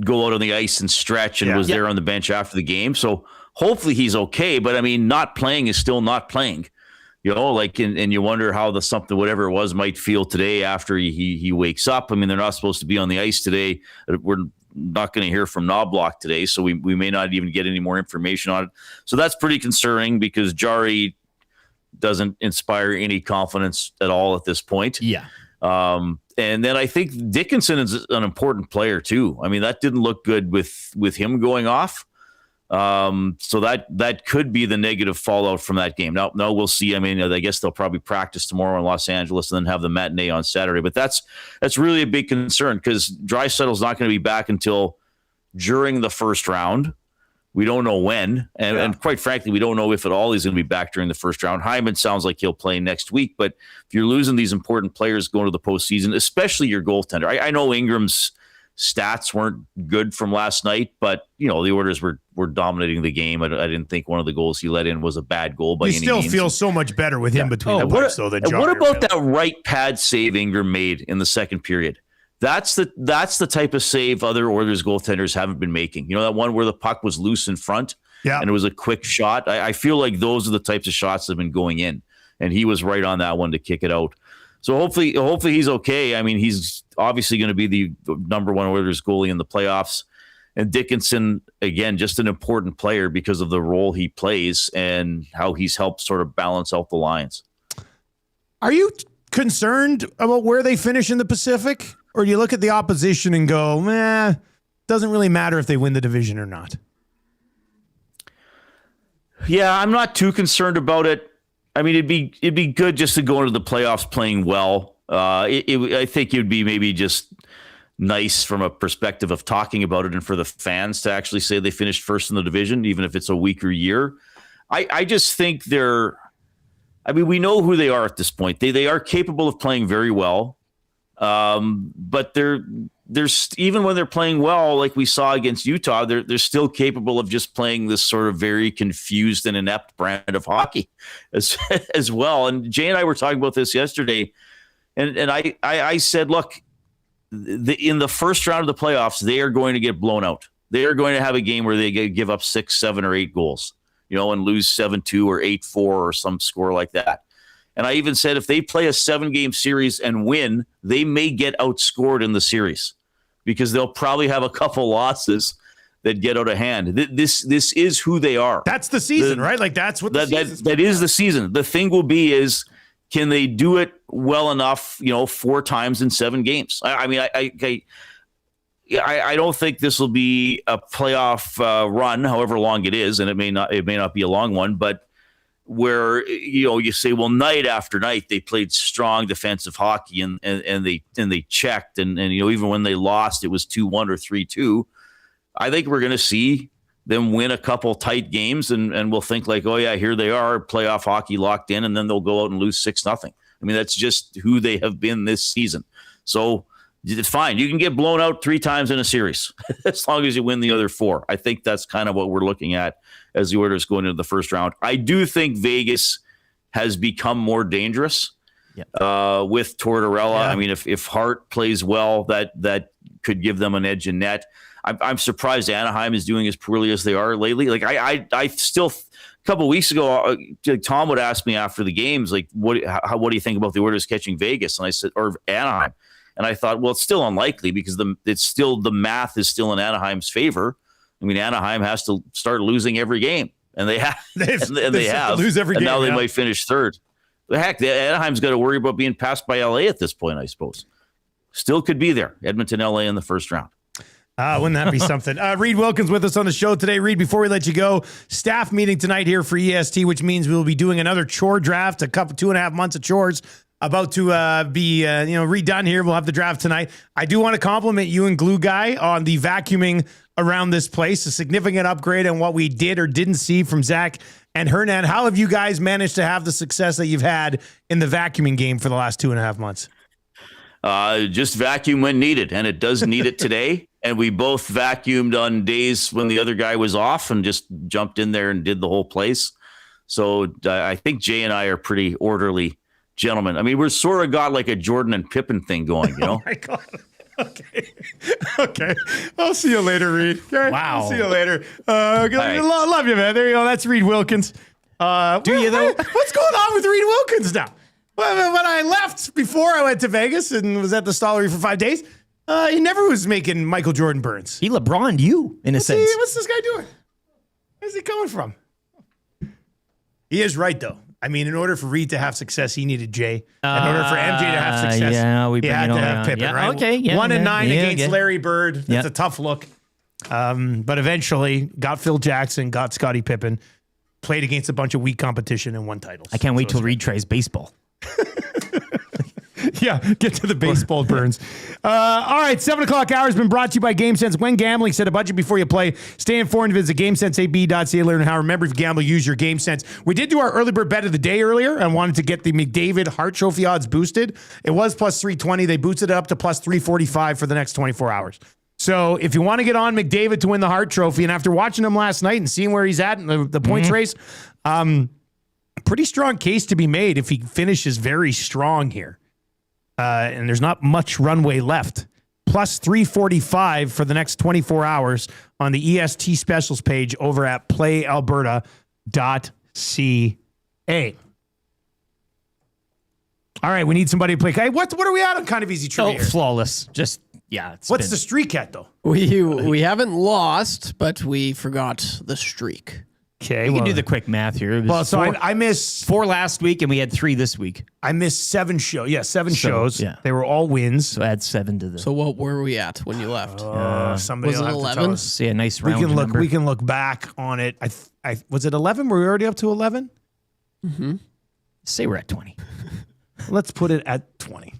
go out on the ice and stretch and was there on the bench after the game, so hopefully he's okay. But I mean, not playing is still not playing. And you wonder how whatever it was might feel today after he wakes up. I mean, they're not supposed to be on the ice today. We're not going to hear from Knobloch today, so we may not even get any more information on it. So that's pretty concerning because Jari doesn't inspire any confidence at all at this point.
Yeah.
And then I think Dickinson is an important player too. I mean, that didn't look good with him going off. So that could be the negative fallout from that game. Now we'll see. I mean, I guess they'll probably practice tomorrow in Los Angeles and then have the matinee on Saturday. But that's really a big concern because Draisaitl's not going to be back until during the first round. We don't know when, and quite frankly, we don't know if at all he's going to be back during the first round. Hyman sounds like he'll play next week, but if you're losing these important players going to the postseason, especially your goaltender, I know Ingram's stats weren't good from last night, but the Oilers were dominating the game. I didn't think one of the goals he let in was a bad goal by any means.
You still feel so much better with him between the pipes, though.
What about that right pad save Ingram made in the second period? That's the type of save other Oilers goaltenders haven't been making. That one where the puck was loose in front and it was a quick shot. I feel like those are the types of shots that have been going in, and he was right on that one to kick it out. So hopefully he's okay. I mean, he's obviously going to be the number one Oilers goalie in the playoffs. And Dickinson, again, just an important player because of the role he plays and how he's helped sort of balance out the lines.
Are you concerned about where they finish in the Pacific? Or do you look at the opposition and go, doesn't really matter if they win the division or not?
Yeah, I'm not too concerned about it. I mean, it'd be good just to go into the playoffs playing well. I think it would be maybe just nice from a perspective of talking about it and for the fans to actually say they finished first in the division, even if it's a weaker year. I just think we know who they are at this point. They are capable of playing very well. But they're even when they're playing well, like we saw against Utah, they're still capable of just playing this sort of very confused and inept brand of hockey as well. And Jay and I were talking about this yesterday, and I said, look, in the first round of the playoffs, they are going to get blown out. They are going to have a game where they give up 6, 7, or 8 goals, and lose 7-2 or 8-4 or some score like that. And I even said if they play a 7-game series and win, they may get outscored in the series because they'll probably have a couple losses that get out of hand. This is who they are.
That's the season, right? Like that's what
that is the season. The thing will be is, can they do it well enough, 4 times in 7 games? I don't think this will be a playoff run, however long it is, and it may not be a long one, but where you say, well, night after night they played strong defensive hockey and they checked and even when they lost, it was 2-1 or 3-2. I think we're going to see them win a couple tight games and we'll think like, oh yeah, here they are, playoff hockey locked in, and then they'll go out and lose 6-0. I mean, that's just who they have been this season. So fine, you can get blown out 3 times in a series as long as you win the other 4. I think that's kind of what we're looking at as the Oilers going into the first round. I do think Vegas has become more dangerous with Tortorella. Yeah. I mean, if Hart plays well, that could give them an edge in net. I'm surprised Anaheim is doing as poorly as they are lately. Like I still, a couple of weeks ago, Tom would ask me after the games, like, what do you think about the Oilers catching Vegas? And I said, or Anaheim. And I thought, well, it's still unlikely because the math is still in Anaheim's favor. I mean, Anaheim has to start losing every game, and they have. They have
lose every game.
And now they might finish third. The heck, Anaheim's got to worry about being passed by LA at this point, I suppose. Still could be there. Edmonton, LA in the first round.
Wouldn't that be something? Reid Wilkins with us on the show today. Reid, before we let you go, staff meeting tonight here for EST, which means we'll be doing another chore draft, 2.5 months of chores about to be redone here. We'll have the draft tonight. I do want to compliment you and Glue Guy on the vacuuming around this place, a significant upgrade on what we did or didn't see from Zach and Hernan. How have you guys managed to have the success that you've had in the vacuuming game for the last 2.5 months?
Just vacuum when needed, and it does need it today. And we both vacuumed on days when the other guy was off and just jumped in there and did the whole place. So I think Jay and I are pretty orderly gentlemen. I mean, we're sort of got like a Jordan and Pippen thing going, you know?
Oh, my God. Okay. I'll see you later, Reid. Okay?
Wow.
I'll see you later. Love you, man. There you go. That's Reid Wilkins.
Do you, though?
What's going on with Reid Wilkins now? When I left before I went to Vegas and was at the Stollery for 5 days, he never was making Michael Jordan burns.
He LeBron'd you, in a sense.
What's this guy doing? Where's he coming from? He is right, though. I mean, in order for Reid to have success, he needed Jay. In order for MJ to have success, he had to have Pippen, right?
Okay,
1-9 against Larry Bird. That's a tough look. But eventually got Phil Jackson, got Scottie Pippen, played against a bunch of weak competition and won titles.
I can't wait till Reid tries baseball.
Yeah, get to the baseball burns. All right, 7 o'clock hour has been brought to you by GameSense. When gambling, set a budget before you play. Stay informed. Visit GameSenseAB.ca. Learn how. Remember, if you gamble, use your GameSense. We did do our early bird bet of the day earlier and wanted to get the McDavid Hart Trophy odds boosted. It was plus 320. They boosted it up to plus 345 for the next 24 hours. So if you want to get on McDavid to win the Hart Trophy, and after watching him last night and seeing where he's at in the points race, pretty strong case to be made if he finishes very strong here. And there's not much runway left. Plus 345 for the next 24 hours on the EST specials page over at playalberta.ca. All right, we need somebody to play. Hey, what are we at on kind of easy trivia?
Oh, flawless. Just, yeah.
What's the streak at, though?
We haven't lost, but we forgot the streak.
Okay,
we can do the quick math here.
Well, so I missed
4 last week, and we had 3 this week.
I missed 7 shows. Yeah, 7 shows.
Yeah.
They were all wins.
So add 7 to this.
So what were we at when you left?
Somebody
was it
will have
11?
to tell us.
See a nice round
We
number.
can look back on it. I was it 11? Were we already up to 11?
Mm-hmm.
Say we're at 20.
Let's put it at 20.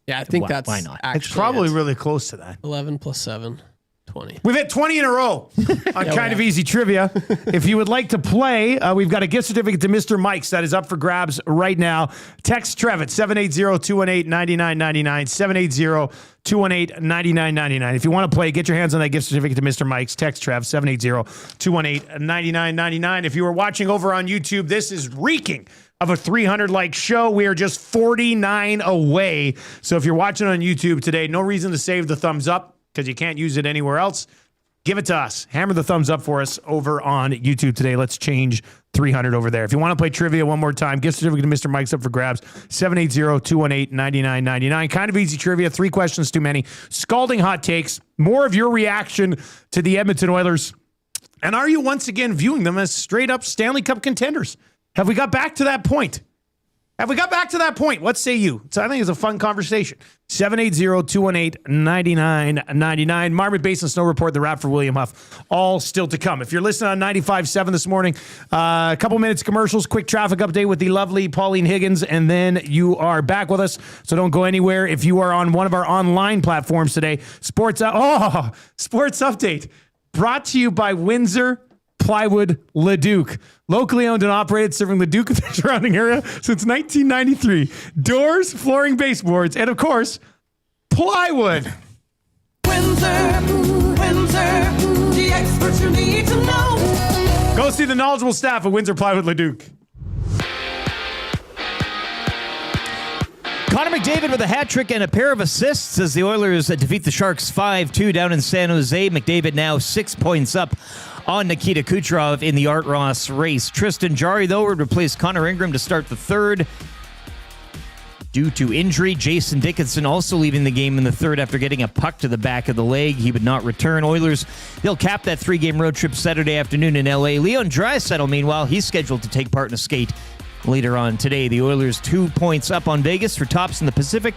Yeah, I think that's
why not?
It's probably really close to that.
11 plus 7, 20.
We've hit 20 in a row on Kind of Easy Trivia. If you would like to play, we've got a gift certificate to Mr. Mike's that is up for grabs right now. Text Trev at 780-218-9999, 780-218-9999. If you want to play, get your hands on that gift certificate to Mr. Mike's. Text Trev, 780-218-9999. If you are watching over on YouTube, this is reeking of a 300-like show. We are just 49 away. So if you're watching on YouTube today, no reason to save the thumbs up, because you can't use it anywhere else. Give it to us. Hammer the thumbs up for us over on YouTube today. Let's change 300 over there. If you want to play trivia one more time, gift certificate to Mr. Mike's up for grabs. 780-218-9999. Kind of easy trivia. 3 questions too many. Scalding hot takes. More of your reaction to the Edmonton Oilers. And are you once again viewing them as straight up Stanley Cup contenders? Have we got back to that point? What say you? So I think it's a fun conversation. 780-218-9999. Marmot Basin Snow Report, the wrap for William Huff, all still to come. If you're listening on 95.7 this morning, a couple minutes commercials, quick traffic update with the lovely Pauline Higgins, and then you are back with us. So don't go anywhere. If you are on one of our online platforms today, Sports Update, brought to you by Windsor Plywood Leduc. Locally owned and operated, serving Leduc and the surrounding area since 1993. Doors, flooring, baseboards, and of course, plywood.
Windsor, the experts you need to know.
Go see the knowledgeable staff at Windsor Plywood Leduc.
Connor McDavid with a hat trick and a pair of assists as the Oilers defeat the Sharks 5-2 down in San Jose. McDavid now 6 points up on Nikita Kucherov in the Art Ross race. Tristan Jarry, though, would replace Connor Ingram to start the third due to injury. Jason Dickinson also leaving the game in the third after getting a puck to the back of the leg. He would not return. Oilers, they'll cap that 3-game road trip Saturday afternoon in L.A. Leon Draisaitl, meanwhile, he's scheduled to take part in a skate later on today. The Oilers 2 points up on Vegas for tops in the Pacific.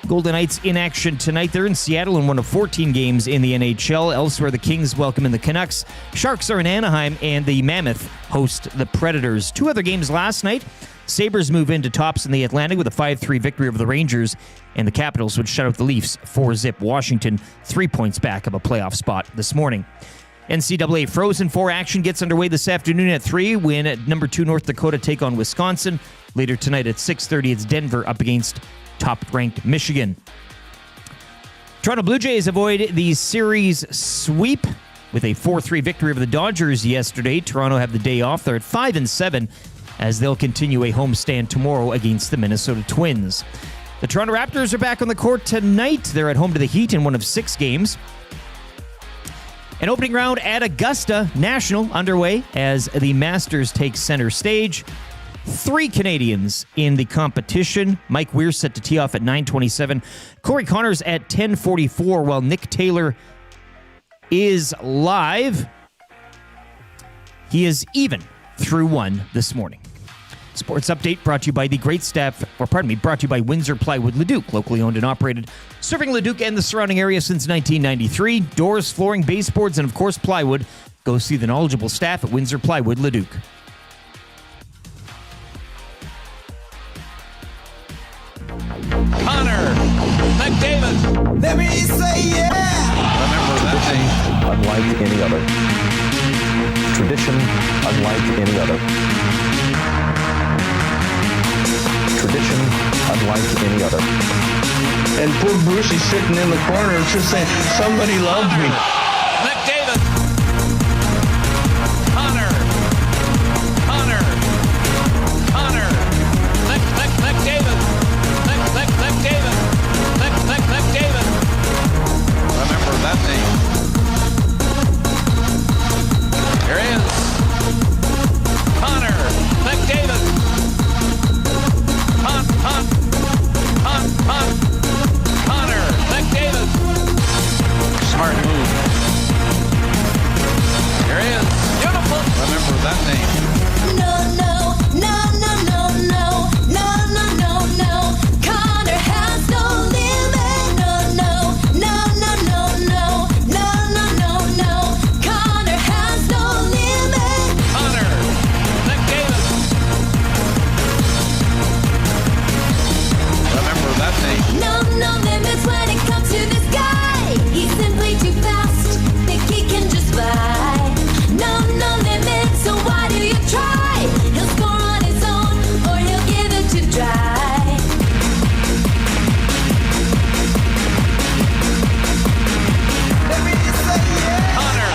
Golden Knights in action tonight. They're in Seattle in one of 14 games in the NHL. Elsewhere, the Kings welcome in the Canucks. Sharks are in Anaheim, and the Mammoth host the Predators. 2 other games last night. Sabres move into tops in the Atlantic with a 5-3 victory over the Rangers, and the Capitals would shut out the Leafs 4-0. Washington 3 points back of a playoff spot this morning. NCAA Frozen 4 action gets underway this afternoon at 3 when at number 2 North Dakota take on Wisconsin. Later tonight at 6:30, it's Denver up against top-ranked Michigan. Toronto Blue Jays avoid the series sweep with a 4-3 victory over the Dodgers yesterday. Toronto have the day off. They're at 5-7 as they'll continue a homestand tomorrow against the Minnesota Twins. The Toronto Raptors are back on the court tonight. They're at home to the Heat in one of 6 games. An opening round at Augusta National underway as the Masters take center stage. 3 Canadians in the competition. Mike Weir set to tee off at 9:27. Corey Connors at 10:44, while Nick Taylor is live. He is even through 1 this morning. Sports Update brought to you by the great staff, brought to you by Windsor Plywood Leduc, locally owned and operated, serving Leduc and the surrounding area since 1993. Doors, flooring, baseboards, and of course plywood. Go see the knowledgeable staff at Windsor Plywood Leduc.
Connor McDavid.
Let me say yeah.
Remember that name.
Unlike any other. Tradition unlike any other. Tradition unlike any other.
And poor Bruce, he's sitting in the corner just saying, somebody loved me.
McDavid. Connor. McDavid. McDavid. Remember that name. Here he is. Connor McDavid. Connor McDavid. Smart move. Here he is. Beautiful. Remember that name.
No. Connor has no limit. No. Connor has no limit.
Connor McDavid. Remember that name.
No limits when it comes to this guy. He's simply too fast. Think he can just fly. No limits, so why do you try? He'll score on his own, or he'll give it to dry.
Connor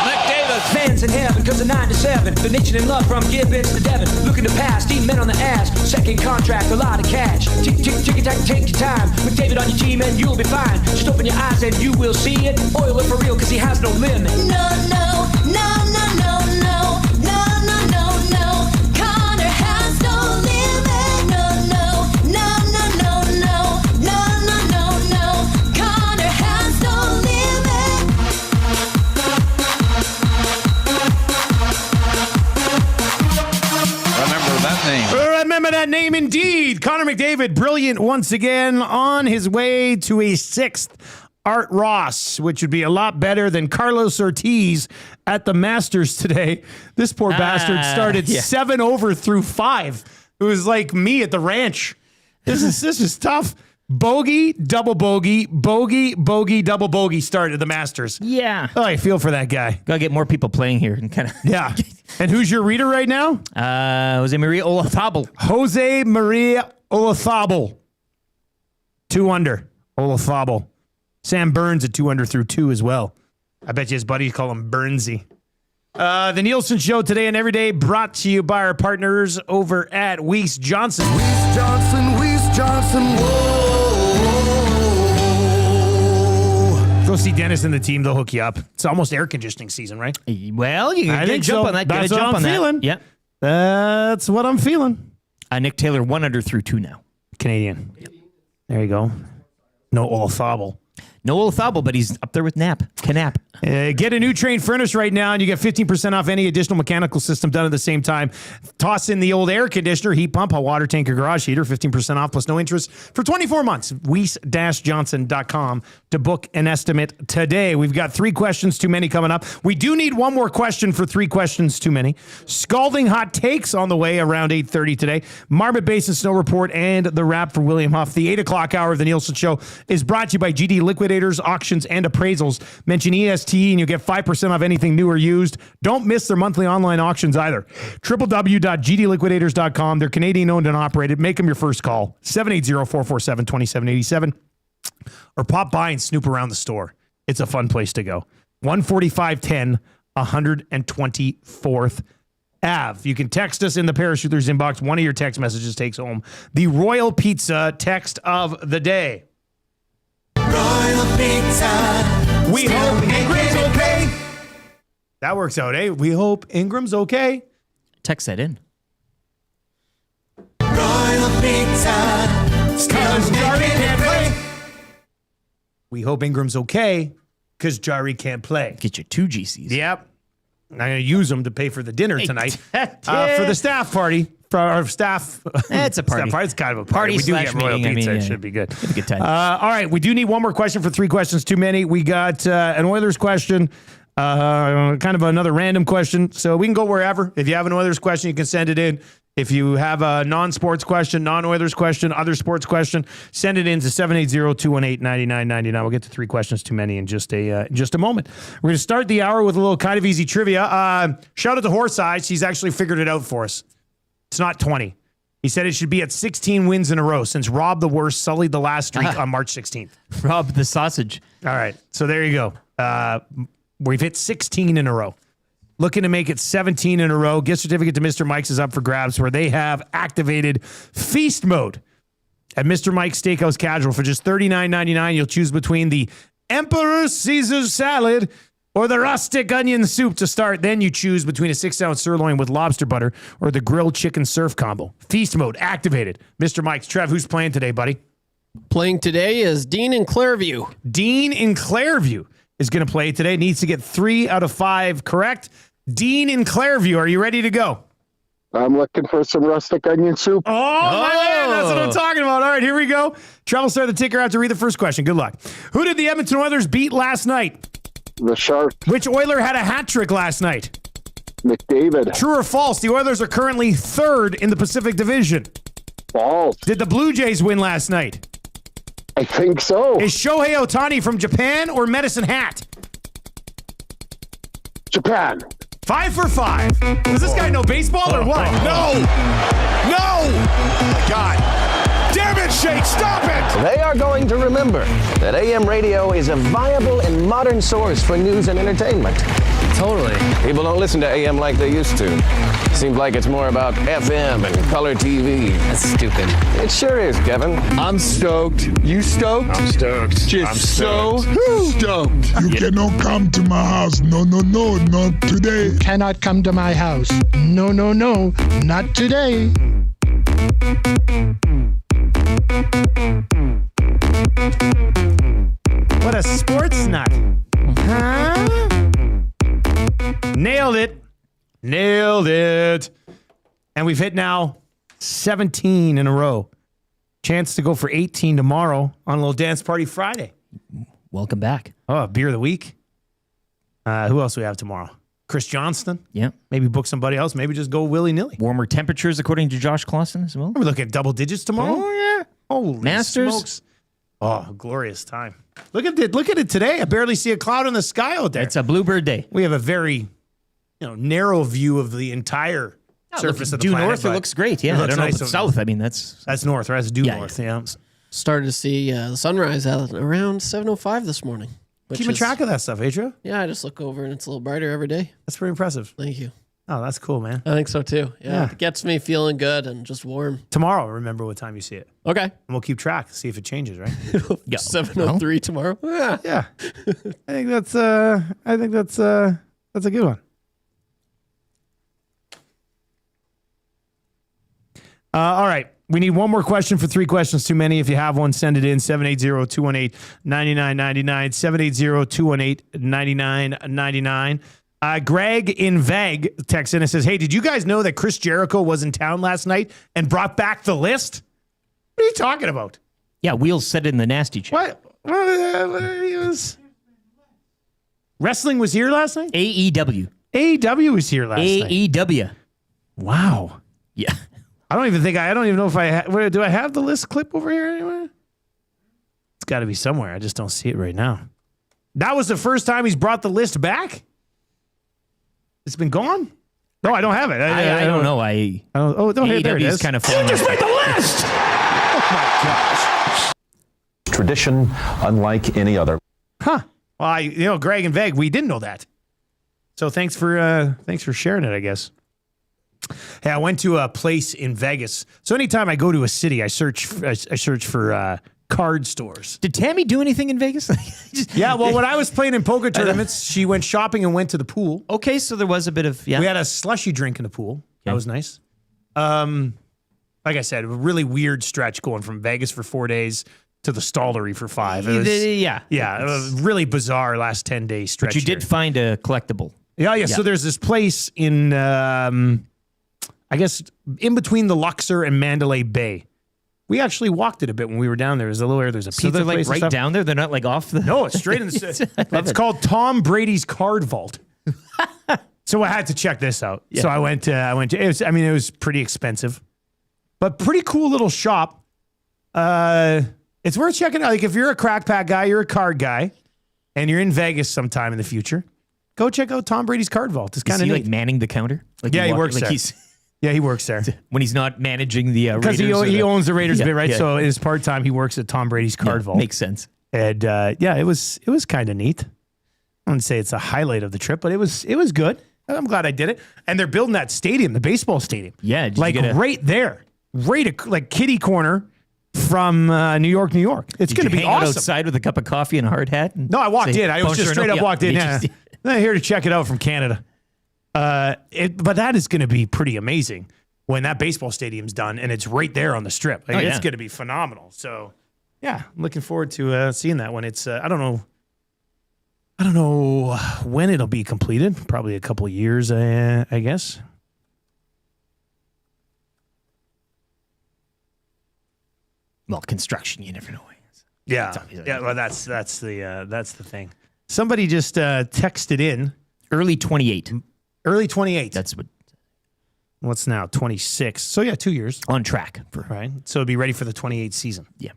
McDavid.
Fans in heaven, cause of 9 to 7. The nation in love from Gibbons to Devon. Looking to pass, eating men on the ass. Second contract, a lot of cash. Tick, take your time. McDavid on your team and you'll be fine. Just open your eyes and you will see it. Oil it for real, cause he has no limit.
No. Connor has no limit. No. Connor has no limit.
Remember that name.
Remember that name indeed. Connor McDavid, brilliant once again, on his way to a 6th Art Ross, which would be a lot better than Carlos Ortiz at the Masters today. This poor bastard started 7 over through 5. It was like me at the ranch. This is tough. Bogey, double bogey, bogey, double bogey started the Masters.
Yeah.
Oh, I feel for that guy.
Gotta get more people playing here and kind of.
Yeah. And who's your reader right now?
Jose Maria Olazabal.
Jose Maria Olazabal. 2 under. Olazabal. Sam Burns at 2 under through 2 as well. I bet you his buddies call him Burnsy. The Nielson Show today and every day brought to you by our partners over at Weiss Johnson.
Weiss Johnson, Weiss
Johnson, whoa.
Go see Dennis and the team. They'll hook you up. It's almost air conditioning season, right?
Well, you can get a jump on that. Get a jump on that. Yep.
That's what I'm feeling.
Nick Taylor, 1 under through 2 now.
Canadian. Yep. There you go. No Olafable.
No Olafable, but he's up there with Canap.
Get a new Train furnace right now, and you get 15% off any additional mechanical system done at the same time. Toss in the old air conditioner, heat pump, hot water tank, or garage heater, 15% off plus no interest for 24 months. Weiss-Johnson.com to book an estimate today. We've got 3 questions too many coming up. We do need one more question for 3 questions too many. Scalding hot takes on the way around 8:30 today. Marmot Basin Snow Report and the wrap for William Huff. The 8 o'clock hour of the Nielson Show is brought to you by GD Liquidators, Auctions, and Appraisals. Mention EST and you'll get 5% off anything new or used. Don't miss their monthly online auctions either. www.gdliquidators.com. They're Canadian owned and operated. Make them your first call. 780-447-2787. Or pop by and snoop around the store. It's a fun place to go. 14510 124th Ave. You can text us in the Parachuters inbox. One of your text messages takes home the Royal Pizza text of the day.
Royal Pizza.
We hope Ingram's okay. That works out, eh? We hope Ingram's okay.
Text that in.
Royal Pizza.
Because Jari can't play. We hope Ingram's okay because Jari can't play.
Get you 2 GCs.
Yep. I'm going to use them to pay for the dinner tonight. For the staff party. For our staff.
It's a party.
Staff party. It's kind of a party. We do get Royal Pizza. It should be good.
Have a good time.
All right. We do need one more question for 3 questions too many. We got an Oilers question. Kind of another random question. So we can go wherever. If you have an Oilers question, you can send it in. If you have a non-sports question, non-Oilers question, other sports question, send it in to 780-218-9999. We'll get to 3 questions too many in just a moment. We're going to start the hour with a little kind of easy trivia. Shout out to Horse Eyes. He's actually figured it out for us. It's not 20. He said it should be at 16 wins in a row since Rob the Worst sullied the last streak on March 16th.
Rob the Sausage.
All right. So there you go. We've hit 16 in a row. Looking to make it 17 in a row. Gift certificate to Mr. Mike's is up for grabs where they have activated feast mode at Mr. Mike's Steakhouse Casual. For just $39.99, you'll choose between the Emperor Caesar salad or the rustic onion soup to start. Then you choose between a 6-ounce sirloin with lobster butter or the grilled chicken surf combo. Feast mode activated. Mr. Mike's. Trev, who's playing today, buddy?
Playing today is Dean in Clairview.
Dean in Clairview is going to play today. Needs to get 3 out of 5 correct. Dean in Clairview, are you ready to go?
I'm looking for some rustic onion soup.
Oh, my man, that's what I'm talking about. All right, here we go. Trev will start the ticker out to read the first question. Good luck. Who did the Edmonton Oilers beat last night?
The Sharks.
Which Oiler had a hat trick last night?
McDavid.
True or false? The Oilers are currently 3rd in the Pacific Division.
False.
Did the Blue Jays win last night?
I think so.
Is Shohei Ohtani from Japan or Medicine Hat?
Japan.
5 for 5. Does this guy know baseball or what? No! No! God. Damn it, Shake, stop it!
They are going to remember that AM radio is a viable and modern source for news and entertainment.
Totally.
People don't listen to AM like they used to. Seems like it's more about FM and color TV.
That's stupid.
It sure is, Kevin.
I'm stoked. You stoked? I'm stoked. Just I'm stoked. Stoked.
You cannot come to my house. No, not today.
You cannot come to my house. No, not today.
What a sports nut. Huh? Nailed it. And we've hit now 17 in a row. Chance to go for 18 tomorrow on a little dance party Friday.
Welcome back.
Oh, beer of the week. Who else do we have tomorrow? Chris Johnston.
Yeah.
Maybe book somebody else. Maybe just go willy-nilly.
Warmer temperatures, according to Josh Clausen as well.
We're looking at double digits tomorrow.
Oh, yeah.
Holy
Masters.
smokes. Oh, glorious time. Look at it today. I barely see a cloud in the sky out there.
It's a bluebird day.
We have a very narrow view of the entire surface of the
due
planet.
north, it looks great. Yeah, I don't know if it's south. I mean, that's
north, right? That's due north, yeah.
Started to see the sunrise at around 7:05 this morning.
Keeping track of that stuff, Adria?
Yeah, I just look over and it's a little brighter every day.
That's pretty impressive.
Thank you.
Oh, that's cool, man.
I think so too. Yeah,
Yeah.
it gets me feeling good and just warm.
Tomorrow, remember what time you see it.
Okay.
And we'll keep track, see if it changes, right?
7:03 tomorrow. Yeah.
Yeah. I think that's a good one. All right. We need one more question for 3 questions too many. If you have one, send it in 780-218-9999, 780-218-9999. Greg in Vag texts in and says, hey, did you guys know that Chris Jericho was in town last night and brought back the list? What are you talking about?
Yeah, Wheels said it in the nasty chat.
What? Wrestling was here last night?
AEW.
AEW was here last night.
AEW.
Wow.
Yeah.
I don't even know if do I have the list clip over here anywhere? It's got to be somewhere. I just don't see it right now. That was the first time he's brought the list back? It's been gone? No, I don't have it.
I don't know. There it is.
Kind of
you
just made the list! Oh my gosh.
Tradition unlike any other.
Huh. Well, Greg and Veg, we didn't know that. So thanks for sharing it, I guess. Hey, I went to a place in Vegas. So anytime I go to a city, I search for card stores.
Did Tammy do anything in Vegas?
Yeah, well, when I was playing in poker tournaments, she went shopping and went to the pool.
Okay, so there was a bit of,
We had a slushy drink in the pool. That was nice. Like I said, a really weird stretch going from Vegas for 4 days to the Stollery for 5. It was,
yeah.
Yeah, it was really bizarre last 10-day stretch.
But you did find a collectible.
Yeah. So there's this place in, I guess, in between the Luxor and Mandalay Bay. We actually walked it a bit when we were down there. There's a pizza
So they're like
place and
right
stuff.
down there? They're not like off the...
No, it's straight in the... It's called Tom Brady's Card Vault. So I had to check this out.
Yeah.
So I went to it was pretty expensive, but pretty cool little shop. It's worth checking out. Like if you're a crack pack guy, you're a card guy, and you're in Vegas sometime in the future, go check out Tom Brady's Card Vault. It's kind of neat.
Like manning the counter? Like
he works there. Yeah, he works there.
When he's not managing the
because
Raiders.
he owns the Raiders a bit, right?
Yeah.
So his part time, he works at Tom Brady's Card Vault.
Makes sense.
And it was kind of neat. I wouldn't say it's a highlight of the trip, but it was good. I'm glad I did it. And they're building that stadium, the baseball stadium.
Yeah,
right there, like kitty corner from New York. It's going to be
hang out
awesome.
outside with a cup of coffee and a hard hat?
No, I walked in. I was just straight up walked in. Yeah. I'm here to check it out from Canada. But that is going to be pretty amazing when that baseball stadium's done and it's right there on the strip. It's going to be phenomenal. So, yeah, I'm looking forward to seeing that when it's. I don't know when it'll be completed. Probably a couple of years, I guess.
Well, construction, you never know.
Yeah. Well, that's the thing. Somebody just texted in
early 28.
Early 28.
That's what.
What's now 26? So yeah, 2 years
on track
right. So it'll be ready for the 28 season.
Yeah.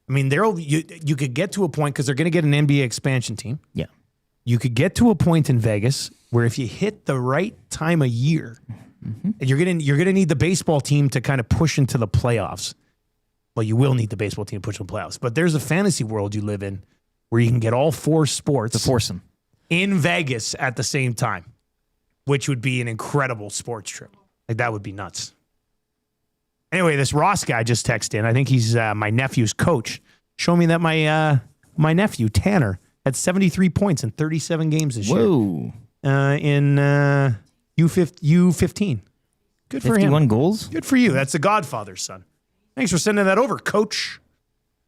I mean, you could get to a point because they're going to get an NBA expansion team.
Yeah.
You could get to a point in Vegas where if you hit the right time of year, and you're gonna need the baseball team to kind of push into the playoffs. Well, you will need the baseball team to push in the playoffs, but there's a fantasy world you live in where you can get all four sports
the foursome
in Vegas at the same time, which would be an incredible sports trip. Like that would be nuts. Anyway, this Ross guy just texted in. I think he's my nephew's coach. Show me that my nephew Tanner had 73 points in 37 games this year.
Whoa!
In U15. Good for him.
51 goals.
Good for you. That's the Godfather's son. Thanks for sending that over, Coach.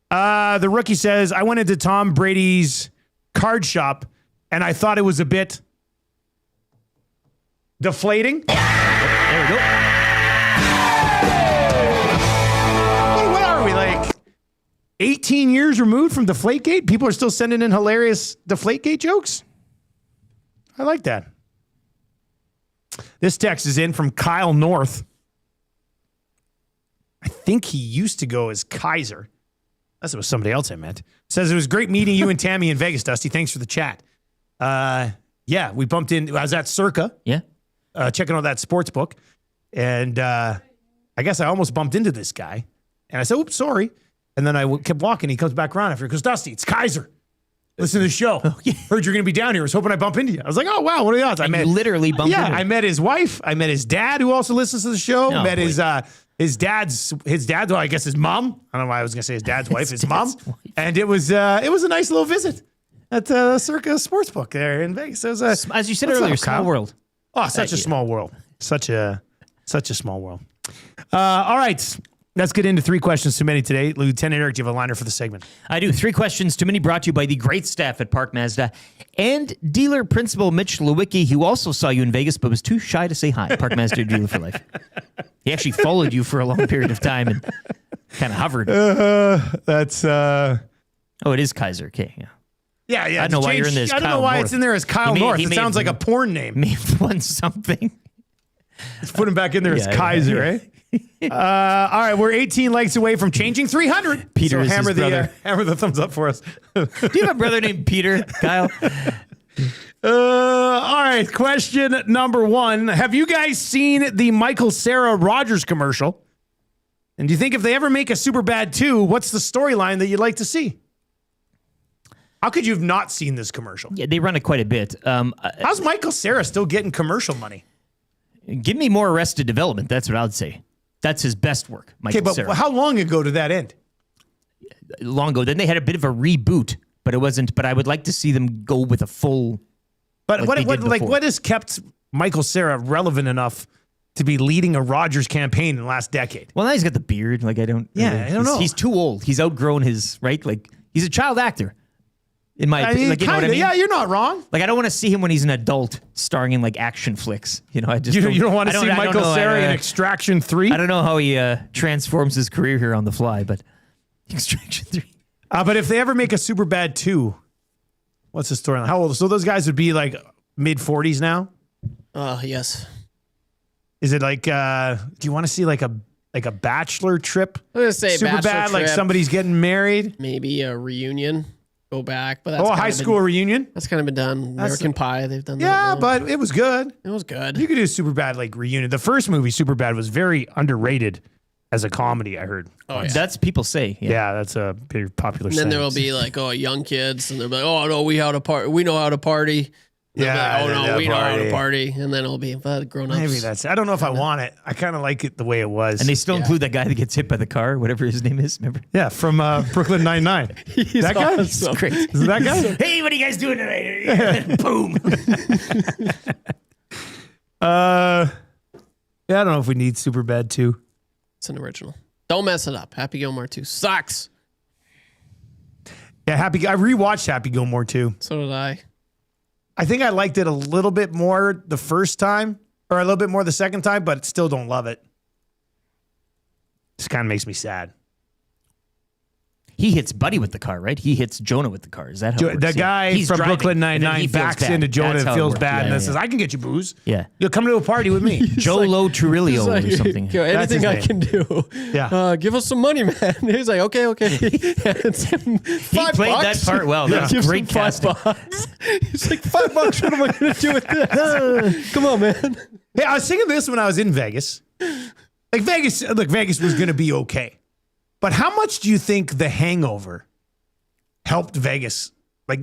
The rookie says, I went into Tom Brady's card shop and I thought it was a bit deflating.
There we go.
What are we, like 18 years removed from Deflategate? People are still sending in hilarious Deflategate jokes? I like that. This text is in from Kyle North. I think he used to go as Kaiser. Unless it was somebody else I meant. Says it was great meeting you and Tammy in Vegas, Dusty. Thanks for the chat. Yeah, we bumped in. I was at Circa.
Yeah.
Checking out that sports book. And I guess I almost bumped into this guy. And I said, oops, sorry. And then I kept walking. He comes back around after. He goes, Dusty, it's Kaiser. Listen to the show. Heard you're going to be down here. I was hoping I bump into you. I was like, oh, wow, what are the odds? I met
literally bumped into him.
I met his wife. I met his dad, who also listens to the show.
No,
met his dad's, well, I guess his mom. I don't know why I was going to say his dad's wife, his mom. And it was a nice little visit at Circa Sportsbook there in Vegas. It was
as you said earlier, small world.
Oh, such a small world. Such a small world. All right. Let's get into 3 questions too many today. Lieutenant Eric, do you have a liner for the segment?
I do. 3 questions too many, brought to you by the great staff at Park Mazda and dealer principal Mitch Lewicki, who also saw you in Vegas but was too shy to say hi. Park Mazda dealer for life. He actually followed you for a long period of time and kind of hovered.
That's
Oh, it is Kaiser. Okay, yeah.
Yeah.
I don't know why you're in this.
I don't know why it's in there as Kyle North. It sounds like a porn name.
May have won something.
Let's put him back in there as Kaiser, right? All right, we're 18 likes away from changing 300.
Peter is
hammer
his brother.
Hammer the thumbs up for us.
Do you have a brother named Peter, Kyle?
All right, question number 1. Have you guys seen the Michael Cera Rogers commercial? And do you think if they ever make a Superbad 2, what's the storyline that you'd like to see? How could you have not seen this commercial?
Yeah, they run it quite a bit.
How's Michael Cera still getting commercial money?
Give me more Arrested Development. That's what I would say. That's his best work, Michael
but
Cera.
how long ago did that end?
Long ago. Then they had a bit of a reboot, but it wasn't. But I would like to see them go with a full.
But what has kept Michael Cera relevant enough to be leading a Rogers campaign in the last decade?
Well, now he's got the beard. I don't know. He's too old. He's outgrown his right. He's a child actor. In my opinion, you know what I mean?
Yeah, you're not wrong.
I don't want to see him when he's an adult starring in action flicks. I just
you don't want to see Michael Cera in Extraction 3.
I don't know how he transforms his career here on the fly, but Extraction 3.
But if they ever make a Superbad 2, what's the storyline? How old? So those guys would be mid 40s now.
Yes.
Is it do you want to see like a bachelor trip?
I'm gonna say
Superbad,
bachelor
like
trip.
somebody's getting married.
Maybe a reunion. Go back, but that's
a high school reunion.
That's kind of been done. American Pie, they've done that.
Yeah, but it was good.
It was good.
You could do a Superbad reunion. The first movie, Superbad, was very underrated as a comedy. I heard.
Oh, yeah.
That's people say.
Yeah, that's a very popular.
And then there will be young kids, and they'll be like, oh no, we know how to party. And
Yeah,
they'll be like, oh no, we know how
party.
to party, and then it'll be grown ups.
Maybe that's. I don't know if I want it. I kind of like it the way it was.
And they still include that guy that gets hit by the car, whatever his name is. Remember?
Yeah, from Brooklyn Nine-Nine. That guy?
awesome.
Great.
Is it that guy?
Hey, what are you guys doing tonight? Boom.
Yeah, I don't know if we need Superbad 2.
It's an original. Don't mess it up. Happy Gilmore 2 sucks.
Yeah, I rewatched Happy Gilmore 2.
So did I.
I think I liked it a little bit more the first time, or a little bit more the second time, but still don't love it. This kind of makes me sad.
He hits Buddy with the car, right? He hits Jonah with the car. Is that how it works?
The guy
He's
from
driving,
Brooklyn
and then he
Nine-Nine
feels
backs
bad.
into Jonah
That's
and
how it
feels
works.
bad
Yeah,
and says, I can get you booze.
Yeah.
You'll come to a party with me.
Jolo Trujillo or something.
Anything I can do.
Yeah.
Give us some money, man. He's like, okay. It's him
He
$5.
played that part well. That was great casting.
$5. He's like, $5. What am I going to do with this? Come on, man.
Hey, I was thinking this when I was in Vegas. Vegas was going to be okay. But how much do you think The Hangover helped Vegas,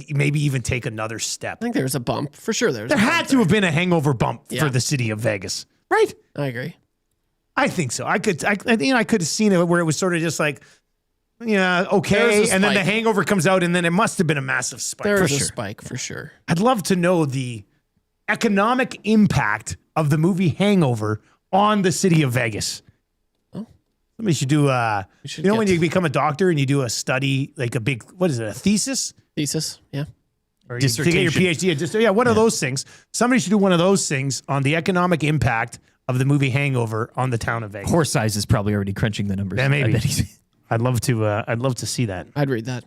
maybe even take another step?
I think there's a bump. For sure there
had to have been a hangover bump for the city of Vegas, right?
I agree.
I think so. I could have seen it where it was sort of just okay, and then The Hangover comes out, and then it must have been a massive spike.
There's a spike for sure.
I'd love to know the economic impact of the movie Hangover on the city of Vegas. Somebody should do, when you become a doctor and you do a study, a big, what is it, a thesis?
Thesis, yeah.
Or you to get your PhD. One of those things. Somebody should do one of those things on the economic impact of the movie Hangover on the town of Vegas.
Horse Size is probably already crunching the numbers.
Yeah, maybe.
I bet he's...
I'd love to see that.
I'd read that.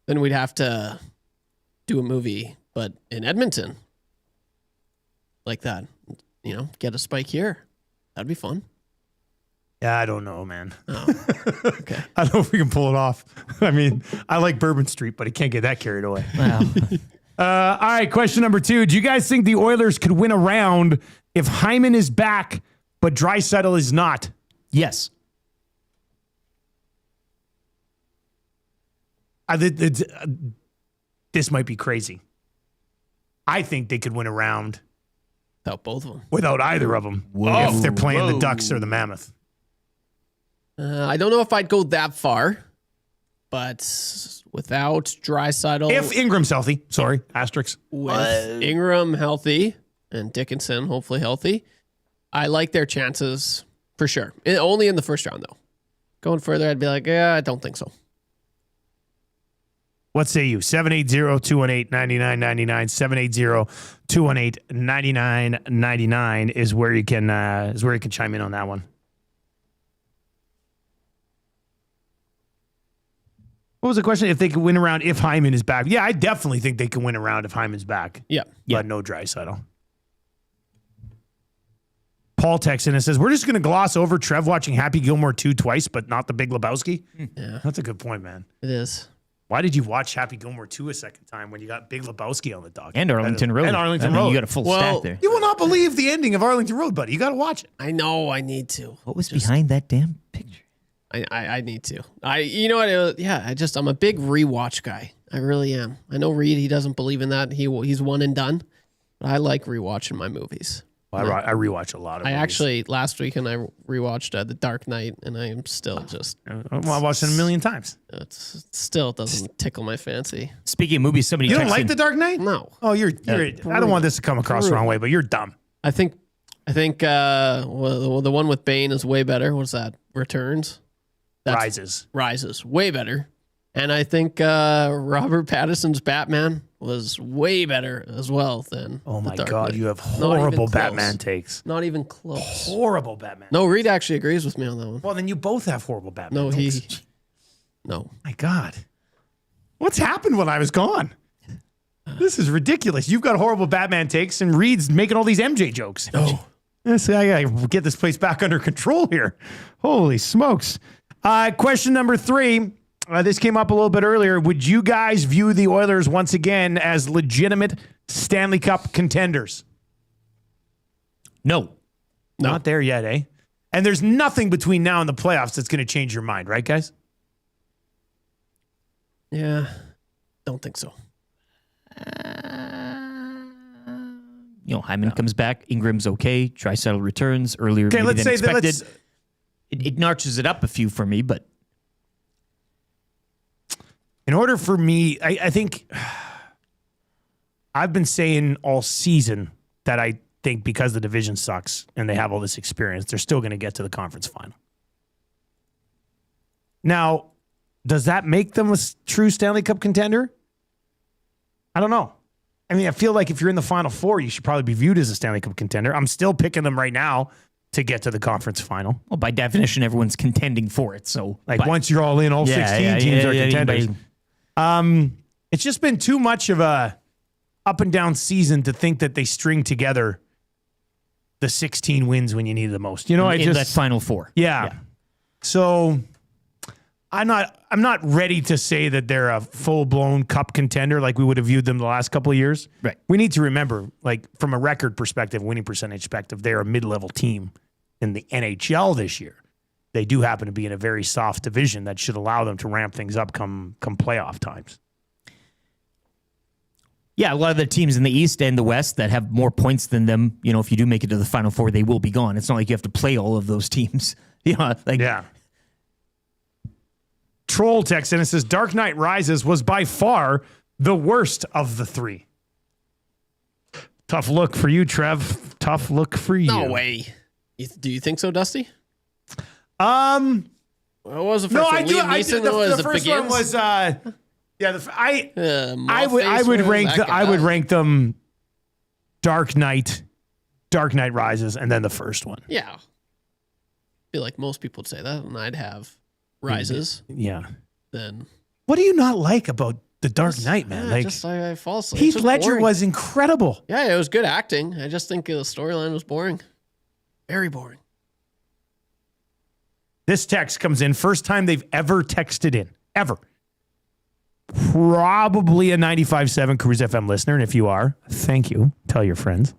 Then we'd have to do a movie, but in Edmonton. Like that. Get a spike here. That'd be fun.
Yeah, I don't know, man.
Oh, okay.
I don't know if we can pull it off. I mean, I like Bourbon Street, but I can't get that carried away.
Wow.
All right, question number 2. Do you guys think the Oilers could win a round if Hyman is back, but Draisaitl is not?
Yes.
This might be crazy. I think they could win a round
without both of them.
Without either of them. If they're playing the Ducks or the Mammoth.
I don't know if I'd go that far, but without Draisaitl.
If Ingram's healthy. Sorry, asterisk.
With Ingram healthy and Dickinson hopefully healthy, I like their chances for sure. Only in the first round, though. Going further, I'd be like, I don't think so.
What say you? 780-218-9999. 780-218-9999 is where you can chime in on that one. What was the question? If they could win around if Hyman is back. Yeah, I definitely think they can win around if Hyman's back.
Yeah.
But no Draisaitl. Paul texts in and says, we're just going to gloss over Trev watching Happy Gilmore 2 twice, but not the Big Lebowski.
Yeah.
That's a good point, man.
It is.
Why did you watch Happy Gilmore 2 a second time when you got Big Lebowski on the dock?
And Arlington Road.
And Arlington Road.
You got a full stack there.
You will not believe the ending of Arlington Road, buddy. You got to watch it.
I know. I need to.
What was behind that damn picture?
I need to. You know what? I'm a big rewatch guy. I really am. I know Reid, he doesn't believe in that. He's one and done. But I like rewatching my movies.
Well, I rewatch a lot of movies.
Actually, last weekend, I rewatched The Dark Knight, and I am still just...
I watched it a million times.
It still doesn't tickle my fancy.
Speaking of movies, somebody
You don't like The Dark Knight?
No.
Oh, you're I don't want this to come across the wrong way, but you're dumb.
I think the one with Bane is way better. What's that? Returns?
Rises.
Way better. And I think Robert Pattinson's Batman was way better as well than
Oh my
The Dark
God,
Knight.
you have
Not even
horrible
close.
Batman takes.
Not even close.
Horrible Batman.
No, Reid actually agrees with me on that one.
Well, then you both have horrible Batman
No,
takes.
No.
My God. What's happened when I was gone? This is ridiculous. You've got horrible Batman takes, and Reid's making all these MJ jokes.
No.
I gotta get this place back under control here. Holy smokes. Question number 3. This came up a little bit earlier. Would you guys view the Oilers once again as legitimate Stanley Cup contenders?
No.
Not there yet, eh? And there's nothing between now and the playoffs that's going to change your mind, right, guys?
Yeah. Don't think so.
Hyman comes back. Ingram's okay. Draisaitl returns earlier
Okay, let's
than
say that.
expected. It notches it up a few for me, but
in order for me, I think I've been saying all season that I think because the division sucks and they have all this experience, they're still going to get to the conference final. Now, does that make them a true Stanley Cup contender? I don't know. I mean, I feel like if you're in the Final Four, you should probably be viewed as a Stanley Cup contender. I'm still picking them right now to get to the conference final.
Well, by definition, everyone's contending for it. So,
once you're all in, all 16 teams are contenders. It's just been too much of a up and down season to think that they string together the 16 wins when you need it the most. You know,
in that Final Four.
Yeah. So I'm not ready to say that they're a full-blown cup contender like we would have viewed them the last couple of years.
Right.
We need to remember, like, from a record perspective, winning percentage perspective, they're a mid-level team in the NHL this year. They do happen to be in a very soft division that should allow them to ramp things up come playoff times.
Yeah, a lot of the teams in the East and the West that have more points than them, if you do make it to the Final Four, they will be gone. It's not like you have to play all of those teams.
Yeah. Troll text in and says, Dark Knight Rises was by far the worst of the 3. Tough look for you, Trev. Tough look for you.
No way. Do you think so, Dusty?
What
was the first one?
I do.
Liam Neeson
The first one was I would rank them Dark Knight Rises, and then the first one.
Yeah. I feel like most people would say that, and I'd have Rises.
Yeah.
Then
what do you not like about The Dark Knight, man?
I fall asleep.
Heath Ledger was incredible.
Yeah, it was good acting. I just think the storyline was boring. Very boring.
This text comes in. First time they've ever texted in. Ever. Probably a 95.7 Cruise FM listener. And if you are, thank you. Tell your friends.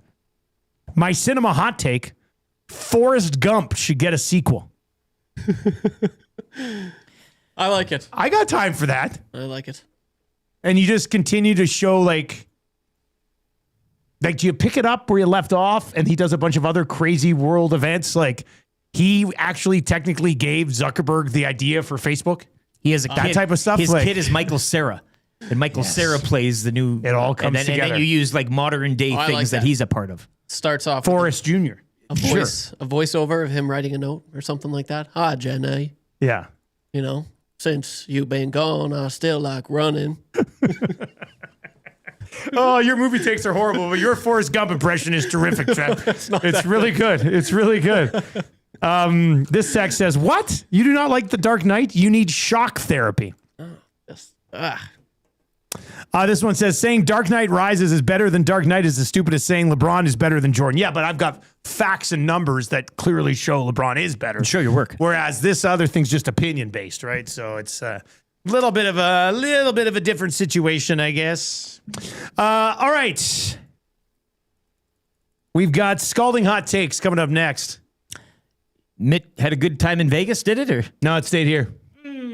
My cinema hot take, Forrest Gump should get a sequel.
I like it.
I got time for that.
I like it.
And you just continue to show like do you pick it up where you left off? And he does a bunch of other crazy world events. Like he actually technically gave Zuckerberg the idea for Facebook.
He has
that type of stuff.
His kid is Michael Cera. And Michael Cera plays the new.
It all comes together.
And then you use like modern day
I
things
like
that
that.
he's a part of.
Starts off
Forrest Jr.
A voiceover of him writing a note or something like that. Hi, Jenny.
Yeah.
You know, since you've been gone, I still like running.
Oh, your movie takes are horrible, but your Forrest Gump impression is terrific, Trev. It's really good. It's really good. This text says, what? You do not like The Dark Knight? You need shock therapy. This one says, saying Dark Knight Rises is better than Dark Knight is the stupidest saying LeBron is better than Jordan. Yeah, but I've got facts and numbers that clearly show LeBron is better.
Show your work.
Whereas this other thing's just opinion based, right? So it's a little bit of a different situation, I guess. All right. We've got scalding hot takes coming up next.
Mitt had a good time in Vegas, did it? Or
no, it stayed here.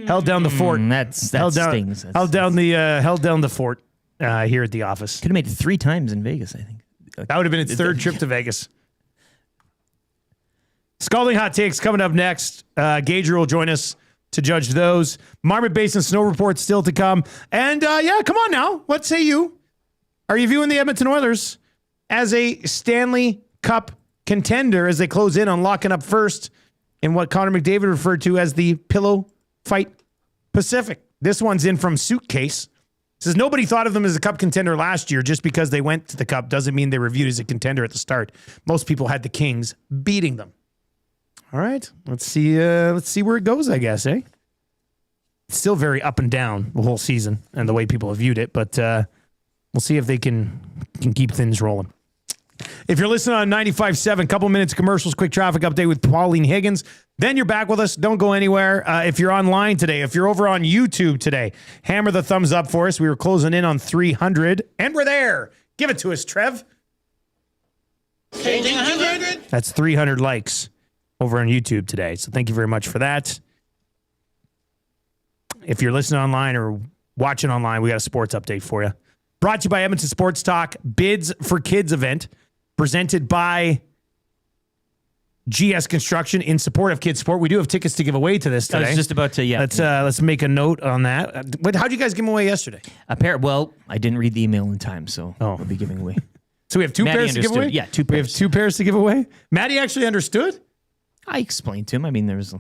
Held down the fort.
That stings.
Held down the fort here at the office.
Could have made it 3 times in Vegas, I think.
That would have been its third trip to Vegas. Scalding hot takes coming up next. Gager will join us to judge those. Marmot Basin snow report still to come. And come on now. What say you? Are you viewing the Edmonton Oilers as a Stanley Cup contender as they close in on locking up first in what Connor McDavid referred to as the Pillow Fight Pacific? This one's in from Suitcase. It says nobody thought of them as a cup contender last year. Just because they went to the cup doesn't mean they were viewed as a contender at the start. Most people had the Kings beating them. All right, let's see where it goes, I guess, eh? It's still very up and down the whole season and the way people have viewed it, but we'll see if they can keep things rolling. If you're listening on 95.7, couple minutes commercials, quick traffic update with Pauline Higgins. Then you're back with us. Don't go anywhere. If you're online today, if you're over on YouTube today, hammer the thumbs up for us. We were closing in on 300, and we're there. Give it to us, Trev.
Changing 100.
That's 300 likes over on YouTube today. So thank you very much for that. If you're listening online or watching online, we got a sports update for you. Brought to you by Edmonton Sports Talk, Bids for Kids event, presented by GS Construction in support of Kids Sport. We do have tickets to give away to this today.
I was just about to,
Let's make a note on that. How'd you guys give them away yesterday?
Well, I didn't read the email in time, so we'll be giving away.
So we have 2 pairs to give away?
Yeah, 2 pairs.
We have 2 pairs to give away? Maddie actually understood?
I explained to him. I mean, there was...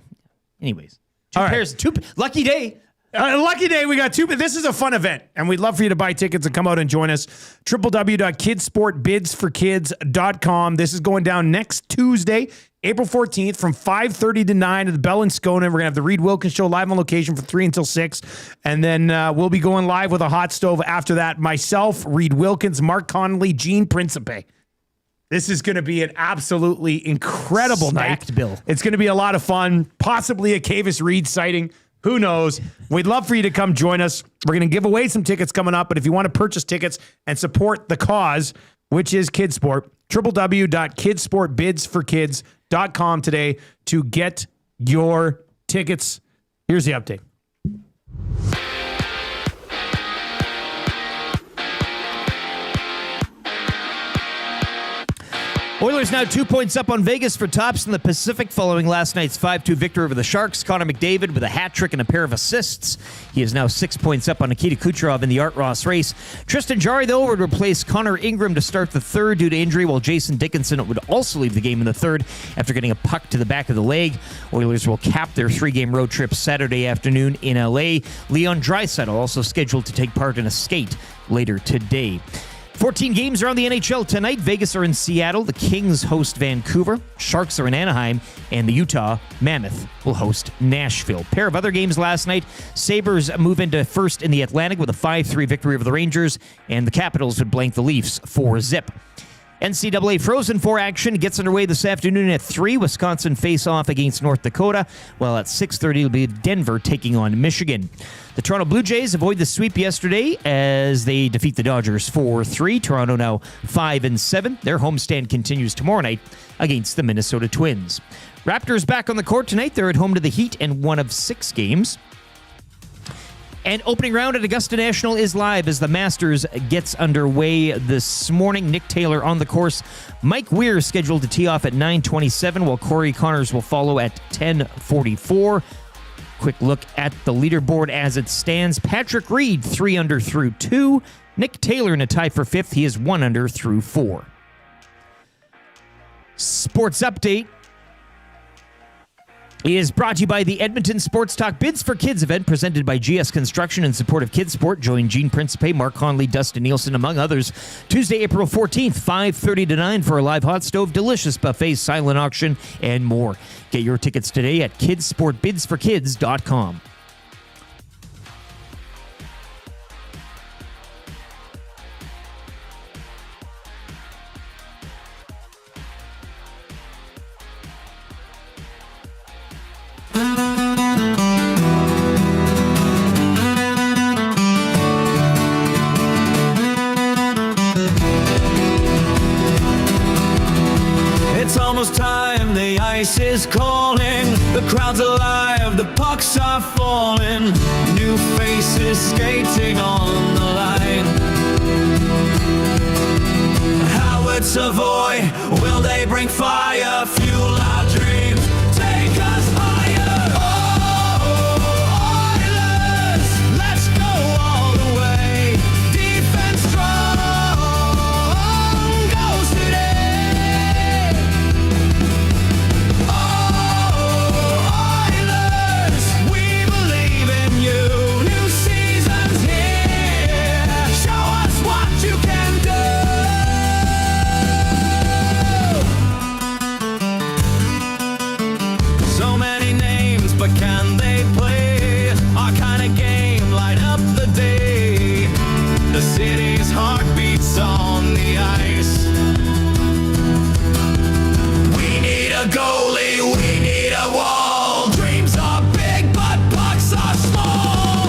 Anyways. 2
All right.
pairs. 2... Lucky day.
Lucky day, we got 2. This is a fun event, and we'd love for you to buy tickets and come out and join us. www.kidsportbidsforkids.com. This is going down next Tuesday, April 14th from 5:30 to 9 at the Bell in Scone. We're going to have the Reid Wilkins Show live on location from 3 until 6. And then we'll be going live with a hot stove after that. Myself, Reid Wilkins, Mark Connolly, Gene Principe. This is going to be an absolutely incredible
Stacked bill.
It's going to be a lot of fun, possibly a Cavis Reid sighting. Who knows? We'd love for you to come join us. We're going to give away some tickets coming up, but if you want to purchase tickets and support the cause, which is Kidsport, www.kidsportbidsforkids.com today to get your tickets. Here's the update.
Oilers now 2 points up on Vegas for tops in the Pacific following last night's 5-2 victory over the Sharks. Connor McDavid with a hat trick and a pair of assists. He is now 6 points up on Nikita Kucherov in the Art Ross race. Tristan Jarry, though, would replace Connor Ingram to start the third due to injury, while Jason Dickinson would also leave the game in the third after getting a puck to the back of the leg. Oilers will cap their 3-game road trip Saturday afternoon in L.A. Leon Draisaitl also scheduled to take part in a skate later today. 14 games around the NHL tonight. Vegas are in Seattle. The Kings host Vancouver. Sharks are in Anaheim. And the Utah Mammoth will host Nashville. Pair of other games last night. Sabres move into first in the Atlantic with a 5-3 victory over the Rangers. And the Capitals would blank the Leafs 4-0. NCAA Frozen Four action gets underway this afternoon at 3. Wisconsin face off against North Dakota, while at 6:30 it'll be Denver taking on Michigan. The Toronto Blue Jays avoid the sweep yesterday as they defeat the Dodgers 4-3. Toronto now 5-7. Their homestand continues tomorrow night against the Minnesota Twins. Raptors back on the court tonight. They're at home to the Heat in one of 6 games. And opening round at Augusta National is live as the Masters gets underway this morning. Nick Taylor on the course. Mike Weir scheduled to tee off at 9:27, while Corey Connors will follow at 10:44. Quick look at the leaderboard as it stands. Patrick Reid, 3 under through 2. Nick Taylor in a tie for 5th. He is 1 under through 4. Sports Update is brought to you by the Edmonton Sports Talk Bids for Kids event presented by GS Construction in support of Kids Sport. Join Gene Principe, Mark Conley, Dustin Nielson, among others. Tuesday, April 14th, 5:30 to 9 for a live hot stove, delicious buffet, silent auction, and more. Get your tickets today at kidsportbidsforkids.com.
It's almost time, the ice is calling. The crowd's alive, the pucks are falling. New faces skating on the line. Howard Savoy, will they bring fire? Fuel our dreams, take us higher. Oh, Oilers, let's go all the way. Defense strong goes today. Oilers, we believe in you. New season's here. Show us what you can do. So many names, but can they play our kind of game? Light up the day. The city's heartbeats on the ice. We need a goalie, we need a wall. Dreams are big, but pucks are small.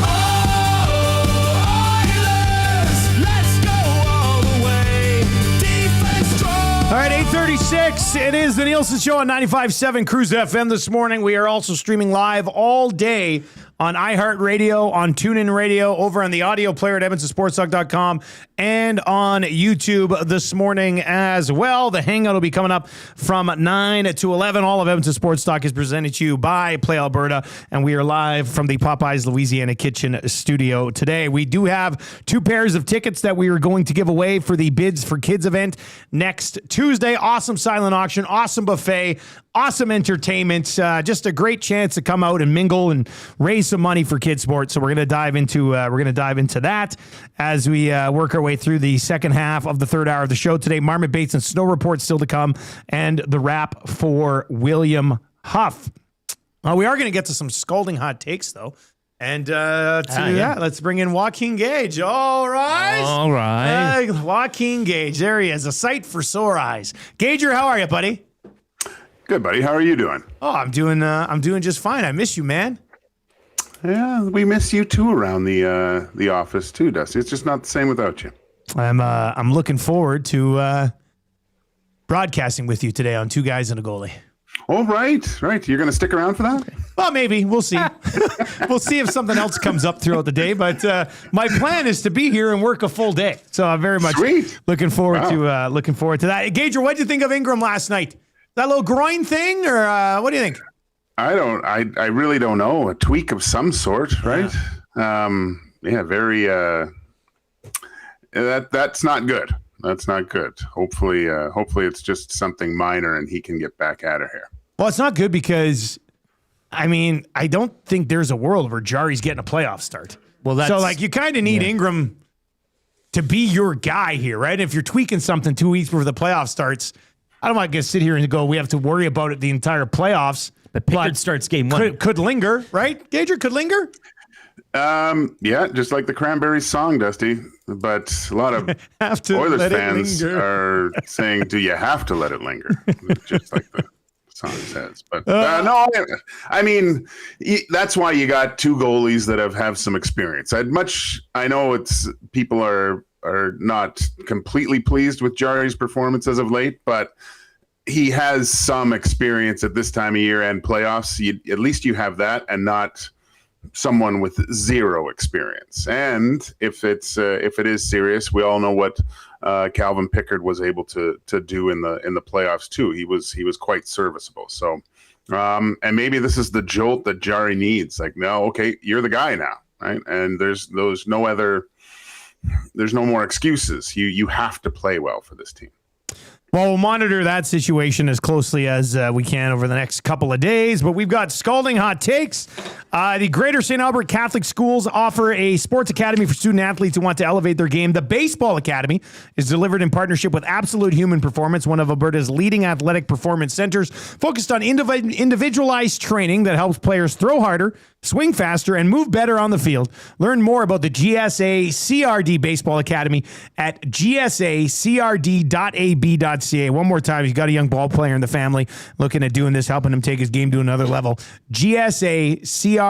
Oilers, let's go all the way. Defense strong.
All right, 8:36. It is the Nielson Show on 95.7 Cruise FM this morning. We are also streaming live all day on iHeartRadio, on TuneIn Radio, over on the audio player at EdmontonSportsTalk.com, and on YouTube this morning as well. The Hangout will be coming up from 9 to 11. All of Edmonton Sports Talk is presented to you by Play Alberta, and we are live from the Popeyes Louisiana Kitchen studio today. We do have 2 pairs of tickets that we are going to give away for the Bids for Kids event next Tuesday. Awesome silent auction, awesome buffet, awesome entertainment, just a great chance to come out and mingle and raise some money for kids sports. So we're going to dive into that as we work our way through the second half of the third hour of the show today. Marmot Bates and Snow Report still to come, and the wrap for William Huff. We are going to get to some scalding hot takes though. And let's bring in Joaquin Gage. All right. Joaquin Gage. There he is. A sight for sore eyes. Gager, how are you, buddy?
Good, buddy. How are you doing?
Oh, I'm doing just fine. I miss you, man.
Yeah, we miss you too around the office too, Dusty. It's just not the same without you.
I'm looking forward to broadcasting with you today on 2 Guys and a Goalie.
Oh, right. You're going to stick around for that?
Well, maybe. We'll see. We'll see if something else comes up throughout the day. But my plan is to be here and work a full day. So I'm very much looking forward to that. Gager, what did you think of Ingram last night? That little groin thing, or what do you think?
I really don't know. A tweak of some sort, right? Very. That's not good. That's not good. Hopefully it's just something minor and he can get back out of here.
Well, it's not good because, I don't think there's a world where Jari's getting a playoff start.
Well,
you kind of need Ingram to be your guy here, right? If you're tweaking something 2 weeks before the playoff starts, I don't want to sit here and go, we have to worry about it the entire playoffs.
But Pickard starts game 1.
Could linger, right? Gager, could linger?
Yeah, just like the Cranberries song, Dusty. But a lot of Oilers fans are saying, do you have to let it linger? Just like the song says. But no, that's why you got 2 goalies that have some experience. I know it's people are not completely pleased with Jari's performance as of late, but he has some experience at this time of year and playoffs. At least you have that, and not someone with zero experience. And if it is serious, we all know what Calvin Pickard was able to do in the playoffs too. He was quite serviceable. So, and maybe this is the jolt that Jarry needs. Like, no, okay, you're the guy now, right? And there's no more excuses. You have to play well for this team.
Well, we'll monitor that situation as closely as we can over the next couple of days. But we've got scalding hot takes. The Greater St. Albert Catholic Schools offer a sports academy for student athletes who want to elevate their game. The Baseball Academy is delivered in partnership with Absolute Human Performance, one of Alberta's leading athletic performance centers, focused on individualized training that helps players throw harder, swing faster, and move better on the field. Learn more about the GSA CRD Baseball Academy at gsacrd.ab.ca. One more time, if you've got a young ball player in the family looking at doing this, helping him take his game to another level, gsacrd.ab.ca.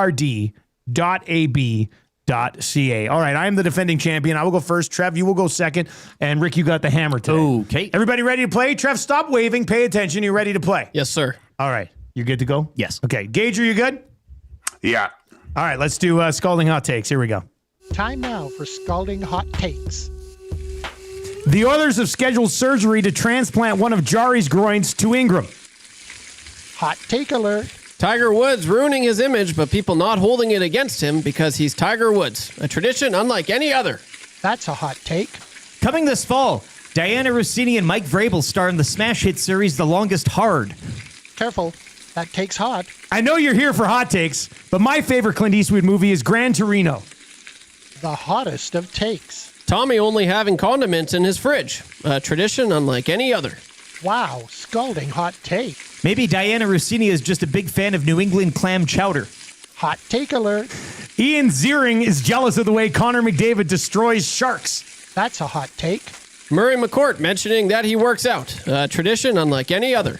All right, I am the defending champion. I will go first. Trev, you will go second. And Rick, you got the hammer today.
Okay.
Everybody ready to play? Trev, stop waving. Pay attention. You ready to play?
Yes, sir.
All right. You good to go?
Yes.
Okay. Gage, are you good?
Yeah.
All right, let's do scalding hot takes. Here we go.
Time now for scalding hot takes.
The Oilers have scheduled surgery to transplant one of Jarry's groins to Ingram.
Hot take alert.
Tiger Woods ruining his image, but people not holding it against him because he's Tiger Woods. A tradition unlike any other.
That's a hot take.
Coming this fall, Diana Rossini and Mike Vrabel star in the smash hit series The Longest Hard.
Careful. That take's hot.
I know you're here for hot takes, but my favorite Clint Eastwood movie is Gran Torino.
The hottest of takes.
Tommy only having condiments in his fridge. A tradition unlike any other.
Wow, scalding hot take.
Maybe Diana Rossini is just a big fan of New England clam chowder.
Hot take alert.
Ian Ziering is jealous of the way Connor McDavid destroys sharks.
That's a hot take.
Murray McCourt mentioning that he works out. A tradition unlike any other.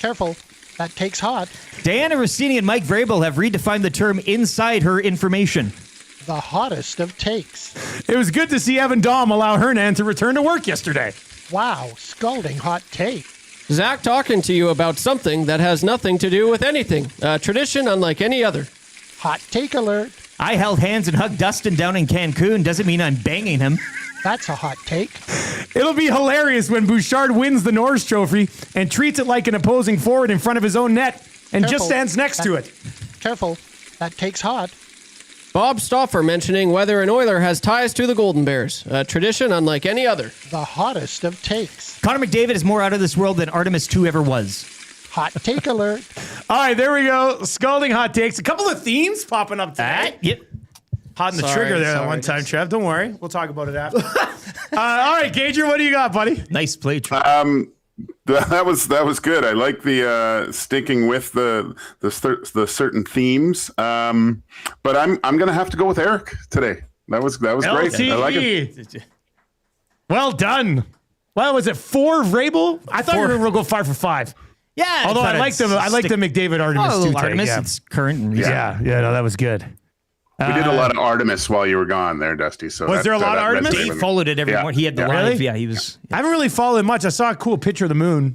Careful. That take's hot.
Diana Rossini and Mike Vrabel have redefined the term inside her information.
The hottest of takes.
It was good to see Evan Dahm allow Hernan to return to work yesterday.
Wow, scalding hot take.
Zach talking to you about something that has nothing to do with anything. A tradition unlike any other.
Hot take alert.
I held hands and hugged Dustin down in Cancun. Doesn't mean I'm banging him.
That's a hot take.
It'll be hilarious when Bouchard wins the Norris Trophy and treats it like an opposing forward in front of his own net and just stands next to it.
Careful. That take's hot.
Bob Stauffer mentioning whether an Oiler has ties to the Golden Bears. A tradition unlike any other.
The hottest of takes.
Connor McDavid is more out of this world than Artemis 2 ever was.
Hot take alert.
All right, there we go. Scalding hot takes. A couple of themes popping up today.
Yep.
Hot in the trigger there that one time, Trev. Don't worry. We'll talk about it after. All right, Gager, what do you got, buddy?
Nice play, Trev.
That was good. I like the sticking with the certain themes. But I'm gonna have to go with Eric today. That was great. I like it.
Well done. Well, was it 4 Vrabel? I thought you were gonna go 5 for 5.
Yeah.
Although I like the McDavid Artemis too.
Artemis,
Yeah.
it's current.
Yeah. No, that was good.
We did a lot of Artemis while you were gone there, Dusty. So
Was there a lot of Artemis?
Dave followed it every morning. He had the live.
Really?
Yeah, he was.
I haven't really followed it much. I saw a cool picture of the moon.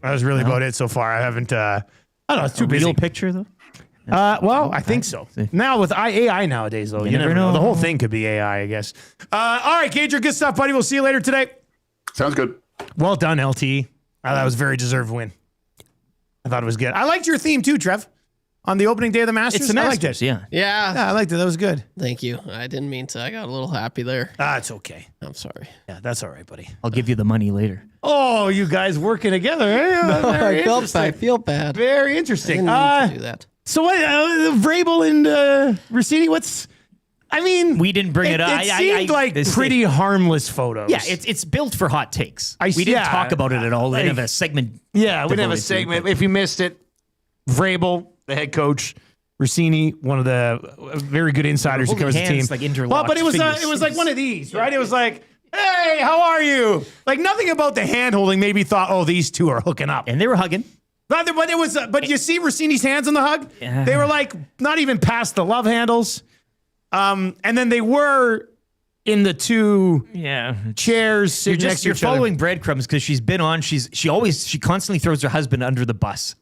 That was really about it so far. I haven't. I don't know. It's too busy.
Real picture though.
Well, I think so. Now with AI nowadays, though, you never know. The whole thing could be AI, I guess. All right, Gager, good stuff, buddy. We'll see you later today.
Sounds good.
Well done, LT. That was a very deserved win. I thought it was good. I liked your theme too, Trev. On the opening day of the Masters,
It's the Masters,
I liked it.
Yeah.
I liked it. That was good.
Thank you. I didn't mean to. I got a little happy there.
It's okay.
I'm sorry.
Yeah, that's all right, buddy.
I'll give you the money later.
Oh, you guys working together. Very
I feel bad.
Very interesting.
I didn't mean to do that.
So what, Vrabel and Rossini,
we didn't bring it up.
It seemed like pretty harmless photos.
Yeah, it's built for hot takes. We didn't talk about it at all. We didn't have a segment.
Yeah, we didn't have a
devoted to
segment.
it,
If you missed it, Vrabel, the head coach, Rossini, one of the very good insiders who covers the team.
Like interlocked
but it was
fingers.
like one of these, right? It was like, hey, how are you? Like nothing about the hand holding made me thought, oh, these two are hooking up.
And they were hugging.
But you see Rossini's hands on the hug? Yeah. They were like not even past the love handles. And then they were in the two chairs sitting next to
You're
each other.
following breadcrumbs because she's been on. She constantly throws her husband under the bus.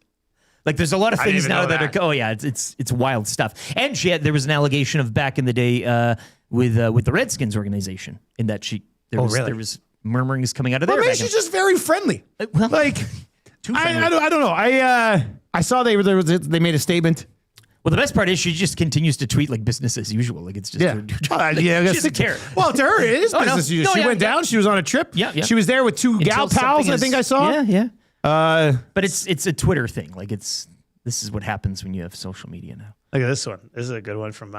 Like there's a lot of
I didn't
things
even
now
know
that
that.
are it's wild stuff. And there was an allegation of back in the day with the Redskins organization in that there was murmurings coming out of there.
Well, maybe she's just very friendly.
Well,
like I don't know. I saw they made a statement.
Well, the best part is she just continues to tweet like business as usual. Like it's just
she
doesn't care.
Well, to her, it is business as usual. She went down. She was on a trip.
Yeah.
She was there with two gal pals, I think I saw.
Yeah. But it's a Twitter thing. Like this is what happens when you have social media now.
Look at this one. This is a good one from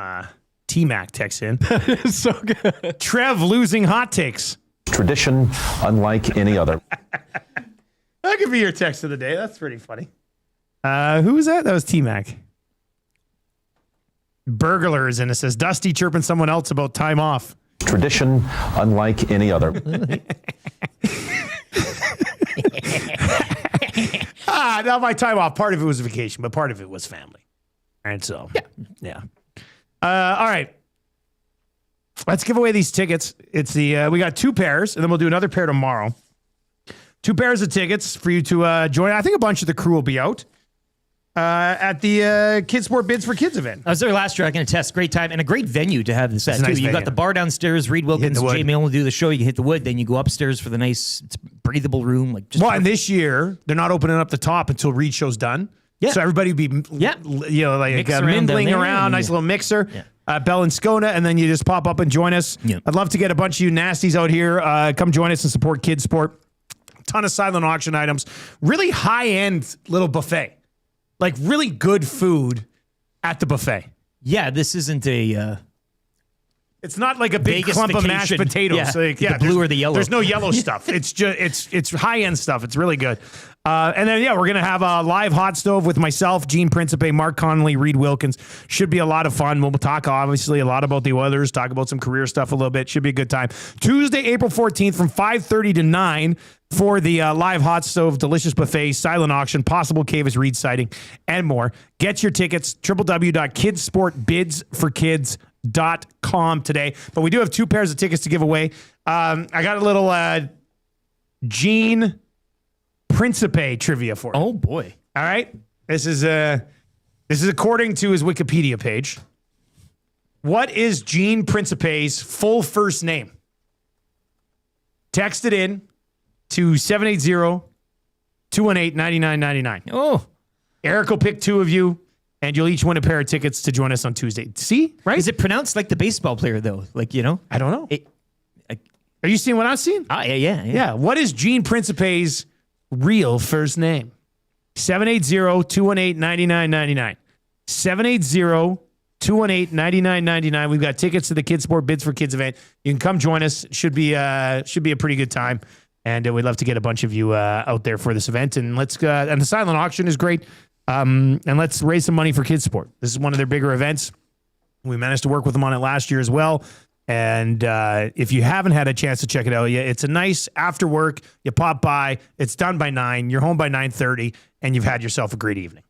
T-Mac texts in.
It's so good.
Trev losing hot takes.
Tradition unlike any other.
That could be your text of the day. That's pretty funny. Who was that? That was T-Mac. Burglars, and it says Dusty chirping someone else about time off.
Tradition unlike any other.
Not my time off. Part of it was vacation, but part of it was family. And so, yeah. All right. Let's give away these tickets. It's we got 2 pairs, and then we'll do another pair tomorrow. 2 pairs of tickets for you to join. I think a bunch of the crew will be out at the Kids Sport Bids for Kids event.
I was there last year. I can attest. Great time and a great venue to have this at, too.
Nice
You've
venue.
got the bar downstairs. Reid, Wilkins, Jay Milne will do the show. You can hit the wood. Then you go upstairs for the nice, it's breathable room. Like just
and this year, they're not opening up the top until Reid show's done.
Yeah.
So everybody will be, mingling around. Nice little mixer.
Yeah.
Bell and Skona, and then you just pop up and join us.
Yeah.
I'd love to get a bunch of you nasties out here. Come join us and support Kids Sport. Ton of silent auction items. Really high-end little buffet. Like really good food at the buffet.
Yeah, this isn't a...
It's not like a big clump of mashed
Vegas-fication.
potatoes.
The blue or the yellow.
There's no yellow stuff. It's just it's high-end stuff. It's really good. And then, we're going to have a live hot stove with myself, Gene Principe, Mark Connolly, Reid Wilkins. Should be a lot of fun. We'll talk, obviously, a lot about the Oilers, talk about some career stuff a little bit. Should be a good time. Tuesday, April 14th from 5:30 to 9 for the live hot stove, delicious buffet, silent auction, possible Cavis Reid sighting, and more. Get your tickets, www.kidsportbidsforkids.com today. But we do have 2 pairs of tickets to give away. I got a little Gene Principe trivia for you.
Oh boy.
All right. This is according to his Wikipedia page. What is Gene Principe's full first name? Text it in to 780-218-9999.
Oh.
Eric will pick 2 of you, and you'll each win a pair of tickets to join us on Tuesday. See? Right?
Is it pronounced like the baseball player, though? Like,
I don't know. Are you seeing what I'm seeing?
Yeah.
What is Gene Principe's real first name? 780-218-9999. 780-218-9999. We've got tickets to the Kids Sport Bids for Kids event. You can come join us. Should be a pretty good time. And we'd love to get a bunch of you out there for this event. And and the silent auction is great. And let's raise some money for Kids Sport. This is one of their bigger events. We managed to work with them on it last year as well. And if you haven't had a chance to check it out yet, it's a nice after work. You pop by. It's done by 9. You're home by 9:30, and you've had yourself a great evening.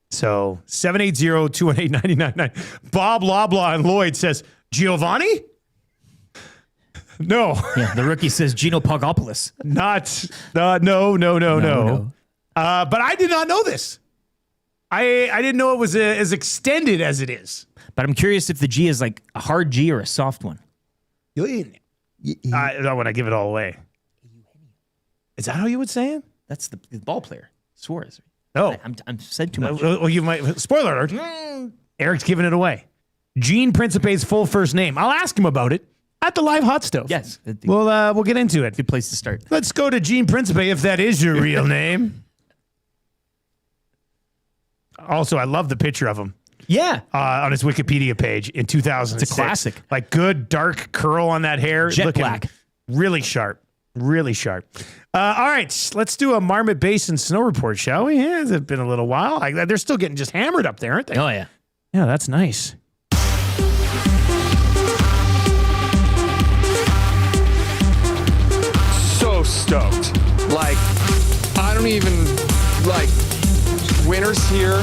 So 780-218-9999. Bob Loblaw and Lloyd says, Giovanni? No.
Yeah, the rookie says Gino Pogopoulos.
No. But I did not know this. I didn't know it was as extended as it is.
But I'm curious if the G is like a hard G or a soft one.
I don't want to give it all away. Is that how you would say it?
That's the ball player, Suarez.
Oh.
I'm said too much.
Well, you might. Spoiler alert. Eric's giving it away. Gene Principe's full first name. I'll ask him about it at the live hot stove.
Yes.
We'll get into it.
Good place to start.
Let's go to Gene Principe if that is your real name. Also, I love the picture of him.
Yeah.
On his Wikipedia page in 2006.
It's a classic.
Like good dark curl on that hair.
Jet
looking
black.
Really sharp. Really sharp. All right. Let's do a Marmot Basin snow report, shall we? Yeah, it's been a little while. They're still getting just hammered up there, aren't they?
Oh, yeah.
Yeah, that's nice.
So stoked. Like, I don't even, like, winter's here.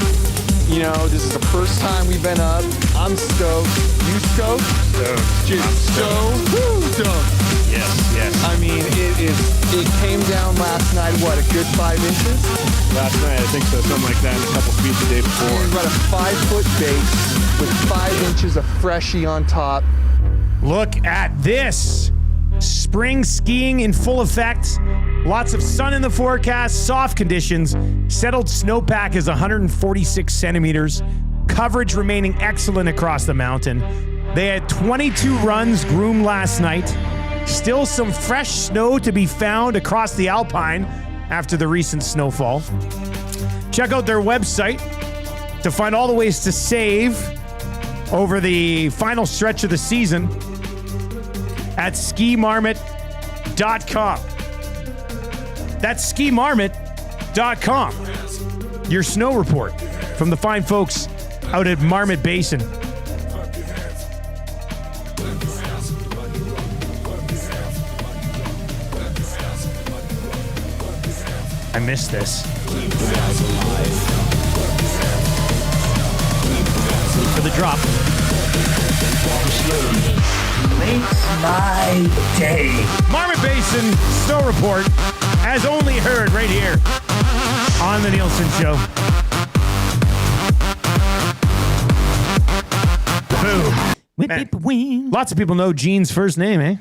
You know, this is the first time we've been up. I'm stoked. You stoked? Stoked. Just so stoked.
Yes.
I mean, it came down last night, what, a good 5 inches?
Last night, I think so. Something like that, and a couple feet the day before.
We've got a 5-foot base with 5 inches of freshie on top.
Look at this. Spring skiing in full effect. Lots of sun in the forecast, soft conditions. Settled snowpack is 146 centimeters. Coverage remaining excellent across the mountain. They had 22 runs groomed last night. Still some fresh snow to be found across the Alpine after the recent snowfall. Check out their website to find all the ways to save over the final stretch of the season at skimarmot.com. That's skimarmot.com. Your snow report from the fine folks out at Marmot Basin. I missed this.
For the drop.
Makes my day.
Marmot Basin Snow Report, as only heard right here on the Nielson Show. Boom. Man, lots of people know Gene's first name, eh?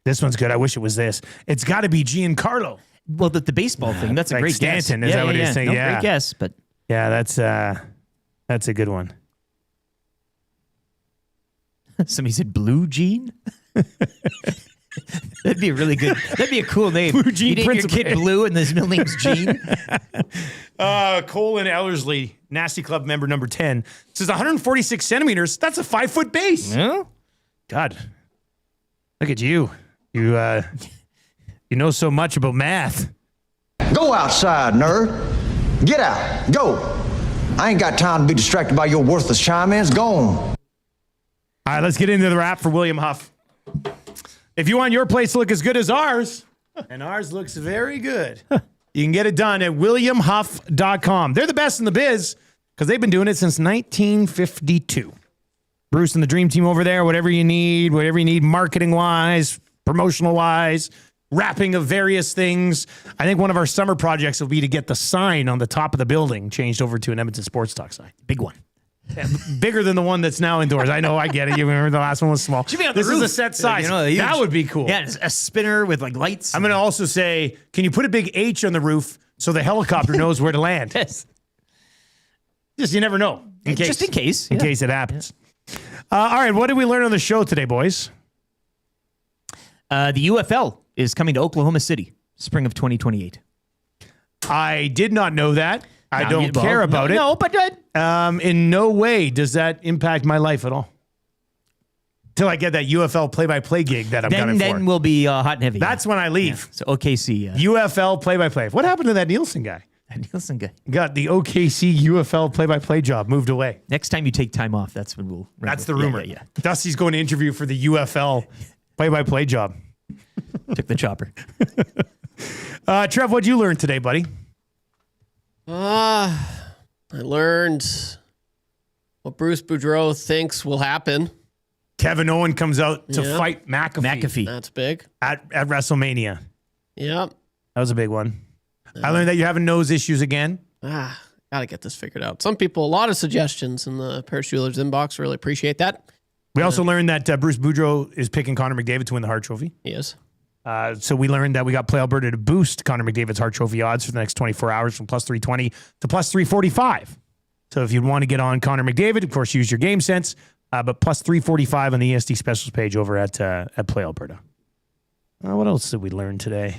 This one's good. I wish it was this. It's got to be Giancarlo.
Well, the baseball thing, that's a
like
great
Stanton,
guess.
Is that what you're saying?
No,
Yeah.
great guess, but...
Yeah, that's a good one.
Somebody said Blue Gene? That'd be a really good... That'd be a cool name.
Blue Gene
You name your
Principe.
kid Blue and his middle name's Gene?
Colin Ellerslie, Nasty Club member number 10, says 146 centimeters. That's a 5-foot base.
Yeah.
God, look at you. You know so much about math.
Go outside, nerd. Get out. Go. I ain't got time to be distracted by your worthless chime-ins. Go on.
All right, let's get into the wrap for William Huff. If you want your place to look as good as ours, and ours looks very good, you can get it done at williamhuff.com. They're the best in the biz because they've been doing it since 1952. Bruce and the dream team over there, whatever you need marketing-wise, promotional-wise, wrapping of various things. I think one of our summer projects will be to get the sign on the top of the building changed over to an Edmonton Sports Talk sign.
Big one.
Yeah, bigger than the one that's now indoors. I know, I get it. You remember the last one was small.
Should be on the
This
roof.
is a set size.
You know, huge.
That would be cool.
Yeah, it's a spinner with like lights.
I'm going to also say, can you put a big H on the roof so the helicopter knows where to land?
Yes.
Just, you never know.
Just in case.
In case it happens. All right, what did we learn on the show today, boys?
The UFL is coming to Oklahoma City, spring of 2028.
I did not know that. I don't care about it.
No, but
in no way does that impact my life at all. Till I get that UFL play-by-play gig that I'm gunning for.
Then we'll be hot and heavy.
That's when I leave.
Yeah. So OKC.
UFL play-by-play. What happened to that Nielson guy?
That Nielson guy.
Got the OKC UFL play-by-play job moved away.
Next time you take time off, that's when we'll...
That's the rumor.
Yeah.
Dusty's going to interview for the UFL play-by-play job.
Took the chopper.
Trev, what'd you learn today, buddy?
I learned what Bruce Boudreau thinks will happen.
Kevin Owen comes out to fight McAfee.
That's big.
At WrestleMania.
Yep.
That was a big one. I learned that you're having nose issues again.
Gotta get this figured out. Some people, a lot of suggestions in the Paris Jewelers inbox. Really appreciate that.
We also learned that Bruce Boudreau is picking Connor McDavid to win the Hart Trophy.
He is.
So we learned that we got Play Alberta to boost Connor McDavid's Hart Trophy odds for the next 24 hours from plus 320 to plus 345. So if you'd want to get on Connor McDavid, of course, use your game sense, but plus 345 on the ESD specials page over at Play Alberta. What else did we learn today?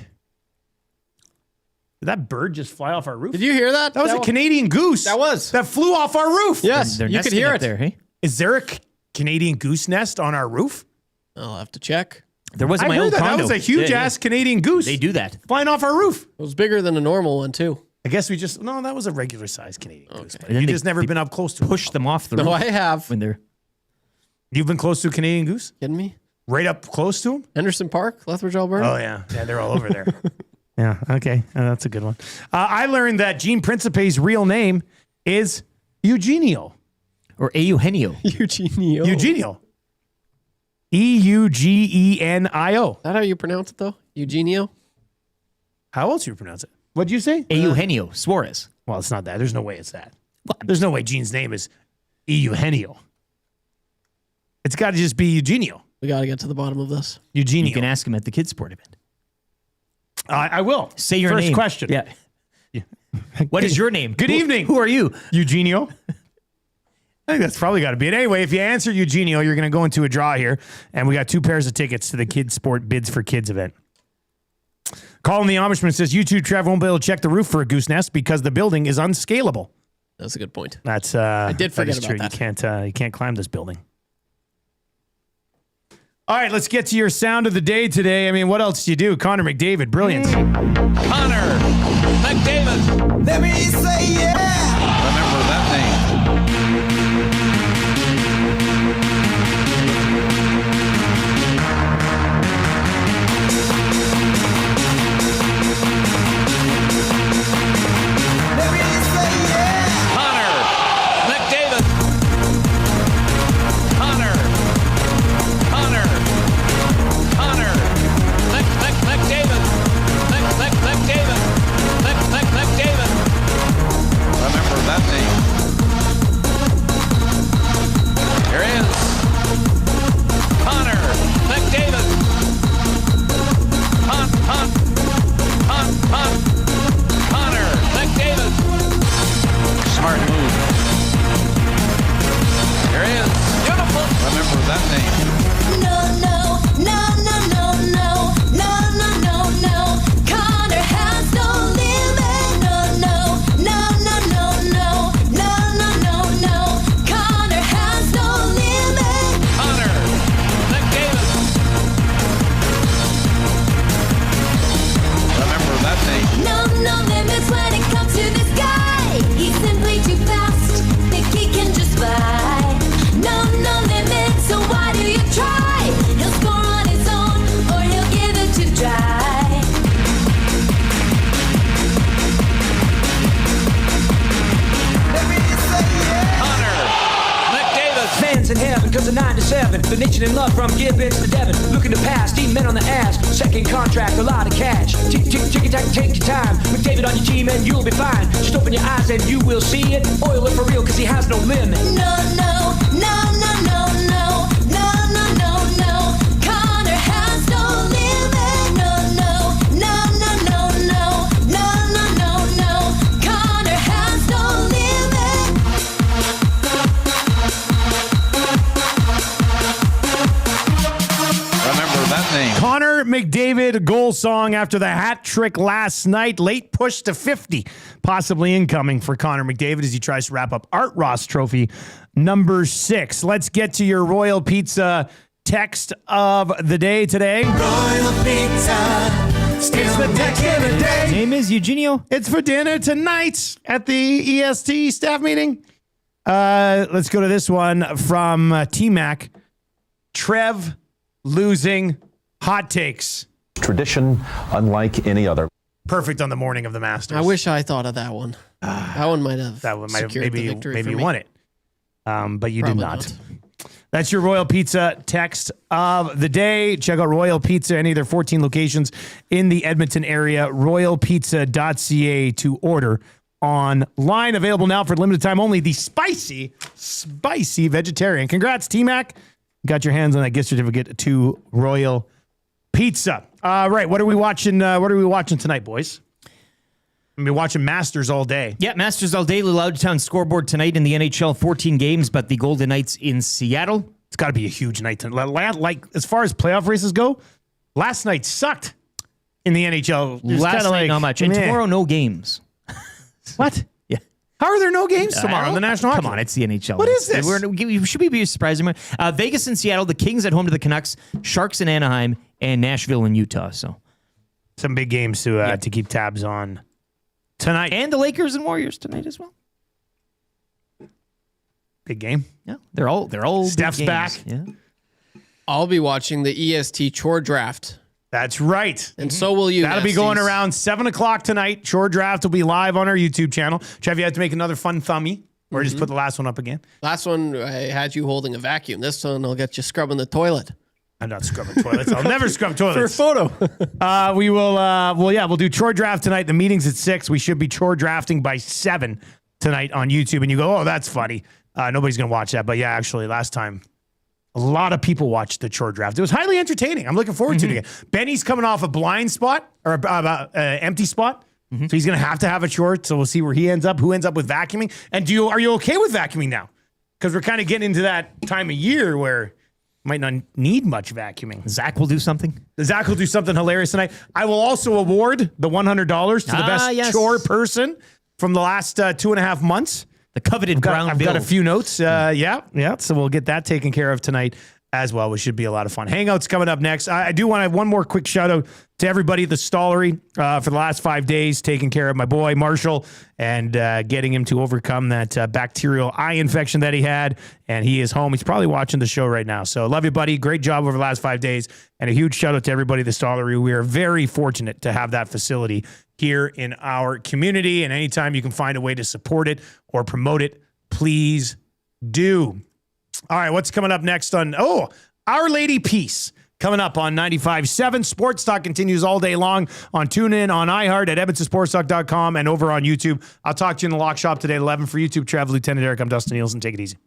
Did that bird just fly off our roof?
Did you hear that?
That was a Canadian goose.
That
flew off our roof.
Yes, you could hear it.
There, hey?
Is there a Canadian goose nest on our roof?
I'll have to check.
There was in my
I
old
heard that.
condo.
That was a huge ass Canadian goose.
They do that.
Flying off our roof.
It was bigger than a normal one, too.
I guess we just... No, that was a regular size Canadian goose.
And then
You've
they-
just never been up close to it.
Push them off the
No,
roof.
I have.
When they're...
You've been close to a Canadian goose?
Kidding me?
Right up close to them?
Henderson Park, Lethbridge, Alberta?
Oh, yeah. Yeah, they're all over there. Yeah, okay. That's a good one. I learned that Gene Principe's real name is Eugenio.
Or Eugenio.
Eugenio.
Eugenio. Eugenio.
Is that how you pronounce it, though? Eugenio?
How else do you pronounce it? What'd you say?
Eugenio Suarez.
Well, it's not that. There's no way it's that. There's no way Gene's name is Eugenio. It's got to just be Eugenio.
We got to get to the bottom of this.
Eugenio.
You can ask him at the kids' sport event.
I will.
Say your
First
name.
question.
Yeah. What is your name?
Good evening.
Who are you?
Eugenio. I think that's probably got to be it. Anyway, if you answer Eugenio, you're going to go into a draw here, and we got 2 pairs of tickets to the Kids Sport Bids for Kids event. Colin the Amishman says, you two, Trev, won't be able to check the roof for a goose nest because the building is unscalable.
That's a good point.
That's
I did forget about that.
You can't climb this building. All right, let's get to your sound of the day today. I mean, what else do you do? Connor McDavid, brilliant.
Connor McDavid.
Let me say yeah.
Remember that name.
Let me say yeah.
Connor McDavid. Connor McDavid. McDavid. Remember that name. Here is Connor McDavid. Connor McDavid. Smart move. Here is beautiful. Remember that name.
No. Connor has no limit. No. Connor has no limit.
Connor McDavid. Remember that name.
No limits when it comes to this guy. He's simply too fast. Think he can just fly. No limits, so why do you try? He'll score on his own, or he'll give it to dry.
Connor McDavid.
Fans in heaven, cause of 9 to 7. The nation in love from Gibbons to Devon. Looking to pass, eating men on the ass. Second contract, a lot of cash. Tick, tack, take your time. McDavid on your team and you'll be fine. Just open your eyes and you will see it. Oil it for real, cause he has no limit.
No. Connor has no limit. No. Connor has no limit.
Remember that name.
Connor McDavid goal song after the hat trick last night. Late push to 50, possibly incoming for Connor McDavid as he tries to wrap up Art Ross Trophy number 6. Let's get to your Royal Pizza text of the day today.
Royal Pizza.
It's the text of the day.
Name is Eugenio.
It's for dinner tonight at the EST staff meeting. Let's go to this one from T-Mac. Trev losing hot takes.
Tradition unlike any other.
Perfect on the morning of the Masters.
I wish I thought of that one. That one might have.
Maybe you won it. But you
Probably
did not. That's your Royal Pizza text of the day. Check out Royal Pizza, any of their 14 locations in the Edmonton area. RoyalPizza.ca to order online. Available now for limited time only. The spicy vegetarian. Congrats, T-Mac. Got your hands on that gift certificate to Royal Pizza. Right, what are we watching? What are we watching tonight, boys? I've been watching Masters all day.
Yeah, Masters all day. Loudtown scoreboard tonight in the NHL. 14 games, but the Golden Knights in Seattle.
It's got to be a huge night tonight. Like as far as playoff races go, last night sucked in the NHL.
Last night, not much. And tomorrow, no games.
What?
Yeah.
How are there no games tomorrow in the National Hockey?
Come on, it's the NHL.
What is this?
Should we be surprised? Vegas and Seattle, the Kings at home to the Canucks, Sharks in Anaheim, and Nashville and Utah. So
some big games to keep tabs on tonight.
And the Lakers and Warriors tonight as well.
Big game.
Yeah, they're all
Steph's
big games.
back.
Yeah.
I'll be watching the EST chore draft
That's right.
And so will you.
That'll be going around 7 o'clock tonight. Shore Draft will be live on our YouTube channel. Trev, you have to make another fun thumbie or just put the last one up again.
Last one, I had you holding a vacuum. This one, I'll get you scrubbing the toilet.
I'm not scrubbing toilets. I'll never scrub toilets.
For a photo.
We will, we'll do Chore Draft tonight. The meeting's at 6. We should be Chore Drafting by 7 tonight on YouTube. And you go, oh, that's funny. Nobody's going to watch that. But yeah, actually, last time, a lot of people watched the Chore Draft. It was highly entertaining. I'm looking forward to it again. Benny's coming off a blind spot or empty spot. So he's going to have a chore. So we'll see where he ends up, who ends up with vacuuming. And are you okay with vacuuming now? Because we're kind of getting into that time of year where might not need much vacuuming.
Zach will do something.
Zach will do something hilarious tonight. I will also award the $100 to the best chore person from the last 2.5 months.
The coveted brown
I've got a few notes. Yeah. So we'll get that taken care of tonight as well, which should be a lot of fun. Hangouts coming up next. I do want to have one more quick shout out to everybody at the Stollery for the last 5 days, taking care of my boy Marshall and getting him to overcome that bacterial eye infection that he had. And he is home. He's probably watching the show right now. So love you, buddy. Great job over the last 5 days. And a huge shout out to everybody at the Stollery. We are very fortunate to have that facility here in our community. And anytime you can find a way to support it or promote it, please do. All right, what's coming up next on Our Lady Peace coming up on 95.7. Sports Talk continues all day long on TuneIn, on iHeart, at EdmontonSportsTalk.com, and over on YouTube. I'll talk to you in the lock shop today at 11 for YouTube. Travel Lieutenant Eric. I'm Dustin Nielson. Take it easy.